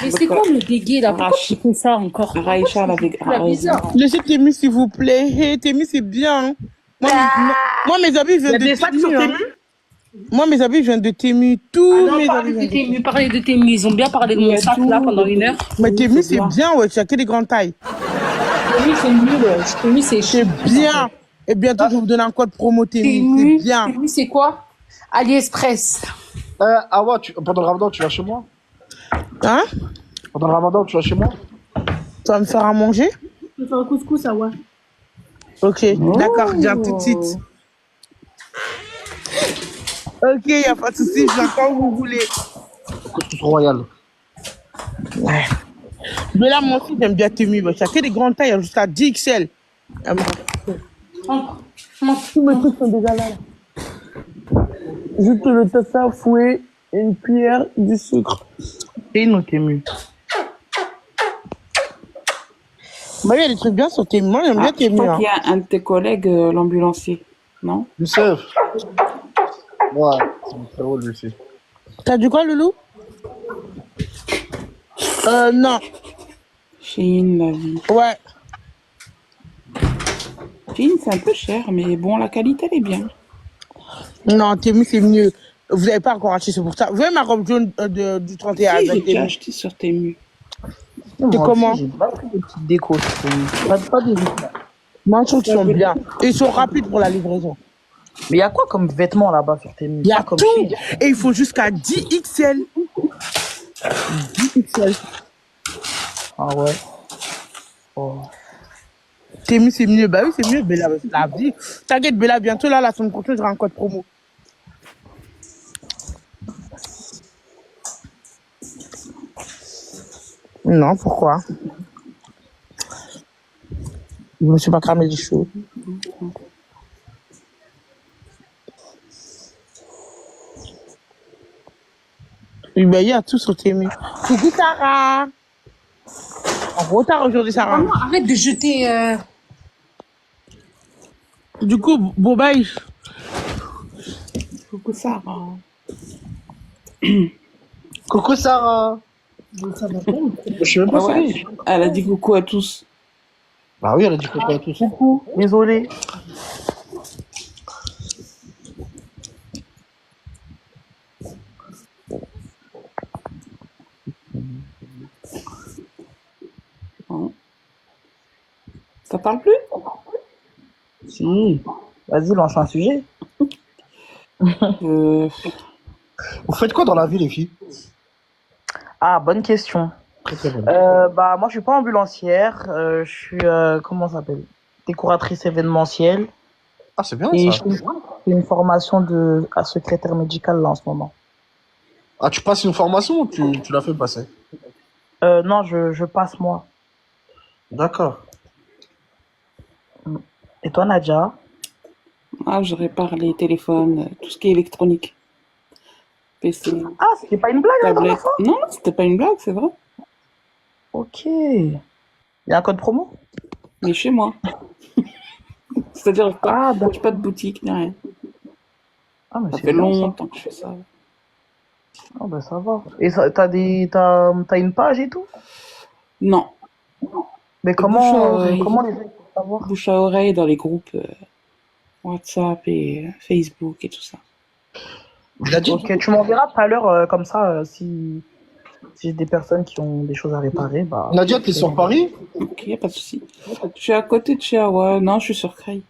Mais c'est quoi le dégué là? Pourquoi tu fais ça encore? Raïcha, elle avait C'est bizarre. Laissez Tému, s'il vous plaît. Hey, Tému, c'est bien. Hein. Moi, mes habits Il y viennent a de des sacs sur Tému. Hein. Tému? Moi, mes habits viennent de Tému. Tous Ah non, mes parlez habits de viennent de Tému, parlez de Tému. Ils ont bien parlé de Il y mon a sac tout, là pendant une heure. Mais Tému, c'est c'est bien. bien, ouais. Tu as que des grandes tailles. Tému, c'est nul. Tému, c'est C'est chiant. bien. Et bientôt, je vais vous donner un code promo Tému. Tému, C'est bien. Tému, c'est quoi? AliExpress. Ah ouais, pendant le ramadan, tu vas chez moi? Hein? Pendant le ramadan, tu vas chez moi? Tu vas me faire à manger? Je vais faire un couscous, ça, ouais. Ok, d'accord, je viens tout de suite. Ok, y a pas de souci, je viens quand vous voulez. Couscous royal. Ouais. Mais là, moi aussi, j'aime bien Tému. Tu as que des grandes tailles jusqu'à 10 XL. Tous mes trucs sont déjà là. Juste le tassa, fouet, une cuillère, du sucre. Et une Tému. Bah, il y a des trucs bien sur Tému. Moi, j'aime bien je Tému. crois Hein. qu'il y a un de tes collègues, l'ambulancier. Non? Youssef. Ouais, c'est mon frérot, lui aussi. T'as dit quoi, Loulou? Non. Chine, la vie. Ouais. Chine, c'est un peu cher, mais bon, la qualité, elle est bien. Non, Tému, c'est mieux. Vous n'avez pas encore acheté, c'est pour ça. Vous voyez ma robe jaune du 31 Si, j'ai avec déjà Tému. acheté sur Temu. C'est comment? J'ai pas pris des petites décos sur Tému. Pas des vêtements. Moi, je trouve qu'ils sont bien. Et ils sont rapides pour la livraison. Mais il y a quoi comme vêtements là-bas sur Tému? Il y a Pas comme tout. chez- Et il faut jusqu'à 10 XL. 10 XL. Ah ouais. Oh. Tému, c'est mieux. Bah oui, c'est mieux, Bella. C'est la vie. T'inquiète, Bella, bientôt, là, la semaine prochaine, j'aurai un code promo. Non, pourquoi? Je me suis pas cramé les cheveux. Et ben, il y a tout sur Tému. Coucou, Sarah. En retard aujourd'hui, Sarah. Maman, arrête de jeter. Du coup, Bobaï, Coucou Sarah. Coucou Sarah. Je suis même pas Ah ouais, sorti. elle a dit coucou à tous. Bah oui, elle a dit coucou à tous. Coucou, désolé. Hein. Ça parle plus? Si. Vas-y, lance un sujet. Euh, Vous faites quoi dans la vie, les filles? Ah, bonne question. Très bonne. Bah, moi, je suis pas ambulancière. Je suis, comment ça s'appelle? Décoratrice événementielle. Ah, c'est bien Et ça. je fais une formation à secrétaire médical là en ce moment. Ah, tu passes une formation ou tu l'as fait passer? Non, je passe moi. D'accord. Et toi, Nadia? Ah, je répare les téléphones, tout ce qui est électronique. PC, Ah, c'était pas une blague la dernière tablette. fois? Non, non, c'était pas une blague, c'est vrai. Ok. Il y a un code promo? Mais chez moi. C'est-à-dire, Ah, j'ai pas de boutique ni rien. Ah, mais Ça c'est fait bien, longtemps que je fais ça. Ah, bah ça va. Et t'as une page et tout? Non, Mais bouche à oreille. comment les gens peuvent savoir? Bouche à oreille dans les groupes WhatsApp et Facebook et tout ça. Il a dit. Ok, tu m'enverras tout à l'heure comme ça si Si j'ai des personnes qui ont des choses à réparer, bah. Nadia, t'es sur Paris? Ok, pas de souci. Je suis à côté de chez Awa. Non, je suis sur Creil.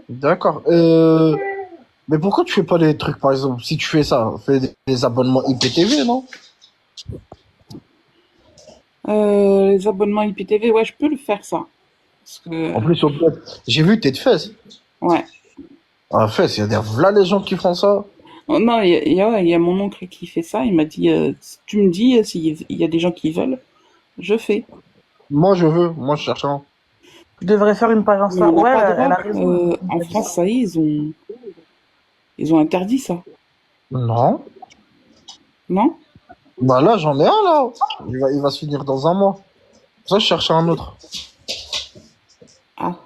D'accord. Mais pourquoi tu fais pas les trucs, par exemple, si tu fais ça, fais des abonnements IPTV, non? Les abonnements IPTV, ouais, je peux le faire ça. Parce que, En plus, j'ai vu tes fesses. ouais. Ah, fesses, il y a là les gens qui font ça. Oh, non, il y a mon oncle qui fait ça. Il m'a dit, si tu me dis s'il y a des gens qui veulent, je fais. Moi, moi, je cherche un. Tu devrais faire une page Mais Insta. on n'a Ouais, pas elle a droit. raison. En France, ça y est, ils ont interdit ça. Non. Non? Bah là, j'en ai un, là. Il va se finir dans un mois. Pour ça, je cherche un autre. Ah.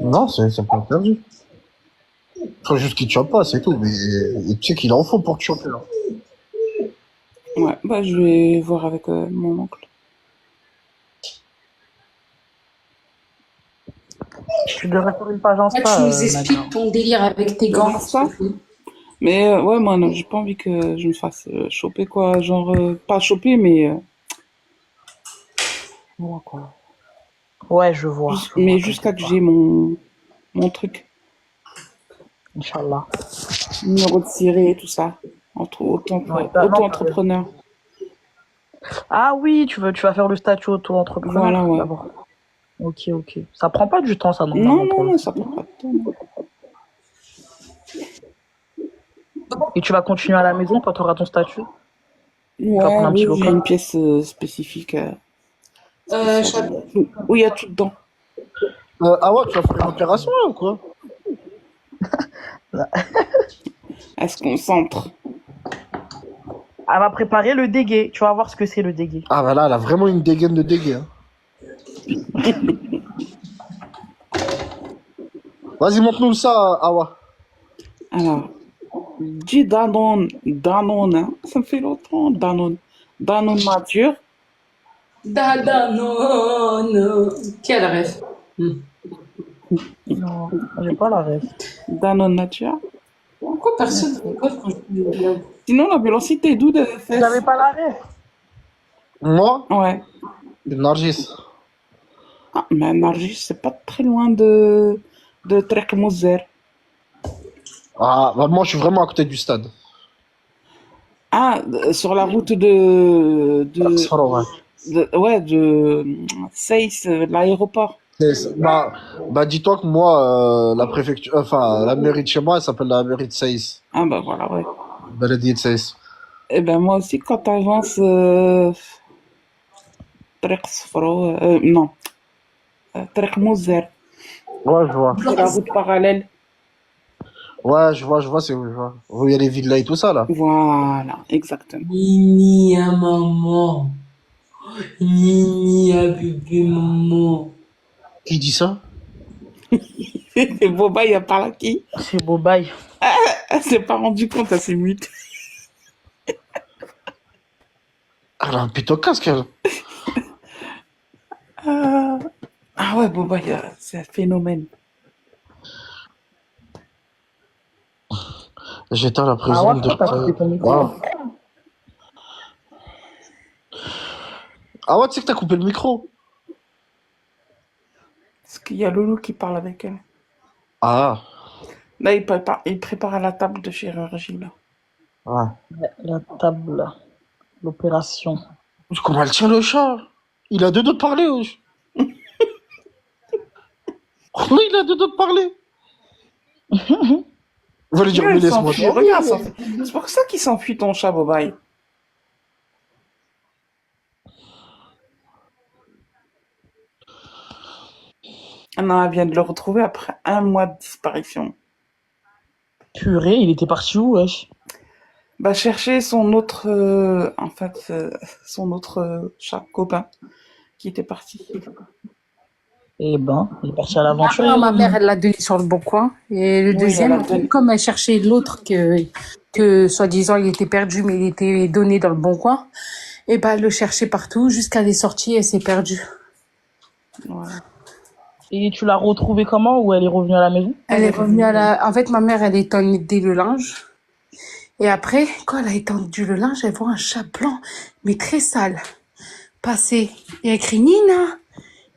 Non, c'est pas perdu. Faut juste qu'il te chope pas, c'est tout. Mais tu sais qu'il en faut pour te choper, là. Ouais, bah je vais voir avec mon oncle. Tu devrais faire une page Ah, Insta. tu nous Nadia. expliques ton délire avec tes gants. Ça? Mais ouais, moi, non, j'ai pas envie que je me fasse choper, quoi. Genre, pas choper, mais... voilà, quoi. Ouais, je vois. Mais jusqu'à que j'ai mon truc. Inch'Allah. Numéro de ciré, tout ça. Auto-entrepreneur. Ah oui, tu vas faire le statut auto-entrepreneur Voilà, ouais. d'abord. Ok. Ça prend pas du temps, ça, Non, normalement. non, ça prend pas de temps. Et tu vas continuer à la maison quand tu auras ton statut? Ouais, prendre un petit oui, j'ai local. une pièce spécifique Chat- où il y a tout dedans. Ah ouais, tu vas faire une opération, là, ou quoi? Elle se concentre. Elle va préparer le dégué. Tu vas voir ce que c'est le dégué. Ah bah là, elle a vraiment une dégaine de dégueu. Hein. Vas-y, montre-nous ça, Awa. Alors, dis Danone, hein. Ça me fait longtemps, Danone. Danone nature. Dada, non. Qui a la ref? Non, j'ai pas la rêve. Danone nature. Pourquoi personne ne rigole quand je dis le blog? Sinon, la vélocité est d'où de Vous n'avez pas la rêve? Moi, Ouais. Nargis. Ah, mais Nargis, c'est pas très loin de Trek Moser. Ah, bah moi, je suis vraiment à côté du stade. Ah, sur la route de Seyss, l'aéroport. Bah, dis-toi que moi, la préfecture, enfin, la mairie de chez moi, elle s'appelle la mairie de Seyss. Ah, bah voilà, ouais. Baladi de Seyss. Eh ben, moi aussi, quand t'avances, Trek Sfro, non, Trek Moser, Ouais, je vois. c'est la route parallèle. Ouais, je vois, c'est où je vois. Où il y a les villas et tout ça, là. Voilà, exactement. Nini à maman. Nini à bébé maman. Qui dit ça? Et Boba, il a parlé à qui? C'est beau bail. Elle s'est pas rendu compte, elle s'est mute. Elle a un pito casque, elle. Ah ouais, Boba, c'est un phénomène. J'étais à la Ah prison ouais, de... t'as coupé ton micro. Wow. Ah ouais, tu sais que t'as coupé le micro? Parce qu'il y a Loulou qui parle avec elle. Ah. Là, il prépare à la table de chirurgie, là. Ouais. La table, l'opération. Comment elle tient le chat? Il a deux doigts de parler, wesh. Oui, il a deux doigts de parler. Vous allez dire, Regarde, mais il laisse-moi s'enfuit, dormir. regarde, s'enfuit. C'est pour ça qu'il s'enfuit ton chat, Bobaï. Ah non, elle vient de le retrouver après 1 mois de disparition. Purée, il était parti où, wesh? Bah, chercher son autre, son autre chat copain qui était parti. Eh ben, il est parti à l'aventure. Ah, ma mère, elle l'a donné sur le bon coin. Et le Oui, deuxième, elle a donné. comme elle cherchait l'autre que soi-disant il était perdu, mais il était donné dans le bon coin, et ben elle le cherchait partout jusqu'à les sorties et s'est perdue. Voilà. Et tu l'as retrouvée comment ou elle est revenue à la maison? Elle est revenue en fait, ma mère, elle étendait le linge. Et après, quand elle a étendu le linge, elle voit un chat blanc, mais très sale, passer. Et elle crie Nina.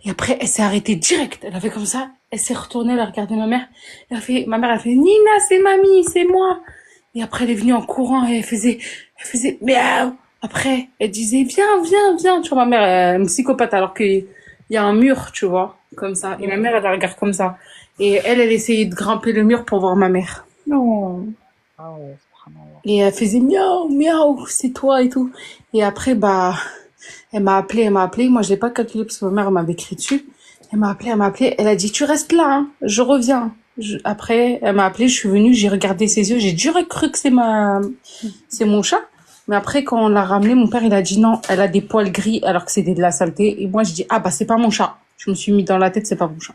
Et après, elle s'est arrêtée direct. Elle a fait comme ça. Elle s'est retournée, elle a regardé ma mère. Ma mère a fait Nina, c'est mamie, c'est moi. Et après, elle est venue en courant et elle faisait miaou. Après, elle disait viens. Tu vois, ma mère, elle est une psychopathe alors qu'il y a un mur, tu vois, comme ça. Et ma mère, elle la regarde comme ça. Et elle essayait de grimper le mur pour voir ma mère. Non. Ah ouais, subhanallah. Et elle faisait miaou, c'est toi et tout. Et après, bah, elle m'a appelé. Moi, je l'ai pas calculé parce que ma mère elle m'avait écrit dessus. Elle m'a appelé. Elle a dit, tu restes là, hein, je reviens. Après, elle m'a appelé, je suis venue, j'ai regardé ses yeux, j'ai direct cru que c'est mon chat. Mais après, quand on l'a ramené, mon père, il a dit non, elle a des poils gris alors que c'était de la saleté. Et moi, je dis, ah bah, c'est pas mon chat. Je me suis mis dans la tête, c'est pas mon chat.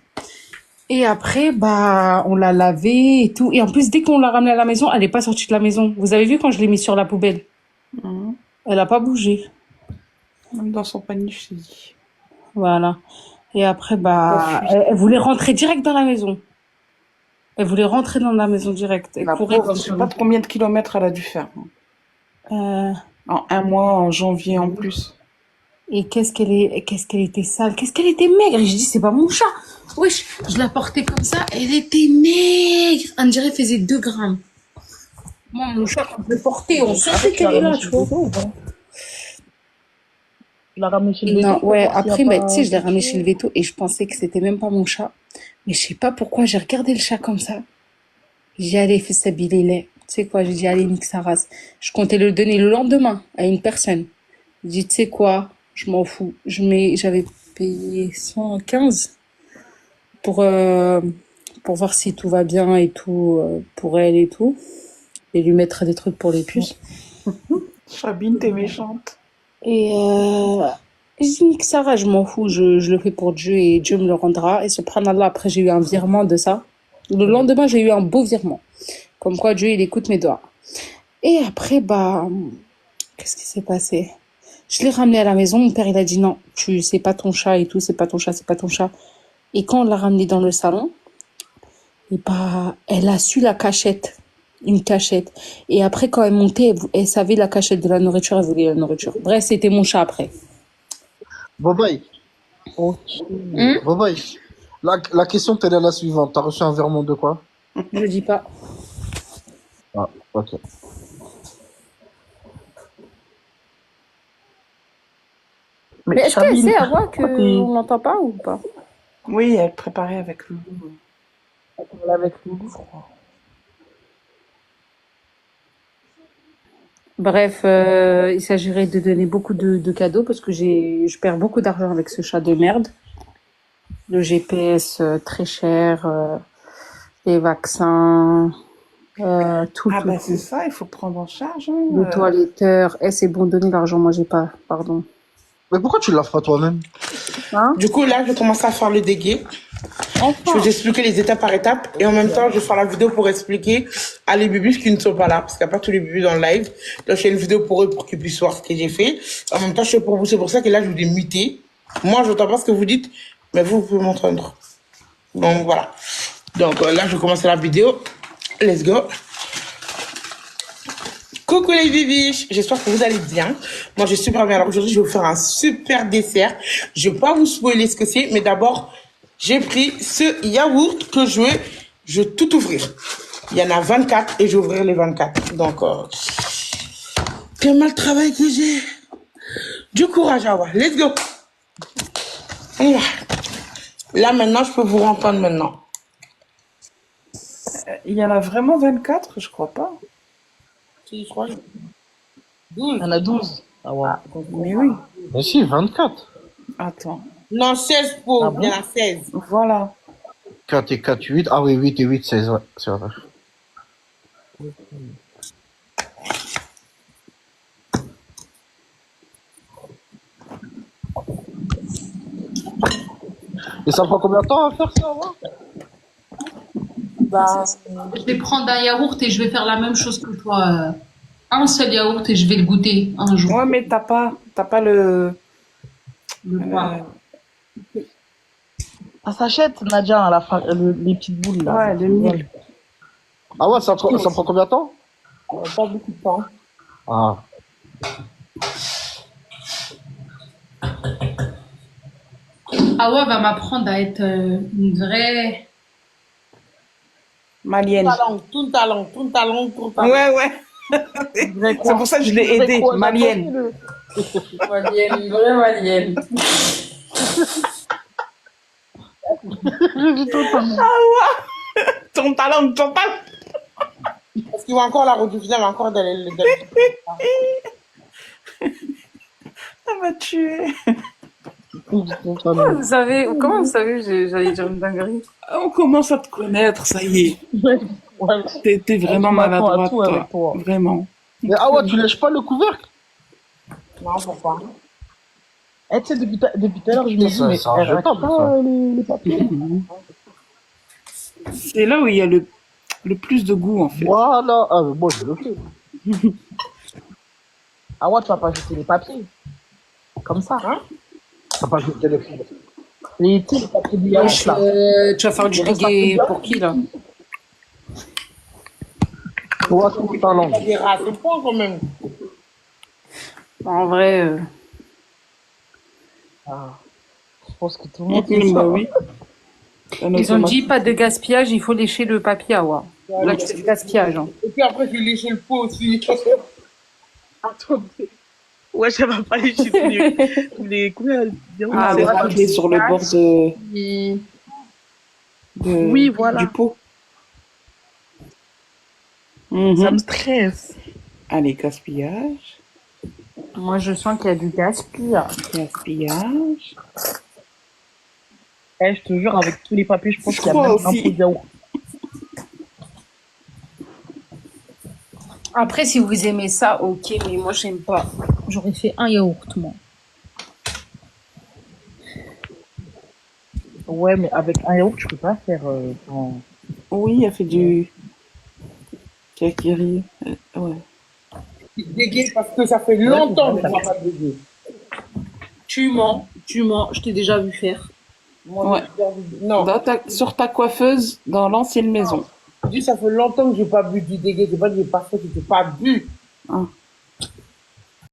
Et après, bah, on l'a lavé et tout. Et en plus, dès qu'on l'a ramené à la maison, elle est pas sortie de la maison. Vous avez vu quand je l'ai mis sur la poubelle? Elle a pas bougé. Même dans son panier, je t'ai dit. Voilà. Et après, bah, elle voulait rentrer direct dans la maison. Elle voulait rentrer dans la maison direct. Elle La courait pauvre, comme je sais ça. pas combien de kilomètres elle a dû faire. Euh, En un mois, en janvier en plus. et qu'est-ce qu'elle était sale. Qu'est-ce qu'elle était maigre. Et j'ai dit, c'est pas mon chat. Wesh, je la portais comme ça. Elle était maigre. On dirait qu'elle faisait 2 grammes. Moi, mon chat, on peut porter. On sentait qu'elle est là, tu vois. Tu l'as ramené chez le veto Non, pour ouais, voir s'il y a après, bah, pas tu sais, je l'ai quelque ramené chose. chez le veto et je pensais que c'était même pas mon chat. Mais je sais pas pourquoi, j'ai regardé le chat comme ça. J'ai allé faire sa lait. Tu sais quoi, j'ai dit, allez, nique sa race. Je comptais le donner le lendemain à une personne. J'ai dit, tu sais quoi, je m'en fous. J'avais payé 115 pour voir si tout va bien et tout, pour elle et tout. Et lui mettre des trucs pour les puces. Sabine, t'es méchante. Et j'ai dit, nique sa race, je m'en fous. Je le fais pour Dieu et Dieu me le rendra. Et subhanallah, après, j'ai eu un virement de ça. Le lendemain, j'ai eu un beau virement. Comme quoi, Dieu, il écoute mes doigts. Et après, bah, qu'est-ce qui s'est passé? Je l'ai ramené à la maison. Mon père, il a dit non, c'est pas ton chat et tout, c'est pas ton chat. Et quand on l'a ramené dans le salon, et bah, elle a su la cachette. Une cachette. Et après, quand elle montait, elle savait la cachette de la nourriture, elle voulait la nourriture. Bref, c'était mon chat après. Bobaï, Bobaï, la question telle est la suivante. T'as reçu un virement de quoi? Je dis pas. Ah, ok. Mais est-ce qu'elle Sabine, sait à voir pourquoi qu'on l'entend pas ou pas? Oui, elle préparait avec le t'es avec nous, je crois. Bref, il s'agirait de donner beaucoup de cadeaux parce que je perds beaucoup d'argent avec ce chat de merde. Le GPS très cher, les vaccins, tout. Ah bah c'est ça, il faut prendre en charge. Hein. Le toiletteur. C'est bon, donnez l'argent, moi j'ai pas, pardon. Mais pourquoi tu laves pas toi-même? Hein? Du coup, là, je vais commencer à faire le dégué. Je vais vous expliquer les étapes par étapes. Et en même temps, je vais faire la vidéo pour expliquer à les bébés qui ne sont pas là. Parce qu'il n'y a pas tous les bébés dans le live. Donc, je fais une vidéo pour eux pour qu'ils puissent voir ce que j'ai fait. En même temps, je fais pour vous. C'est pour ça que là, je vous ai muté. Moi, je n'entends pas ce que vous dites. Mais vous pouvez m'entendre. Donc, voilà. Donc, là, je vais commencer la vidéo. Let's go. Coucou les bibiches, j'espère que vous allez bien. Moi, je suis super bien. Alors aujourd'hui, je vais vous faire un super dessert. Je vais pas vous spoiler ce que c'est, mais d'abord, j'ai pris ce yaourt que je vais tout ouvrir. Il y en a 24 et je vais ouvrir les 24. Donc, quel mal travail que j'ai. Du courage, Awa. Let's go. On y va. Là, maintenant, je peux vous entendre maintenant. Il y en a vraiment 24, je crois pas. Tu crois? 12. Il y en a 12. Ah ouais. Mais oui. Mais si, 24. Attends. Non, 16 pots. Ah bon? Il y en a 16. Voilà. 4 et 4, 8. Ah oui, 8 et 8, 16, ouais, c'est vrai. Et ça prend combien de temps à faire ça, ouais? Bah, Je vais prendre un yaourt et je vais faire la même chose que toi. Un seul yaourt et je vais le goûter un jour. Ouais, mais t'as pas le... ça s'achète, Nadia, à la fin, les petites boules là. Ouais, le mille. Ah ouais, ça prend combien de temps? Pas beaucoup de temps. Ah. Awa va m'apprendre à être une vraie. Malienne. Tout talent. Ouais, ouais. C'est pour ça que je l'ai aidée, malienne. Malienne, une vraie malienne. Ton talent. Parce qu'il va encore la rediffuser, elle va encore dans les... Ça m'a tué. Comment vous savez que j'allais dire une dinguerie? On commence à te connaître, ça y est. Ouais. T'es vraiment Je m'attends à maladroite, tout avec toi. Vraiment. Mais ah ouais, tu lèches pas le couvercle? Non, pourquoi? Eh, tu sais, depuis tout à l'heure, je me dis, Ça, mais c'est un elle rate jetable, pas ça. les papiers. C'est là où il y a le plus de goût, en fait. Voilà. Ah, mais moi, je le fais. Ah ouais, tu vas pas jeter les papiers. Comme ça. Hein? T'as pas joué le téléphone. Les papiers de yaourt, là. Tu vas faire du reggae pour qui, là? Toi, ton talent. Il y a des rats, c'est point quand même. En vrai, Ah. Je pense que tout le monde fait ça. Bah oui. ils ont dit pas de gaspillage, il faut lécher le papier, Awa. Là, tu fais du gaspillage. Hein. Et puis après, je vais lécher le pot aussi. Attendez. Ouais, ça va pas lécher tous les couverts. Ah, les papiers sur le bord Oui, voilà. du pot. Ça me stresse. Allez, gaspillage. Moi, je sens qu'il y a du gaspillage. Gaspillage. Eh, je te jure, avec tous les papiers, je pense Je qu'il y a crois même aussi. un pot de yaourt. Après, si vous aimez ça, ok, mais moi, j'aime pas. J'aurais fait un yaourt, moi. Ouais, mais avec un yaourt, tu peux pas faire Oui, elle fait du kakiri. Ouais. Il dégaine parce que ça fait longtemps que je ne pas dégainer. Tu mens, je t'ai déjà vu faire. Moi, Ouais. Non, Sur ta coiffeuse dans l'ancienne maison. je dis ça fait longtemps que je n'ai pas bu du dégué. C'est pas que je n'ai pas fait, que je n'ai pas bu. Ah.